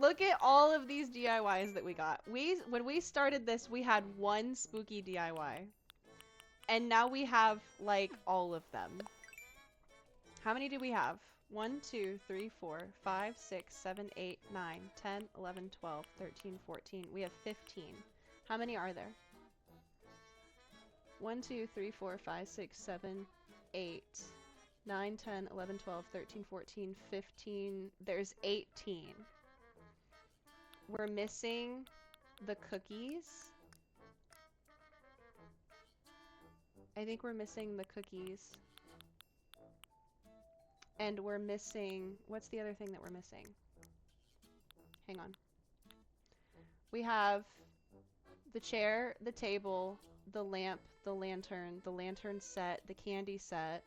Look at all of these DIYs that we got. When we started this, we had one spooky DIY. And now we have, like, all of them. How many do we have? 1, 2, 3, 4, 5, 6, 7, 8, 9, 10, 11, 12, 13, 14. We have 15. How many are there? 1, 2, 3, 4, 5, 6, 7, 8, 9, 10, 11, 12, 13, 14, 15. There's 18. We're missing the cookies. I think we're missing the cookies. And we're missing... What's the other thing that we're missing? Hang on. We have the chair, the table, the lamp, the lantern set, the candy set,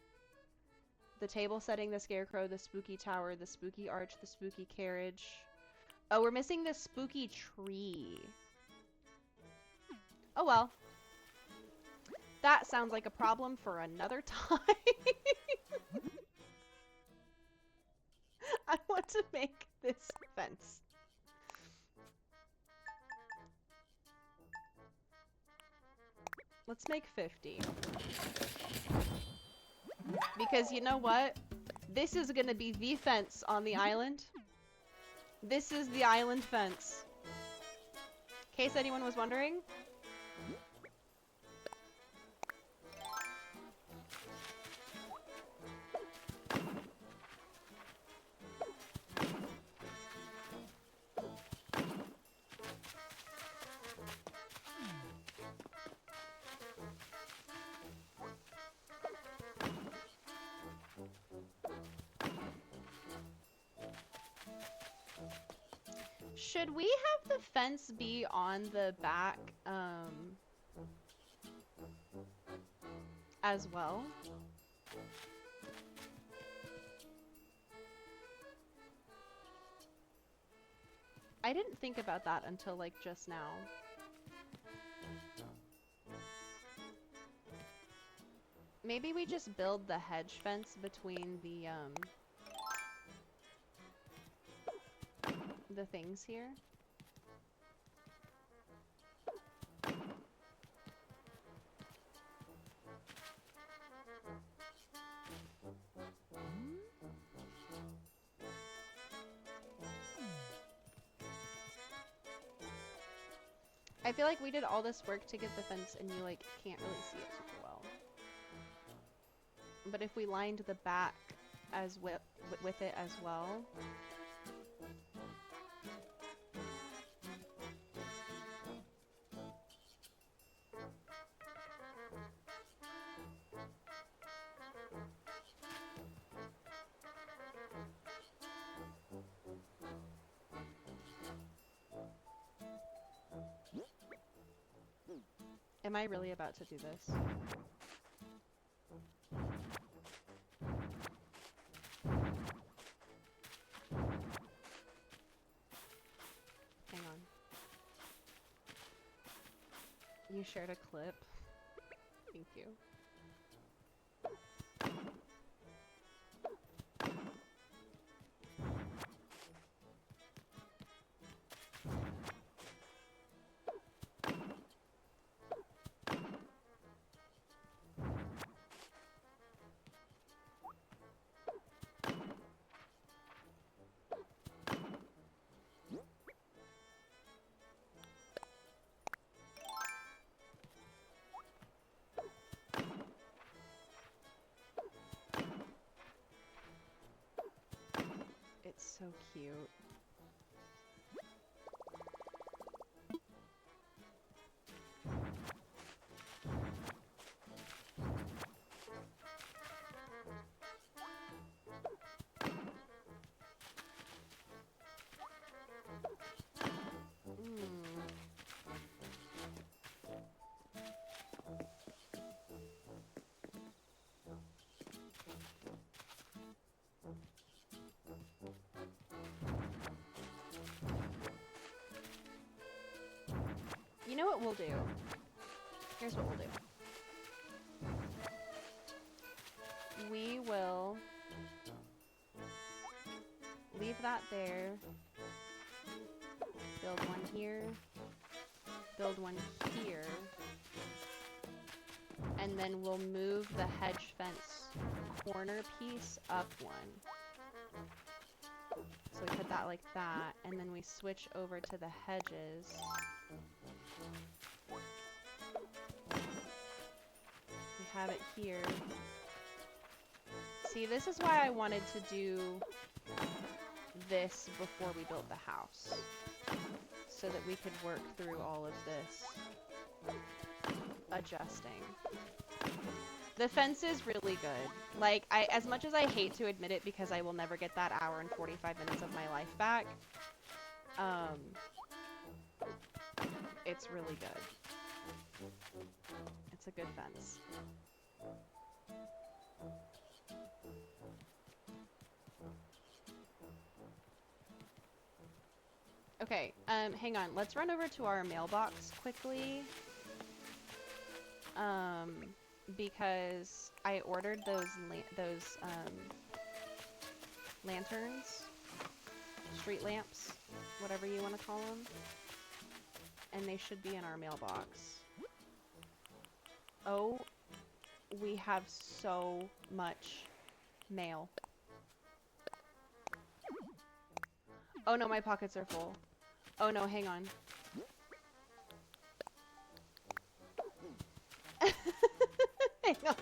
the table setting, the scarecrow, the spooky tower, the spooky arch, the spooky carriage. Oh, we're missing the spooky tree. Oh well. That sounds like a problem for another time. I want to make this fence. Let's make 50. Because you know what? This is gonna be the fence on the island. This is the island fence. In case anyone was wondering. Should we have the fence be on the back, as well? I didn't think about that until, like, just now. Maybe we just build the hedge fence between the things here. I feel like we did all this work to get the fence and you like can't really see it super well. But if we lined the back as with it as well. Am I really about to do this? Hang on. You shared a clip. Thank you. It's so cute. You know what we'll do? Here's what we'll do. We will leave that there, build one here, build one here, and then we'll move the hedge fence corner piece up one. So we put that like that, and then we switch over to the hedges. We have it here. See, this is why I wanted to do this before we built the house, so that we could work through all of this adjusting. The fence is really good. Like, as much as I hate to admit it because I will never get that hour and 45 minutes of my life back, it's really good. It's a good fence. Okay, hang on. Let's run over to our mailbox quickly. Because I ordered those lanterns, street lamps, whatever you want to call them, and they should be in our mailbox. Oh, we have so much mail. Oh no, my pockets are full. Oh no, hang on. Hang on.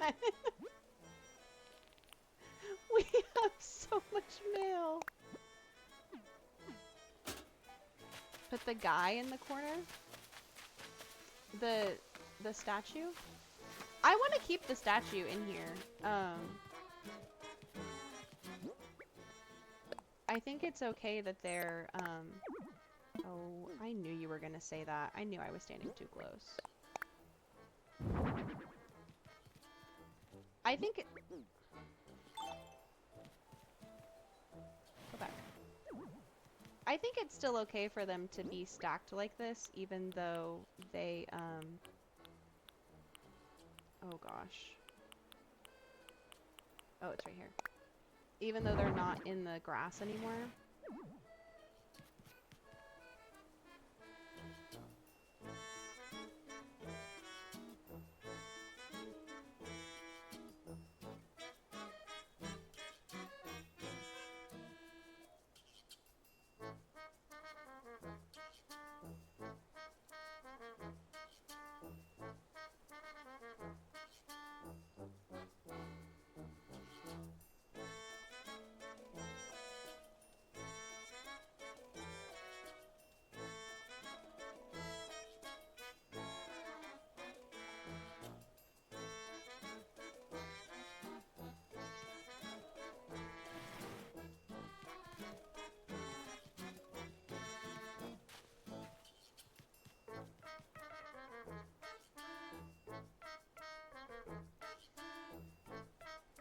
We have so much mail. Put the guy in the corner. The statue. I want to keep the statue in here. I think it's okay that they're oh, I knew you were gonna say that. I knew I was standing too close. I think it... Go back. I think it's still okay for them to be stacked like this, even though they, oh gosh. Oh, it's right here. Even though they're not in the grass anymore.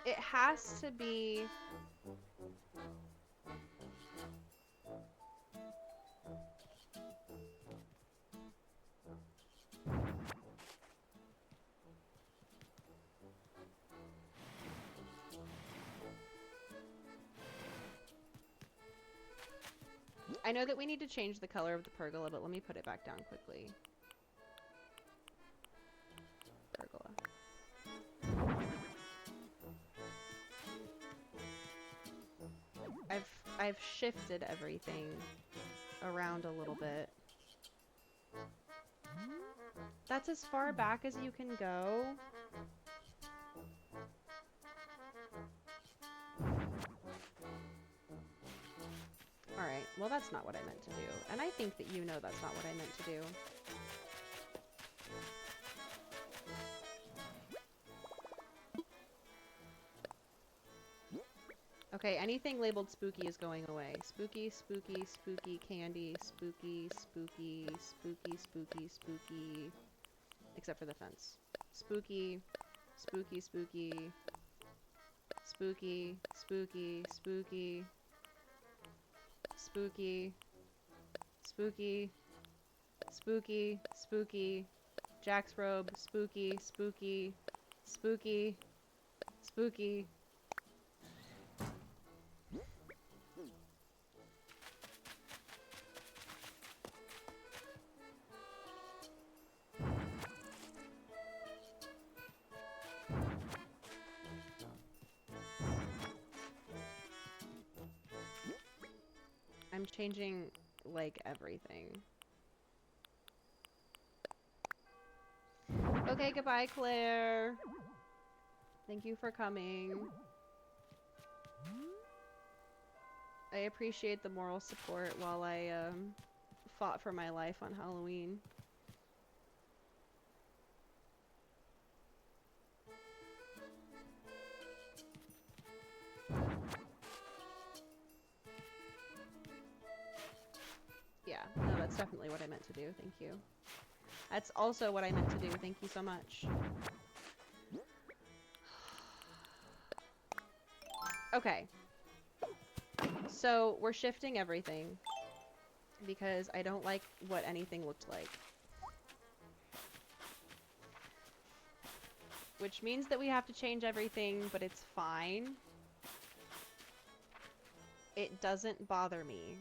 It has to be... I know that we need to change the color of the pergola, but let me put it back down quickly. Pergola. I've shifted everything around a little bit. That's as far back as you can go. Alright, well that's not what I meant to do. And I think that you know that's not what I meant to do. Okay, anything labeled spooky is going away. Spooky, spooky, spooky, candy, spooky, spooky, spooky, spooky, spooky. Except for the fence. Spooky, spooky, spooky, spooky, spooky, spooky, spooky, spooky, spooky, spooky, Jack's robe, spooky, spooky, spooky, spooky. I'm changing, like, everything. Okay, goodbye, Claire. Thank you for coming. I appreciate the moral support while I fought for my life on Halloween. Yeah, no, that's definitely what I meant to do. Thank you. That's also what I meant to do. Thank you so much. Okay. So we're shifting everything because I don't like what anything looked like. Which means that we have to change everything, but it's fine. It doesn't bother me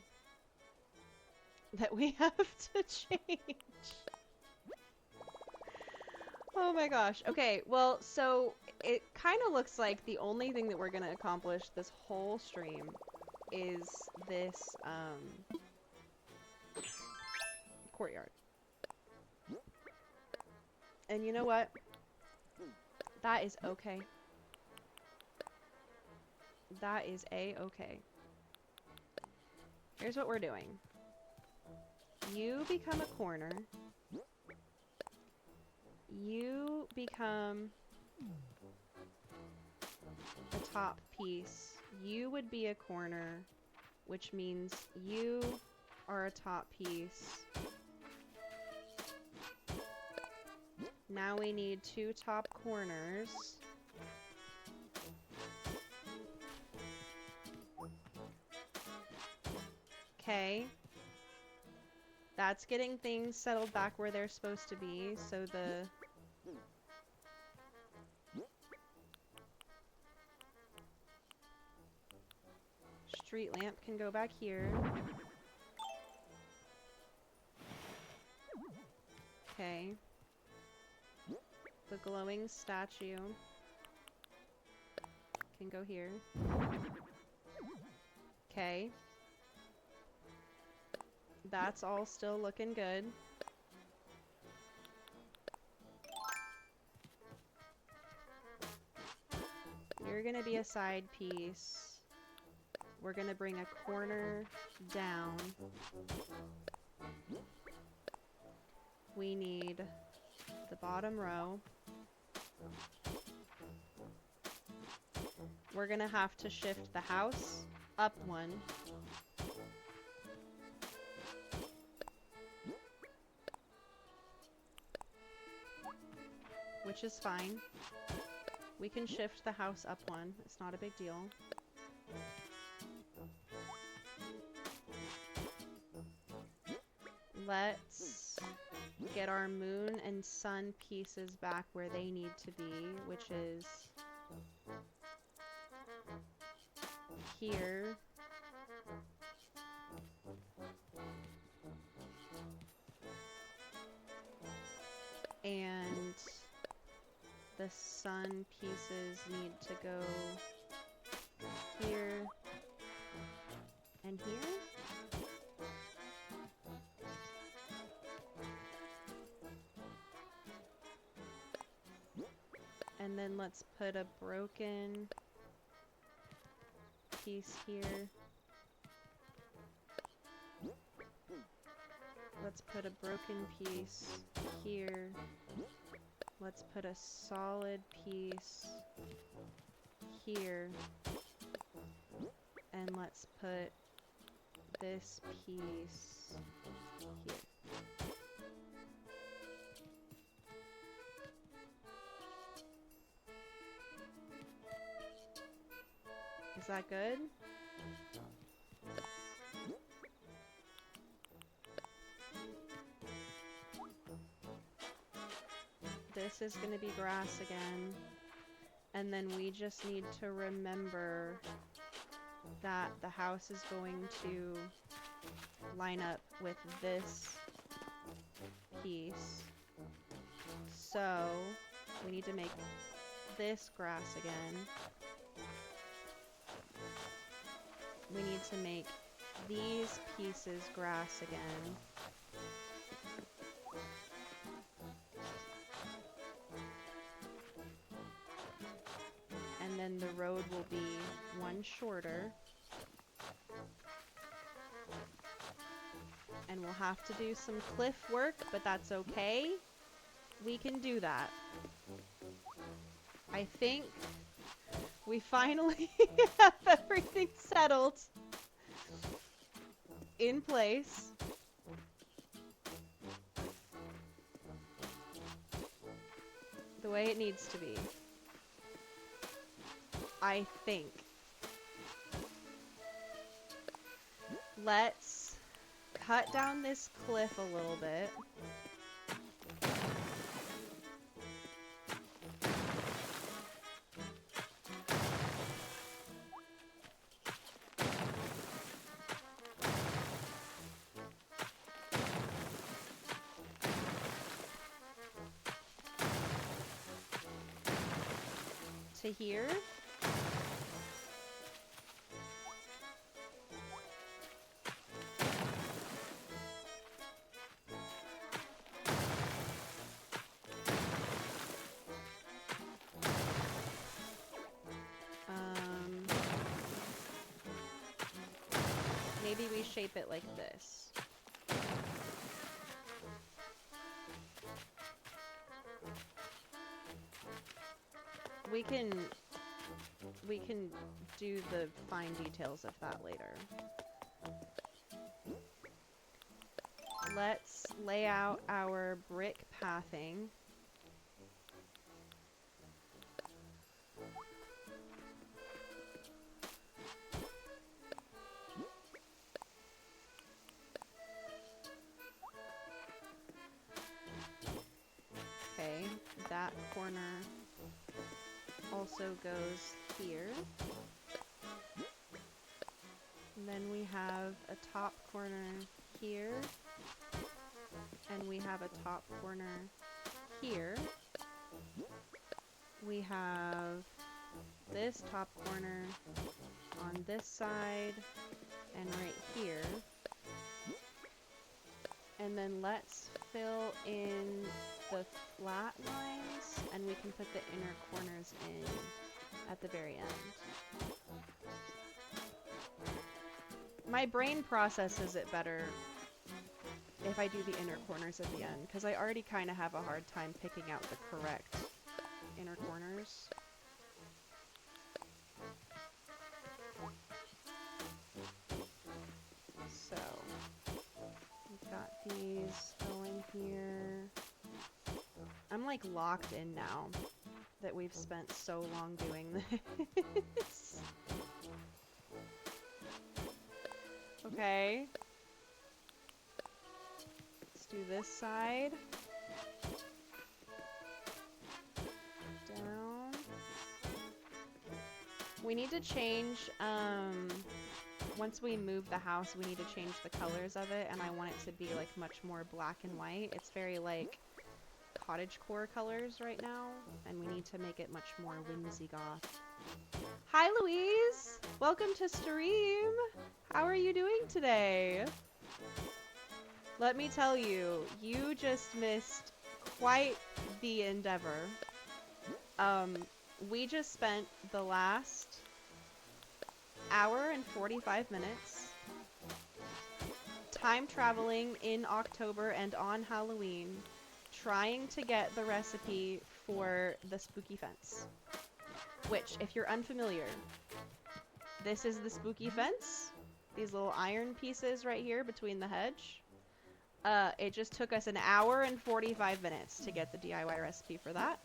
that we have to change. Oh my gosh. Okay, well, so it kind of looks like the only thing that we're going to accomplish this whole stream is this courtyard. And you know what? That is okay. That is a-okay. Here's what we're doing. You become a corner. You become a top piece. You would be a corner, which means you are a top piece. Now we need 2 top corners. Okay. That's getting things settled back where they're supposed to be, so the... street lamp can go back here. Okay. The glowing statue can go here. Okay. That's all still looking good. You're gonna be a side piece. We're gonna bring a corner down. We need the bottom row. We're gonna have to shift the house up 1. Which is fine. We can shift the house up 1. It's not a big deal. Let's get our moon and sun pieces back where they need to be, which is here. And the sun pieces need to go here and here. And then let's put a broken piece here. Let's put a broken piece here. Let's put a solid piece here. And let's put this piece here. Is that good? This is going to be grass again. And then we just need to remember that the house is going to line up with this piece. So we need to make this grass again. We need to make these pieces grass again. And then the road will be 1 shorter. And we'll have to do some cliff work, but that's okay. We can do that. I think we finally have everything settled in place. The way it needs to be. I think. Let's cut down this cliff a little bit. To here. Maybe we shape it like this. We can do the fine details of that later. Let's lay out our brick pathing. Okay, that corner also goes here. And then we have a top corner here. And we have a top corner here. We have this top corner on this side and right here. And then let's fill in the flat lines and we can put the inner corners in at the very end. My brain processes it better if I do the inner corners at the end, because I already kind of have a hard time picking out the correct inner corners. So, we've got these going here. I'm like locked in now that we've spent so long doing this. Okay. Let's do this side. Down. We need to change, once we move the house, we need to change the colors of it, and I want it to be like much more black and white. It's very like cottagecore colors right now, and we need to make it much more whimsy goth. Hi Louise! Welcome to stream! How are you doing today? Let me tell you, you just missed quite the endeavor. We just spent the last hour and 45 minutes time traveling in October and on Halloween, trying to get the recipe for the spooky fence. Which, if you're unfamiliar, this is the spooky fence. These little iron pieces right here between the hedge. It just took us an hour and 45 minutes to get the DIY recipe for that.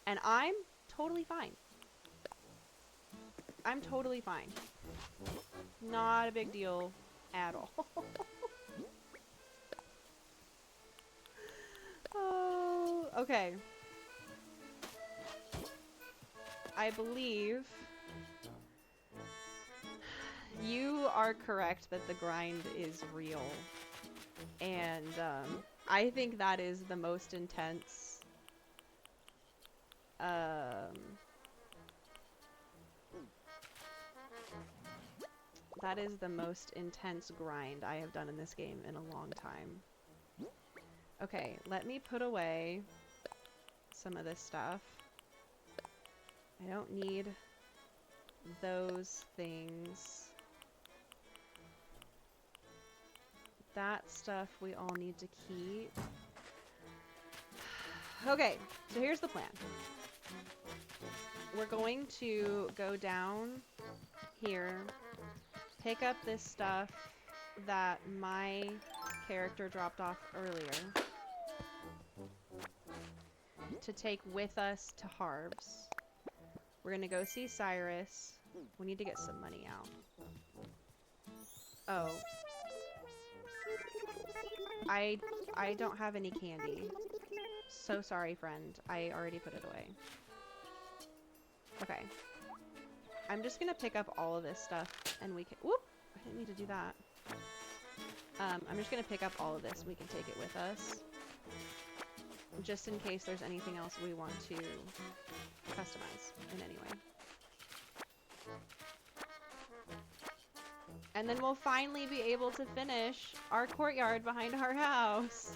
And I'm totally fine. I'm totally fine. Not a big deal at all. Oh, okay. I believe you are correct that the grind is real. And I think that is the most intense that is the most intense grind I have done in this game in a long time. Okay, let me put away some of this stuff. I don't need those things. That stuff we all need to keep. Okay, so here's the plan. We're going to go down here, pick up this stuff that my character dropped off earlier to take with us to Harv's. We're gonna go see Cyrus. We need to get some money out. Oh. I don't have any candy. So sorry, friend. I already put it away. Okay. I'm just gonna pick up all of this stuff and we can— whoop! I didn't need to do that. I'm just gonna pick up all of this. We can take it with us. Just in case there's anything else we want to customize in any way. And then we'll finally be able to finish our courtyard behind our house.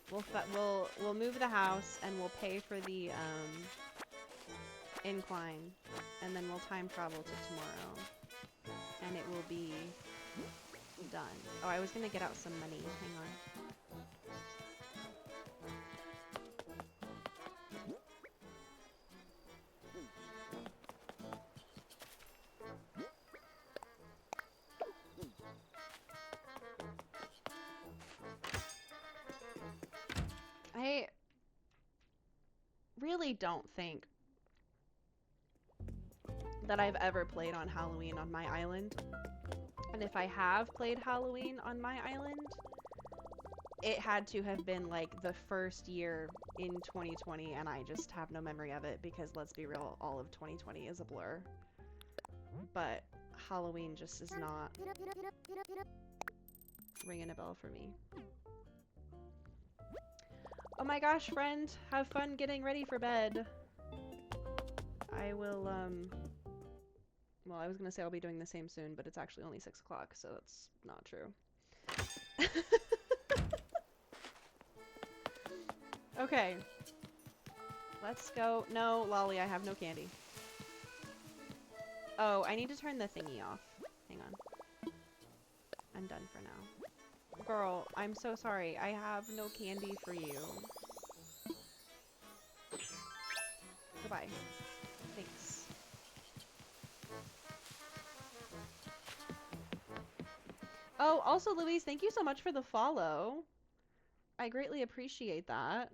We'll move the house and we'll pay for the incline, and then we'll time travel to tomorrow, and it will be done. Oh, I was gonna get out some money. Hang on. I really don't think that I've ever played on Halloween on my island. And if I have played Halloween on my island, it had to have been like the first year in 2020, and I just have no memory of it because, let's be real, all of 2020 is a blur. But Halloween just is not ringing a bell for me. Oh my gosh, friend, have fun getting ready for bed. I will, well, I was gonna say I'll be doing the same soon, but it's actually only 6 o'clock, so that's not true. Okay. Let's go. No, Lolly, I have no candy. Oh, I need to turn the thingy off. Hang on. I'm done for now. Girl, I'm so sorry. I have no candy for you. Goodbye. Thanks. Oh, also, Louise, thank you so much for the follow. I greatly appreciate that.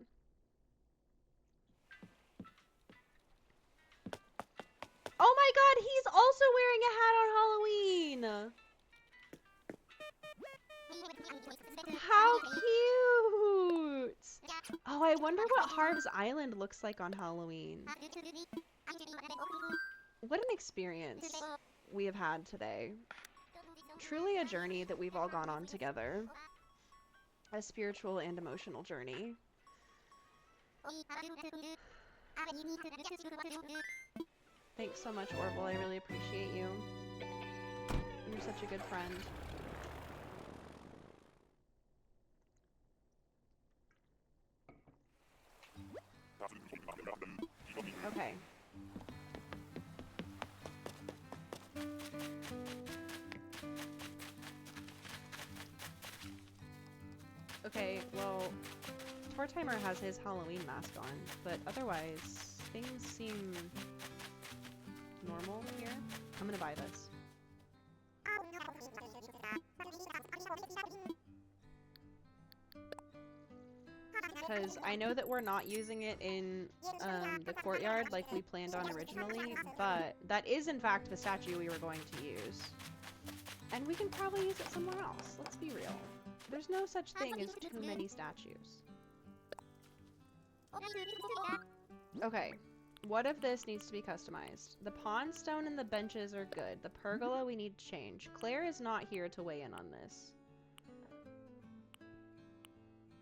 Oh my god, he's also wearing a hat on Halloween! How cute! Oh, I wonder what Harv's Island looks like on Halloween. What an experience we have had today. Truly a journey that we've all gone on together. A spiritual and emotional journey. Thanks so much, Orville. I really appreciate you. You're such a good friend. Okay. Okay, well, Tortimer has his Halloween mask on, but otherwise, things seem normal here. I'm gonna buy this. Because I know that we're not using it in the courtyard like we planned on originally, but that is in fact the statue we were going to use. And we can probably use it somewhere else, let's be real. There's no such thing as too many statues. Okay, what if this needs to be customized? The pond stone and the benches are good. The pergola we need to change. Claire is not here to weigh in on this.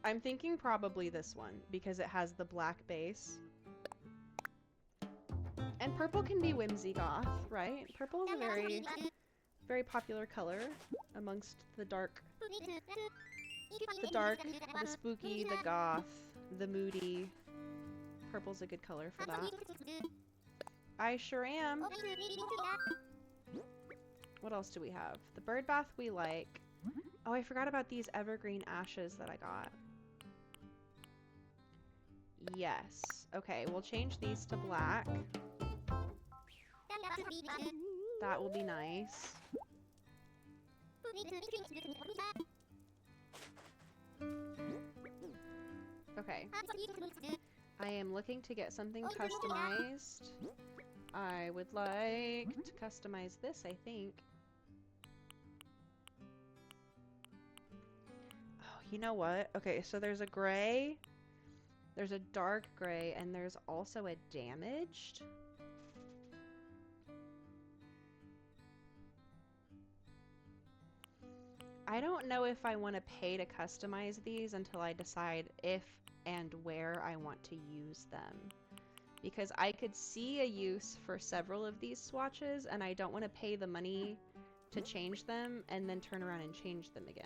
I'm thinking probably this one, because it has the black base. And purple can be whimsy goth, right? Purple is a very, very popular color amongst the dark, the spooky, the goth, the moody. Purple's a good color for that. I sure am. What else do we have? The bird bath we like. Oh, I forgot about these evergreen ashes that I got. Yes. Okay, we'll change these to black. That will be nice. Okay. I am looking to get something customized. I would like to customize this, I think. Oh, you know what? Okay, so there's a gray, there's a dark gray, and there's also a damaged. I don't know if I want to pay to customize these until I decide if and where I want to use them. Because I could see a use for several of these swatches, and I don't want to pay the money to change them and then turn around and change them again.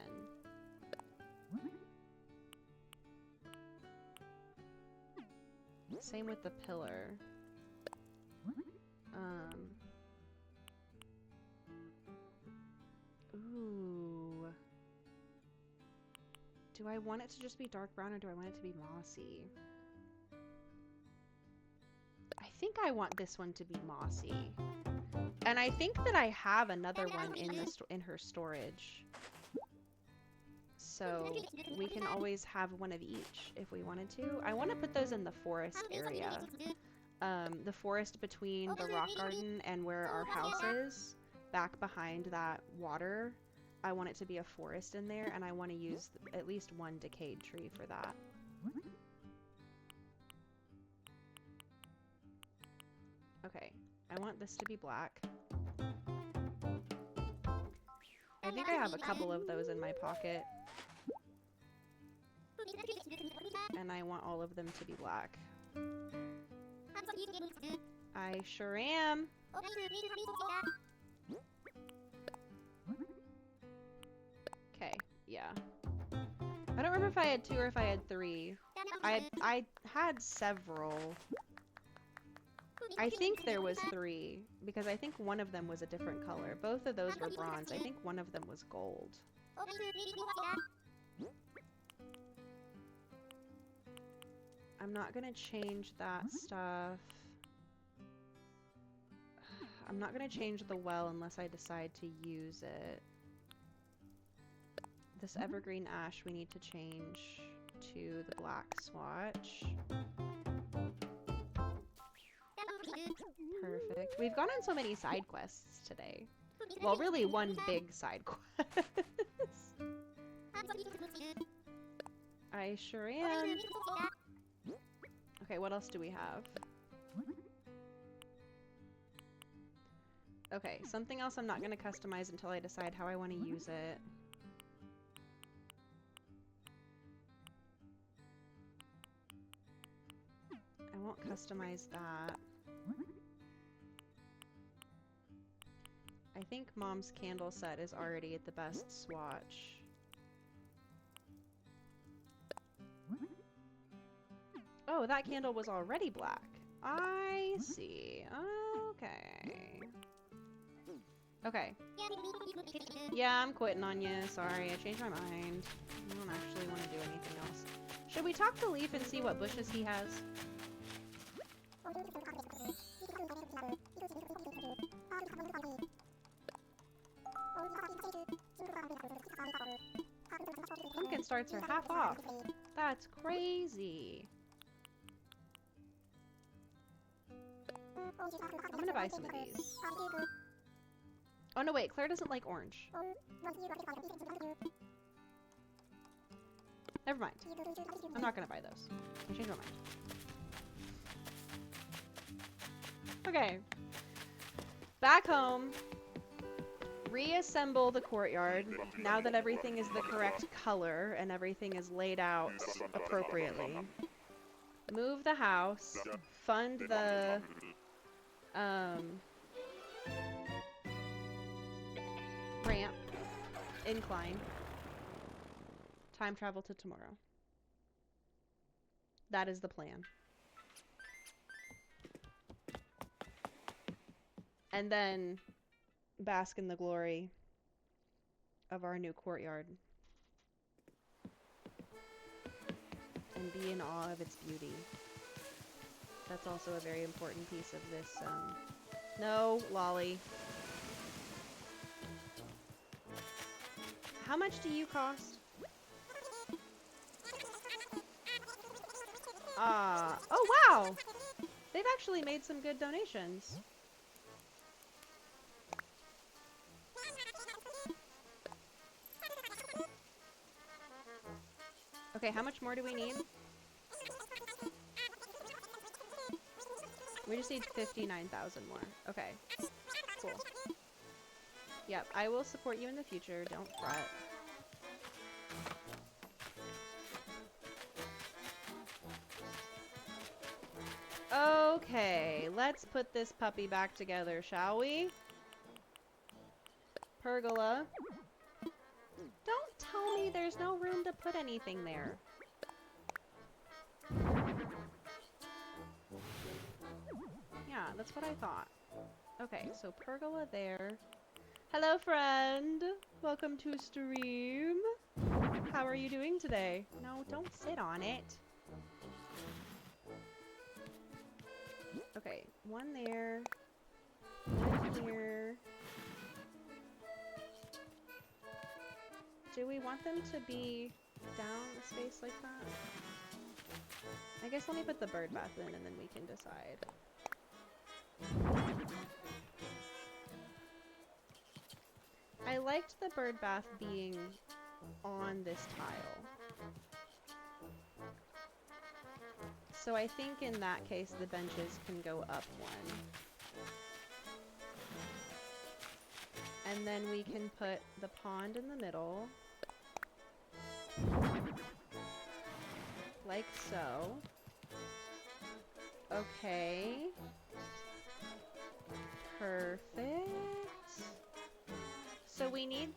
Same with the pillar. Ooh. Do I want it to just be dark brown or do I want it to be mossy? I think I want this one to be mossy. And I think that I have another one in her storage. So we can always have one of each if we wanted to. I want to put those in the forest area. The forest between the rock garden and where our house is, back behind that water. I want it to be a forest in there, and I want to use at least one decayed tree for that. Okay, I want this to be black. I think I have a couple of those in my pocket. And I want all of them to be black. I sure am. Okay, yeah. I don't remember if I had 2 or if I had 3. I had several. I think there was 3, because I think one of them was a different color. Both of those were bronze. I think one of them was gold. I'm not gonna change that stuff. I'm not gonna change the well unless I decide to use it. This evergreen ash we need to change to the black swatch. Perfect. We've gone on so many side quests today. Well, really one big side quest. I sure am. Okay, what else do we have? Okay, something else I'm not going to customize until I decide how I want to use it. I won't customize that. I think Mom's candle set is already at the best swatch. Oh, that candle was already black. I see. Okay. Okay. Yeah, I'm quitting on you. Sorry, I changed my mind. I don't actually want to do anything else. Should we talk to Leaf and see what bushes he has? Pumpkin starts are half off. That's crazy. I'm gonna buy some of these. Oh no, wait, Claire doesn't like orange. Never mind. I'm not gonna buy those. I changed my mind. Okay. Back home. Reassemble the courtyard now that everything is the correct color and everything is laid out appropriately. Move the house. Fund the ramp. Incline. Time travel to tomorrow. That is the plan. And then bask in the glory of our new courtyard and be in awe of its beauty. That's also a very important piece of this, No, Lolly. How much do you cost? Oh wow! They've actually made some good donations. Okay, how much more do we need? We just need 59,000 more. Okay, cool. Yep, I will support you in the future, don't fret. Okay, let's put this puppy back together, shall we? Pergola. Don't tell me there's no room to put anything there. Yeah, that's what I thought. Okay, so pergola there. Hello, friend! Welcome to stream. How are you doing today? No, don't sit on it. Okay, one there. One here. Do we want them to be down a space like that? I guess let me put the bird bath in and then we can decide. I liked the bird bath being on this tile. So I think in that case the benches can go up one. And then we can put the pond in the middle. Like so. Okay. Perfect. So we need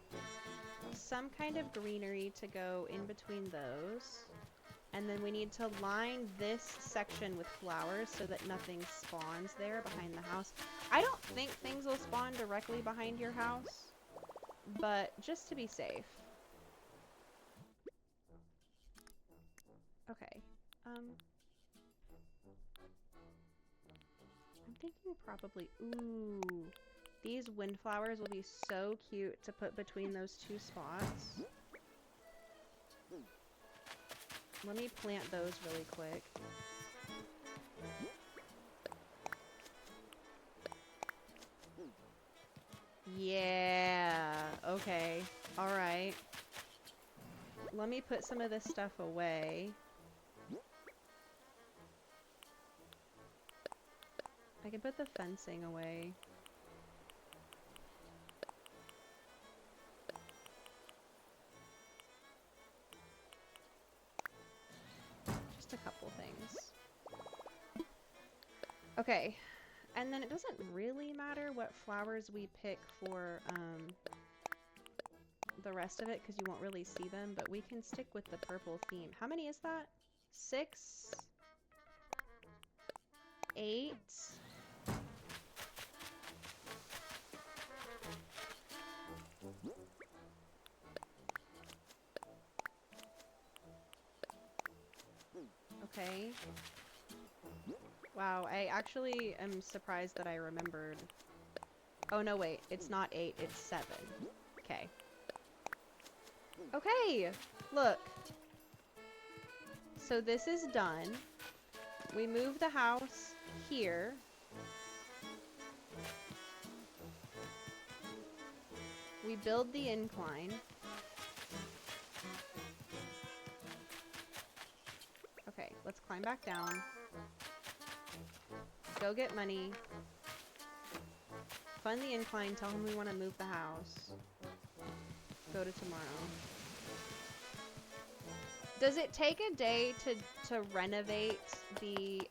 some kind of greenery to go in between those. And then we need to line this section with flowers so that nothing spawns there behind the house. I don't think things will spawn directly behind your house, but just to be safe. Okay. I'm thinking probably, ooh, these windflowers will be so cute to put between those two spots. Let me plant those really quick. Yeah, okay, alright. Let me put some of this stuff away. I can put the fencing away. Just a couple things. Okay, and then it doesn't really matter what flowers we pick for the rest of it because you won't really see them, but we can stick with the purple theme. How many is that? 6? 8? Okay. Wow, I actually am surprised that I remembered. Oh no, wait, it's not 8, it's 7. Okay. Okay, look. So this is done. We move the house here. We build the incline. Okay, let's climb back down. Go get money. Fund the incline, tell him we want to move the house. Go to tomorrow. Does it take a day to renovate the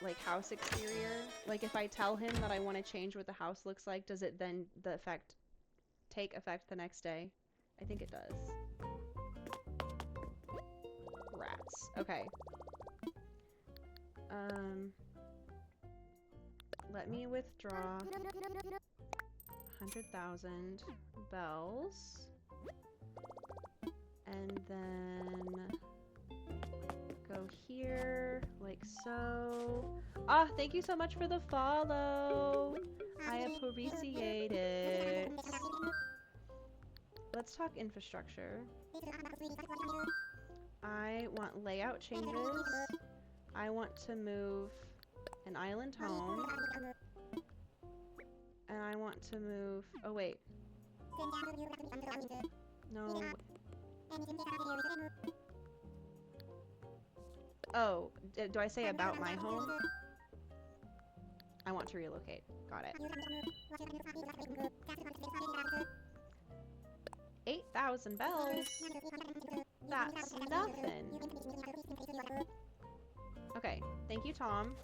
like house exterior? Like if I tell him that I want to change what the house looks like, does it then take effect the next day? I think it does. Rats. Okay. Let me withdraw 100,000 bells. And then go here, like so. Ah, thank you so much for the follow. I appreciate it. Let's talk infrastructure. I want layout changes. I want to move an island home. And I want to move... Oh, wait. No. Oh, do I say about my home? I want to relocate. Got it. 8,000 bells? That's nothing. Okay, thank you, Tom.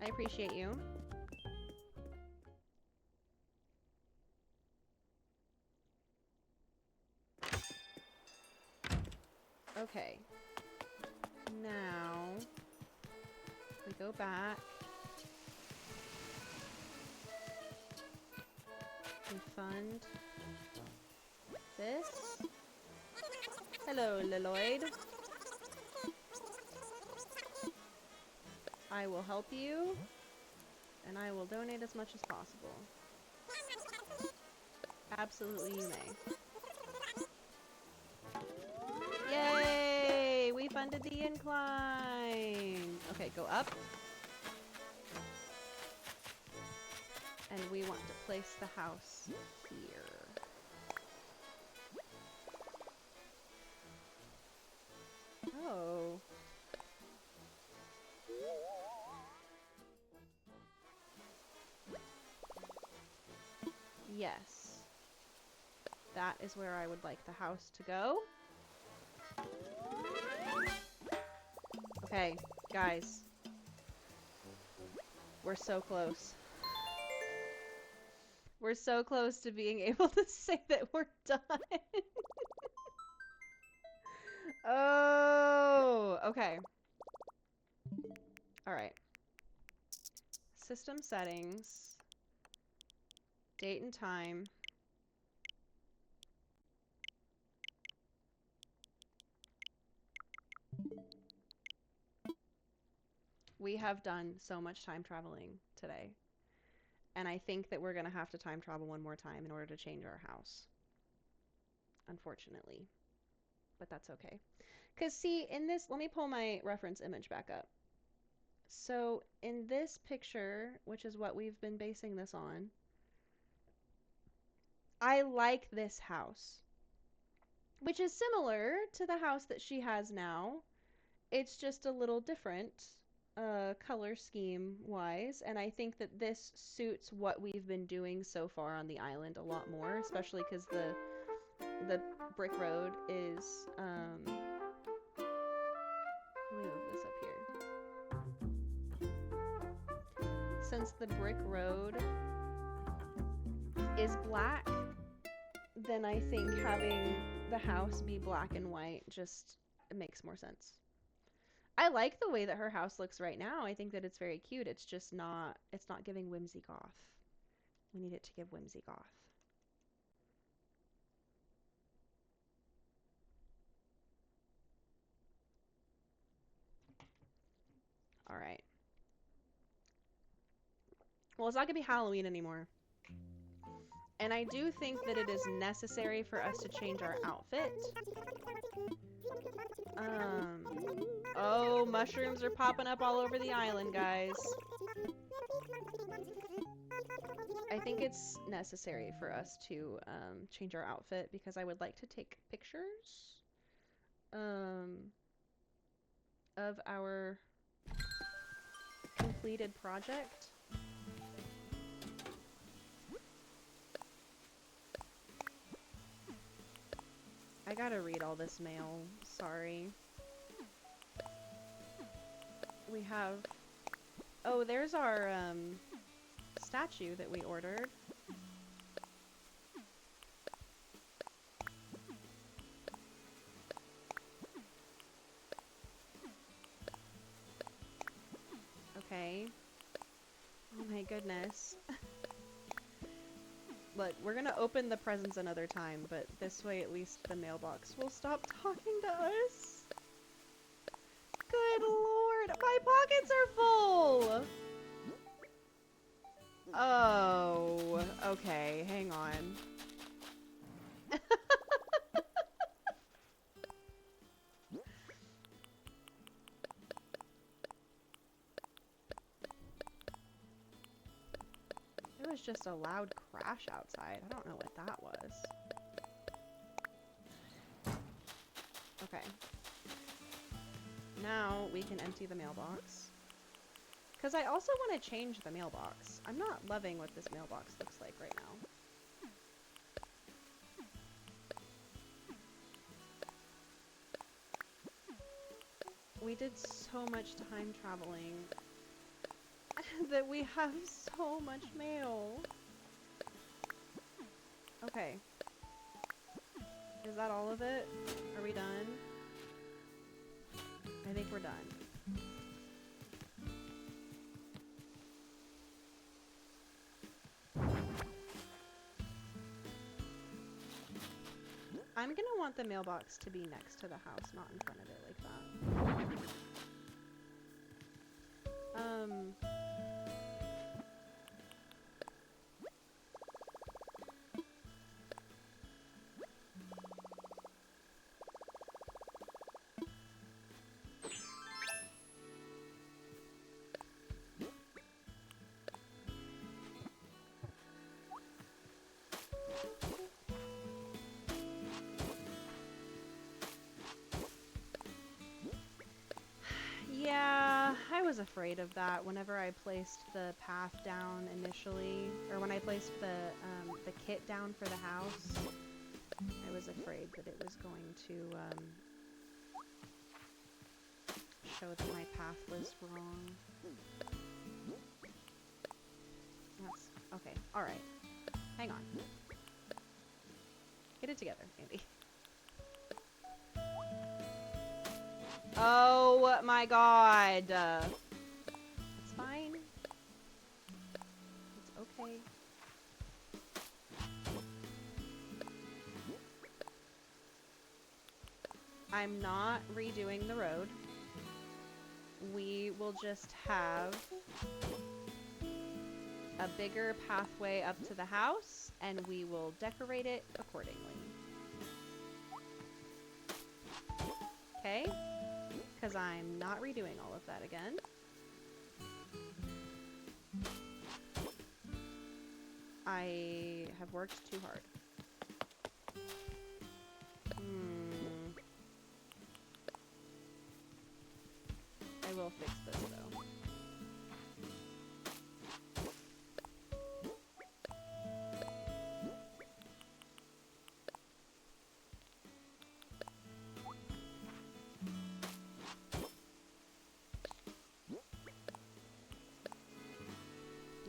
I appreciate you. Okay. Now, we go back. We fund this. Hello, Lloyd. I will help you, and I will donate as much as possible. Absolutely, you may. Yay! We funded the incline! Okay, go up. And we want to place the house here. Oh. Yes. That is where I would like the house to go. Okay, guys. We're so close. We're so close to being able to say that we're done. Oh, okay. All right. System settings. Date and time. We have done so much time traveling today. And I think that we're going to have to time travel one more time in order to change our house. Unfortunately. But that's okay. Because see, in this, let me pull my reference image back up. So in this picture, which is what we've been basing this on, I like this house. Which is similar to the house that she has now. It's just a little different. Color scheme wise, and I think that this suits what we've been doing so far on the island a lot more, especially because the brick road is let me move this up here. Since the brick road is black, then I think having the house be black and white just makes more sense. I like the way that her house looks right now. I think that it's very cute. It's just not, it's not giving whimsy goth. We need it to give whimsy goth. All right. Well, it's not gonna be Halloween anymore. And I do think that it is necessary for us to change our outfit. Oh, mushrooms are popping up all over the island, guys. I think it's necessary for us to change our outfit because I would like to take pictures of our completed project. I gotta read all this mail. Sorry. We have... Oh, there's our statue that we ordered. Okay. Oh my goodness. Look, we're gonna open the presents another time, but this way at least the mailbox will stop talking to us. Good lord, my pockets are full! Oh, okay, hang on. It was just a loud crash outside. I don't know what that was. Okay. Now we can empty the mailbox. Because I also want to change the mailbox. I'm not loving what this mailbox looks like right now. We did so much time traveling that we have so much mail. Okay. Is that all of it? Are we done? I think we're done. I'm gonna want the mailbox to be next to the house, not in front of it like that. Yeah, I was afraid of that whenever I placed the path down initially, or when I placed the kit down for the house. I was afraid that it was going to show that my path was wrong. That's okay. All right. Hang on. Get it together, Andy. Oh my god. It's fine. It's okay. I'm not redoing the road. We will just have a bigger pathway up to the house, and we will decorate it accordingly. Okay? Because I'm not redoing all of that again. I have worked too hard. I will fix this though.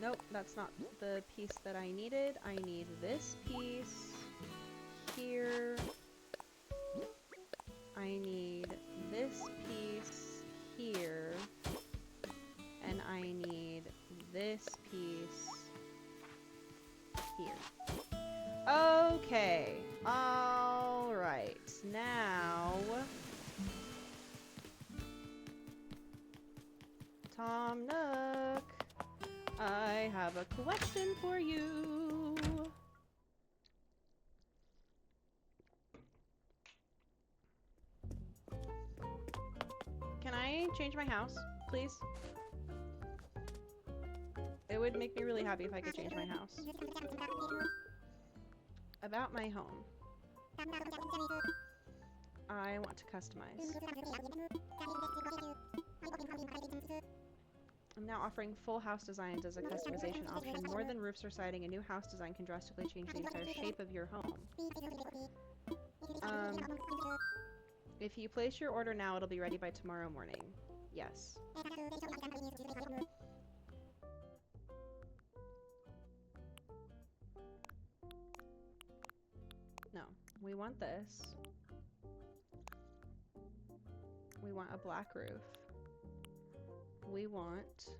Nope, that's not the piece that I needed. I need this piece here. I need this piece here. And I need this piece here. Okay. All right. Now, Tom Nook, I have a question for you. Can I change my house, please? It would make me really happy if I could change my house. About my home. I want to customize. I'm now offering full house designs as a customization option. More than roofs or siding, a new house design can drastically change the entire shape of your home. If you place your order now, it'll be ready by tomorrow morning. Yes. No, we want this. We want a black roof. We want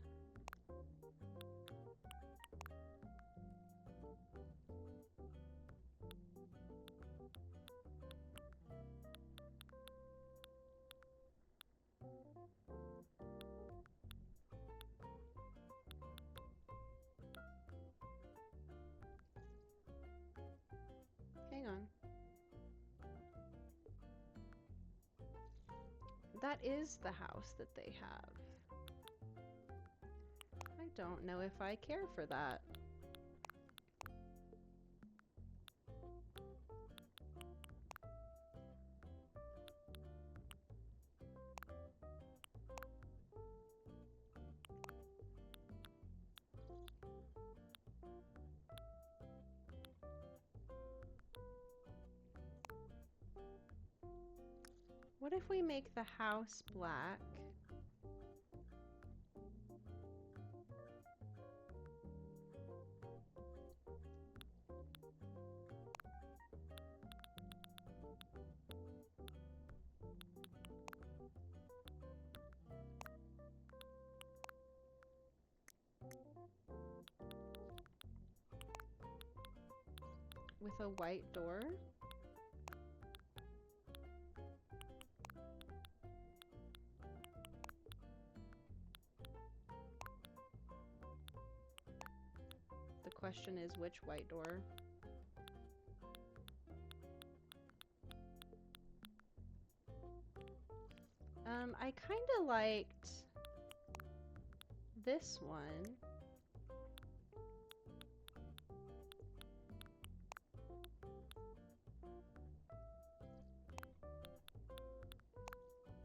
that is the house that they have. I don't know if I care for that. What if we make the house black? With a white door? The question is, which white door? I kind of liked this one.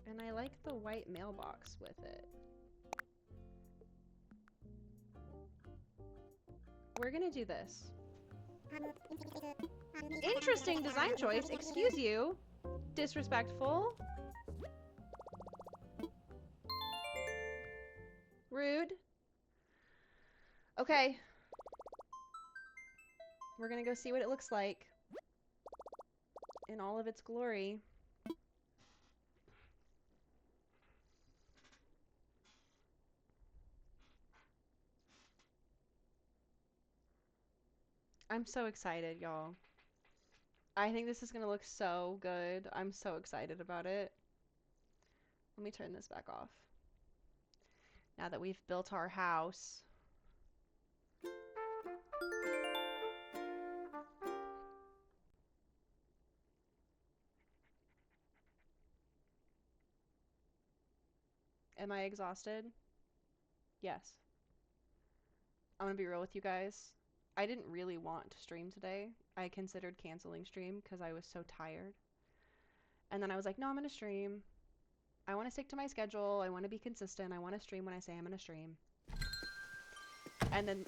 And I like the white mailbox with it. We're gonna do this. Interesting design choice, excuse you. Disrespectful. Rude. Okay. We're gonna go see what it looks like in all of its glory. I'm so excited, y'all. I think this is gonna look so good. I'm so excited about it. Let me turn this back off. Now that we've built our house. Am I exhausted? Yes. I'm gonna be real with you guys. I didn't really want to stream today. I considered canceling stream because I was so tired. And then I was like, no, I'm gonna stream. I want to stick to my schedule. I want to be consistent. I want to stream when I say I'm gonna stream. And then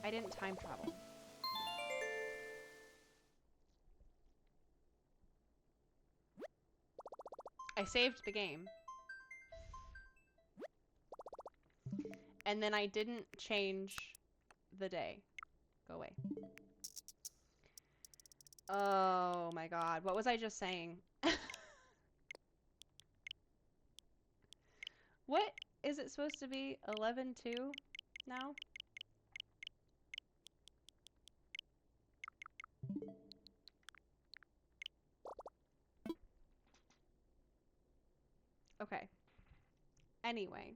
I didn't time travel. I saved the game. And then I didn't change the day. Go away. Oh my god. What was I just saying? What is it supposed to be? 11:2 now? Okay. Anyway.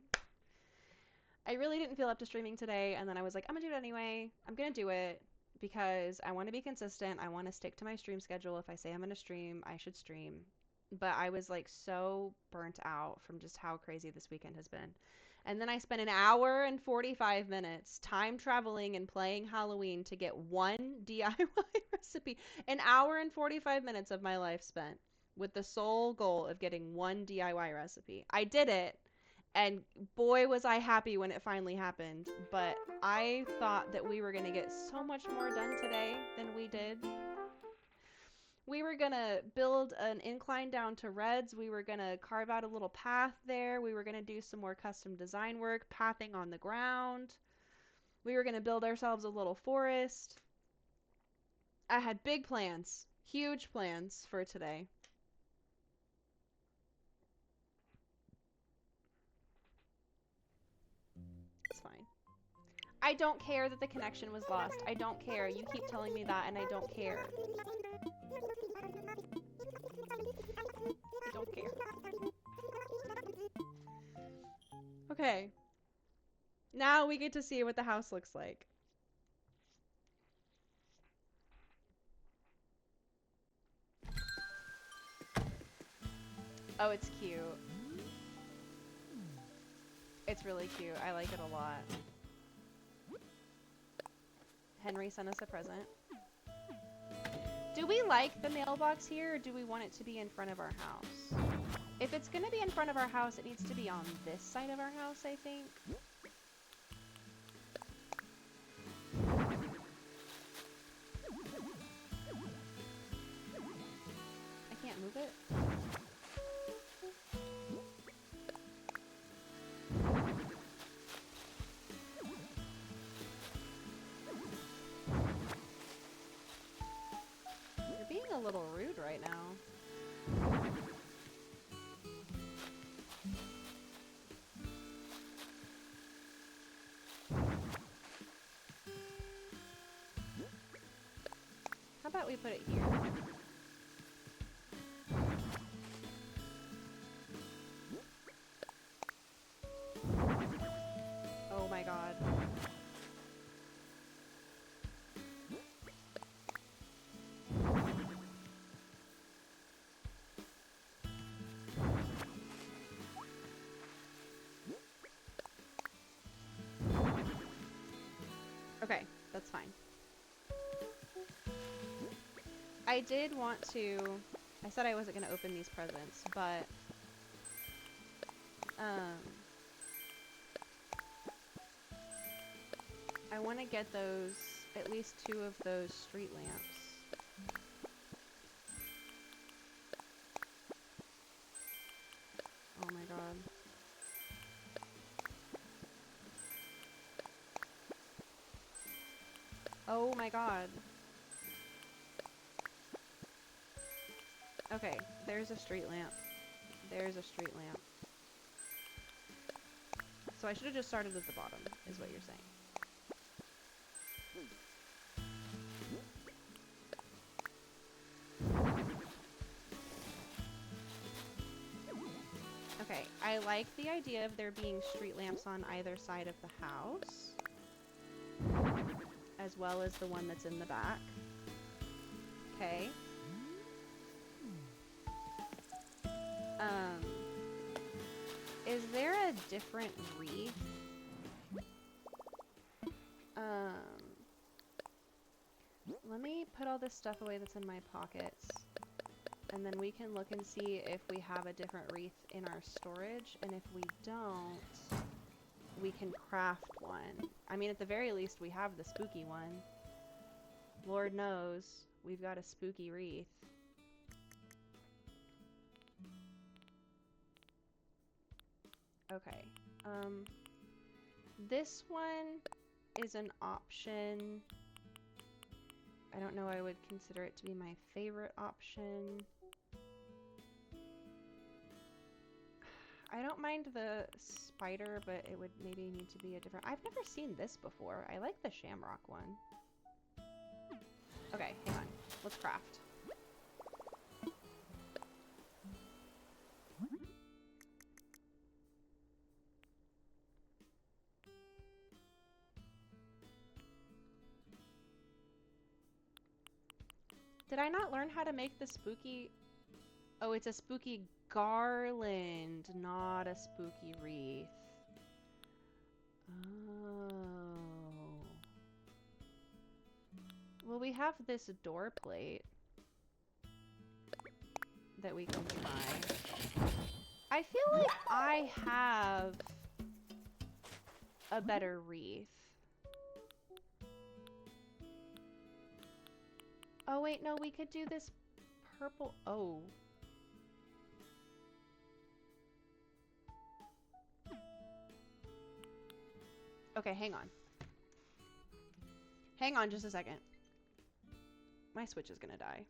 I really didn't feel up to streaming today, and then I was like, I'm gonna do it anyway. I'm gonna do it because I want to be consistent. I want to stick to my stream schedule. If I say I'm gonna stream, I should stream. But I was like so burnt out from just how crazy this weekend has been. And then I spent an hour and 45 minutes time traveling and playing Halloween to get one DIY recipe. An hour and 45 minutes of my life spent with the sole goal of getting one DIY recipe. I did it. And boy, was I happy when it finally happened. But I thought that we were going to get so much more done today than we did. We were going to build an incline down to Reds. We were going to carve out a little path there. We were going to do some more custom design work, pathing on the ground. We were going to build ourselves a little forest. I had big plans, huge plans for today. It's fine. I don't care that the connection was lost. I don't care. You keep telling me that and I don't care. I don't care. Okay. Now we get to see what the house looks like. Oh, it's cute. It's really cute. I like it a lot. Henry sent us a present. Do we like the mailbox here, or do we want it to be in front of our house? If it's gonna be in front of our house, it needs to be on this side of our house, I think. I can't move it. You're being a little rude right now. How about we put it here? Oh my god. Okay, that's fine. I did want to... I said I wasn't going to open these presents, but... I want to get those... at least 2 of those street lamps. Oh my god. Oh my god. Okay, there's a street lamp. There's a street lamp. So I should have just started at the bottom, is what you're saying. Okay, I like the idea of there being street lamps on either side of the house, as well as the one that's in the back. Okay. Is there a different wreath? Let me put all this stuff away that's in my pockets, and then we can look and see if we have a different wreath in our storage, and if we don't, we can craft one. I mean, at the very least, we have the spooky one. Lord knows, we've got a spooky wreath. Okay, this one is an option. I don't know, I would consider it to be my favorite option. I don't mind the spider, but it would maybe need to be a different... I've never seen this before. I like the shamrock one. Okay, hang on. Let's craft. Did I not learn how to make the spooky... Oh, it's a spooky garland, not a spooky wreath. Oh. Well, we have this door plate that we can try. I feel like I have a better wreath. Oh wait, no, we could do this purple. Oh. Okay, hang on. Hang on just a second. My Switch is gonna die.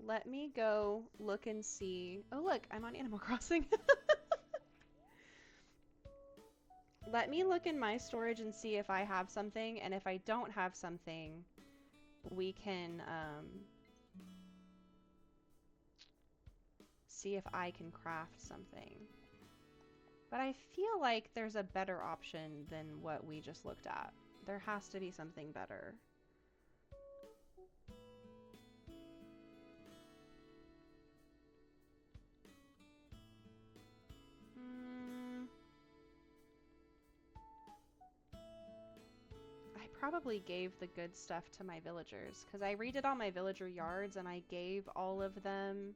Let me go look and see. Oh look, I'm on Animal Crossing. Let me look in my storage and see if I have something, and if I don't have something, we can see if I can craft something. But I feel like there's a better option than what we just looked at. There has to be something better. I probably gave the good stuff to my villagers because I redid all my villager yards and I gave all of them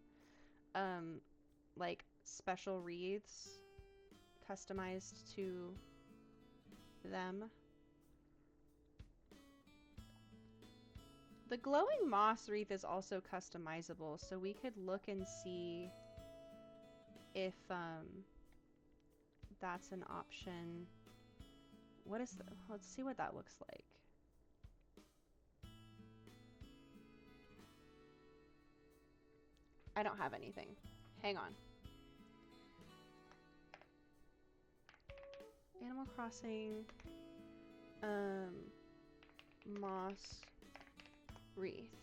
like special wreaths customized to them. The glowing moss wreath is also customizable, so we could look and see if that's an option. What is the, let's see what that looks like. I don't have anything. Hang on. Animal Crossing moss wreath.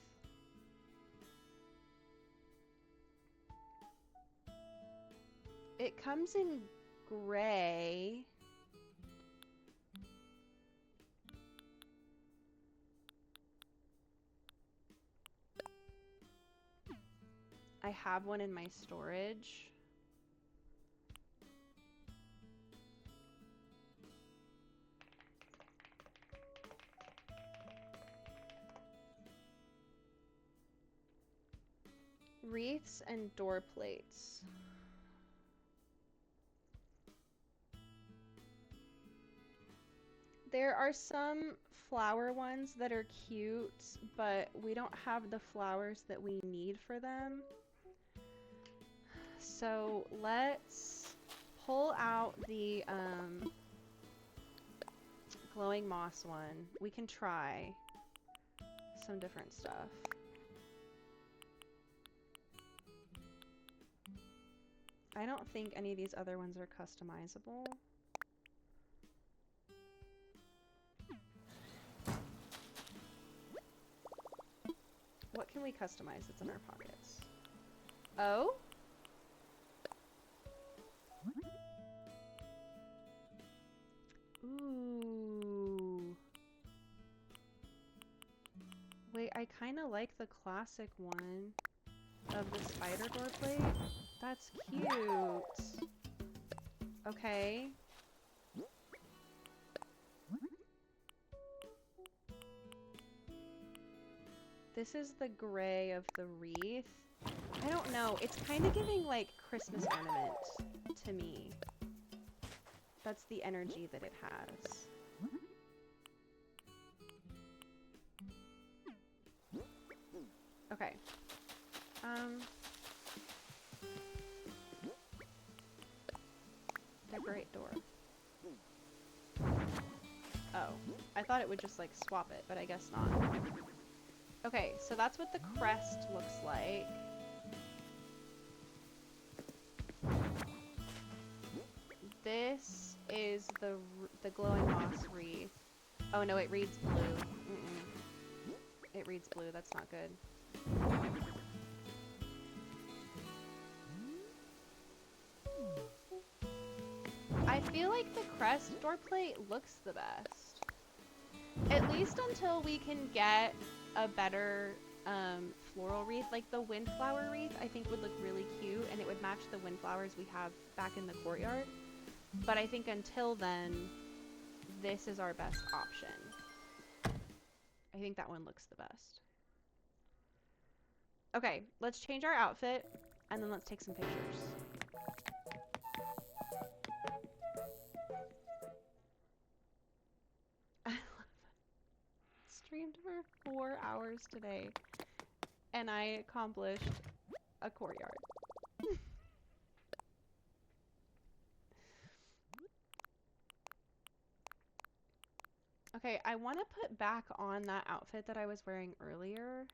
It comes in gray. I have one in my storage. Wreaths and door plates. There are some flower ones that are cute, but we don't have the flowers that we need for them. So let's pull out the glowing moss one. We can try some different stuff. I don't think any of these other ones are customizable. What can we customize that's in our pockets? Oh? Ooh. Wait, I kind of like the classic one of the spider door plate. That's cute. Okay. This is the gray of the wreath. I don't know. It's kind of giving like Christmas ornament to me. That's the energy that it has. Okay. Decorate door. Oh, I thought it would just like swap it, but I guess not. Okay, so that's what the crest looks like. This is the glowing moss wreath. Oh no, it reads blue. It reads blue, that's not good. I feel like the crest door plate looks the best. At least until we can get a better floral wreath. Like the windflower wreath I think would look really cute and it would match the windflowers we have back in the courtyard. But I think until then, this is our best option. I think that one looks the best. Okay, let's change our outfit and then let's take some pictures. I love it. Streamed for 4 hours today and I accomplished a courtyard. Okay, I want to put back on that outfit that I was wearing earlier.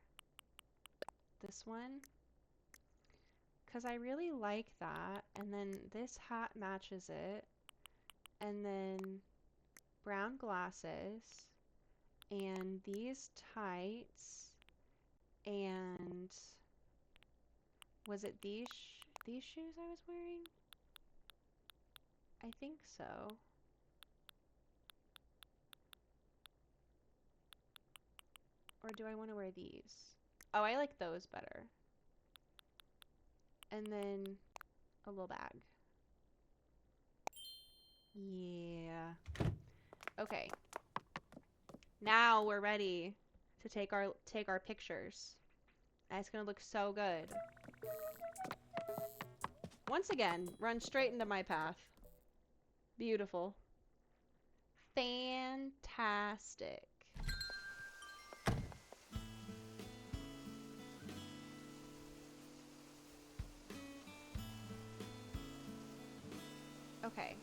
This one. Because I really like that. And then this hat matches it. And then brown glasses. And these tights. And was it these? these shoes I was wearing? I think so. Or do I want to wear these? Oh, I like those better. And then a little bag. Yeah. Okay. Now we're ready to take our pictures. And it's gonna look so good. Once again, run straight into my path. Beautiful. Fantastic. Okay.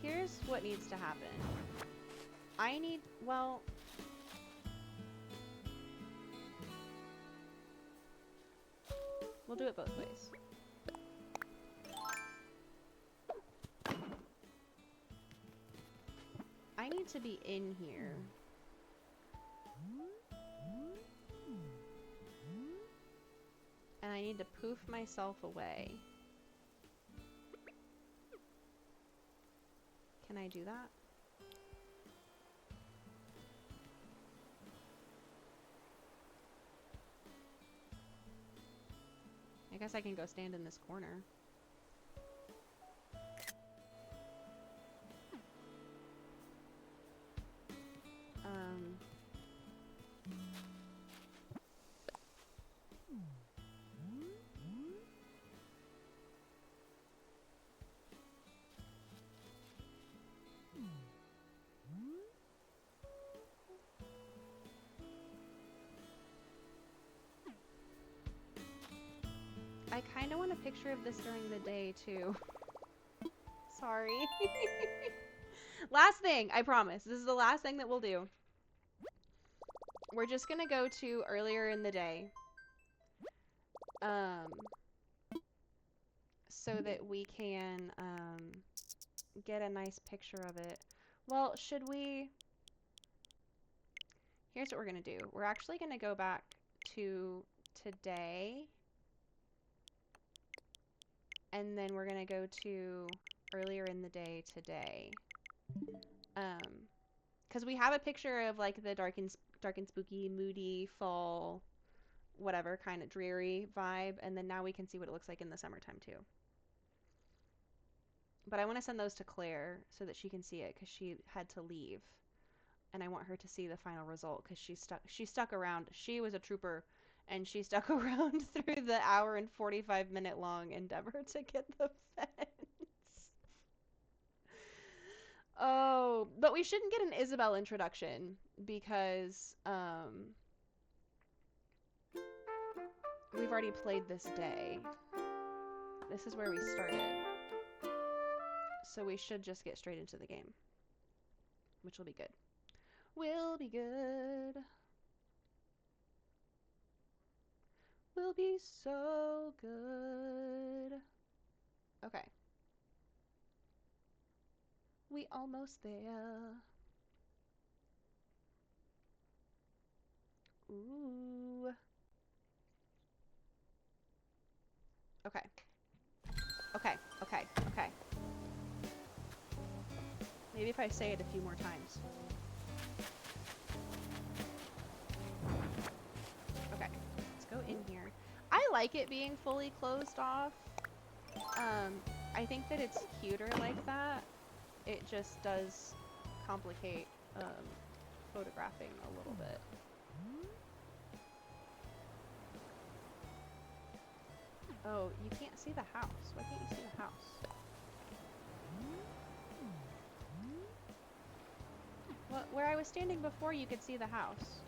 Here's what needs to happen. I need, well, we'll do it both ways. I need to be in here. And I need to poof myself away. Can I do that? I guess I can go stand in this corner. I kind of want a picture of this during the day, too. Sorry. Last thing, I promise. This is the last thing that we'll do. We're just gonna go to earlier in the day. So that we can, get a nice picture of it. Well, should we... Here's what we're gonna do. We're actually gonna go back to today. And then we're gonna go to earlier in the day today. Because we have a picture of like the dark and spooky, moody, fall, whatever kind of dreary vibe, and then now we can see what it looks like in the summertime too. But I want to send those to Claire so that she can see it because she had to leave, and I want her to see the final result because she stuck around. She was a trooper, and she stuck around through the hour and 45-minute long endeavor to get the fence. Oh, but we shouldn't get an Isabel introduction because we've already played this day. This is where we started. So we should just get straight into the game, which will be good. Will be good. Will be so good. Okay. We almost there. Ooh. Okay. Okay, okay, okay. Maybe if I say it a few more times. Okay, let's go in here. I like it being fully closed off. I think that it's cuter like that. It just does complicate photographing a little bit. Oh, you can't see the house. Why can't you see the house? Well, where I was standing before, you could see the house.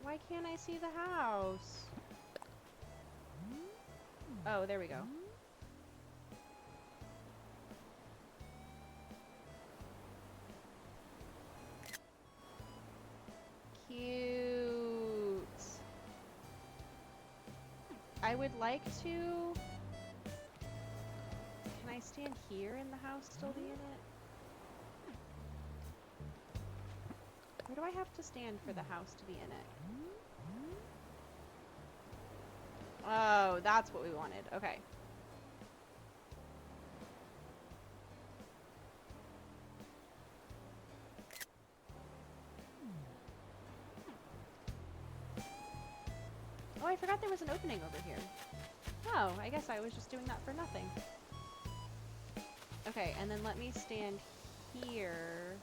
Why can't I see the house? Oh, there we go. I would like to... Can I stand here and the house still be in it? Where do I have to stand for the house to be in it? Oh, that's what we wanted. Okay. Oh, I forgot there was an opening over here. Oh, I guess I was just doing that for nothing. Okay, and then let me stand here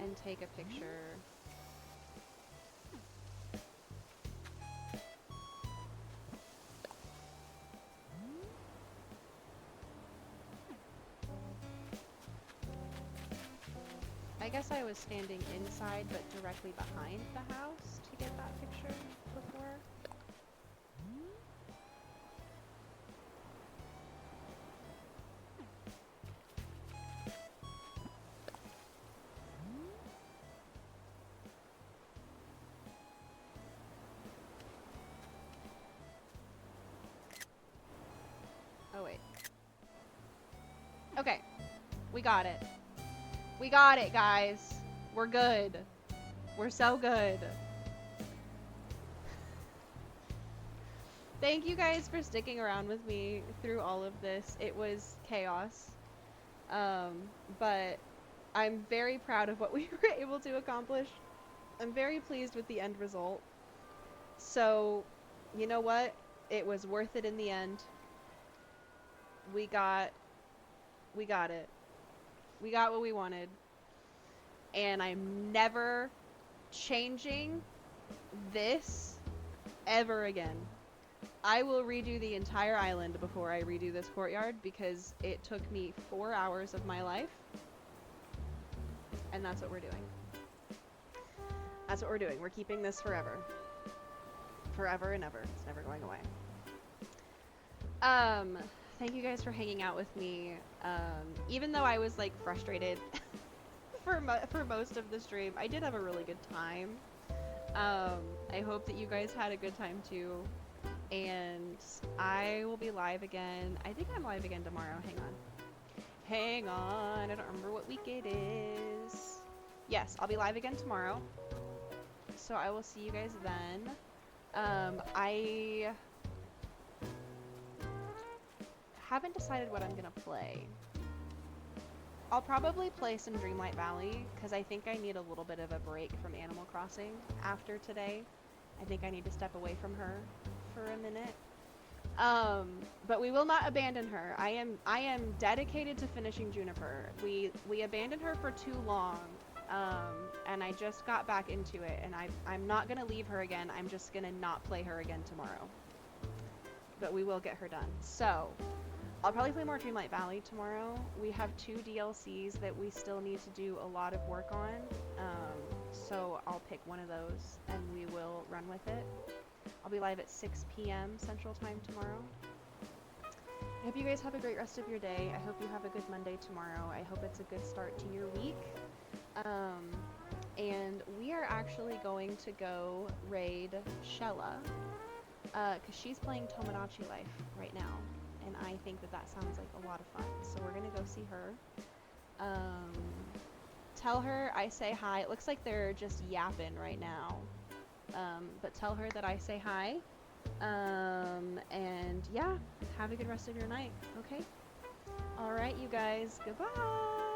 and take a picture. I guess I was standing inside but directly behind the house to get that picture before. Oh wait. Okay, we got it. We got it, guys. We're good. We're so good. Thank you guys for sticking around with me through all of this. It was chaos. But I'm very proud of what we were able to accomplish. I'm very pleased with the end result. So, you know what? It was worth it in the end. We got it. We got what we wanted. And I'm never changing this ever again. I will redo the entire island before I redo this courtyard because it took me 4 hours of my life. And that's what we're doing. That's what we're doing. We're keeping this forever. Forever and ever. It's never going away. Thank you guys for hanging out with me. Even though I was like frustrated for most of the stream, I did have a really good time. I hope that you guys had a good time too. And I will be live again. I think I'm live again tomorrow. Hang on. Hang on. I don't remember what week it is. Yes, I'll be live again tomorrow. So I will see you guys then. I haven't decided what I'm gonna play. I'll probably play some Dreamlight Valley because I think I need a little bit of a break from Animal Crossing after today. I think I need to step away from her for a minute. But we will not abandon her. I am dedicated to finishing Juniper. We abandoned her for too long. And I just got back into it, and I'm not gonna leave her again. I'm just gonna not play her again tomorrow. But we will get her done. So, I'll probably play more Dreamlight Valley tomorrow. We have 2 DLCs that we still need to do a lot of work on. So I'll pick one of those, and we will run with it. I'll be live at 6 p.m. Central Time tomorrow. I hope you guys have a great rest of your day. I hope you have a good Monday tomorrow. I hope it's a good start to your week. And we are actually going to go raid Shella, because she's playing Tomodachi Life right now, and I think that that sounds like a lot of fun. So we're gonna go see her. Tell her I say hi. It looks like they're just yapping right now. But tell her that I say hi. And yeah, have a good rest of your night, okay? Alright, you guys, goodbye!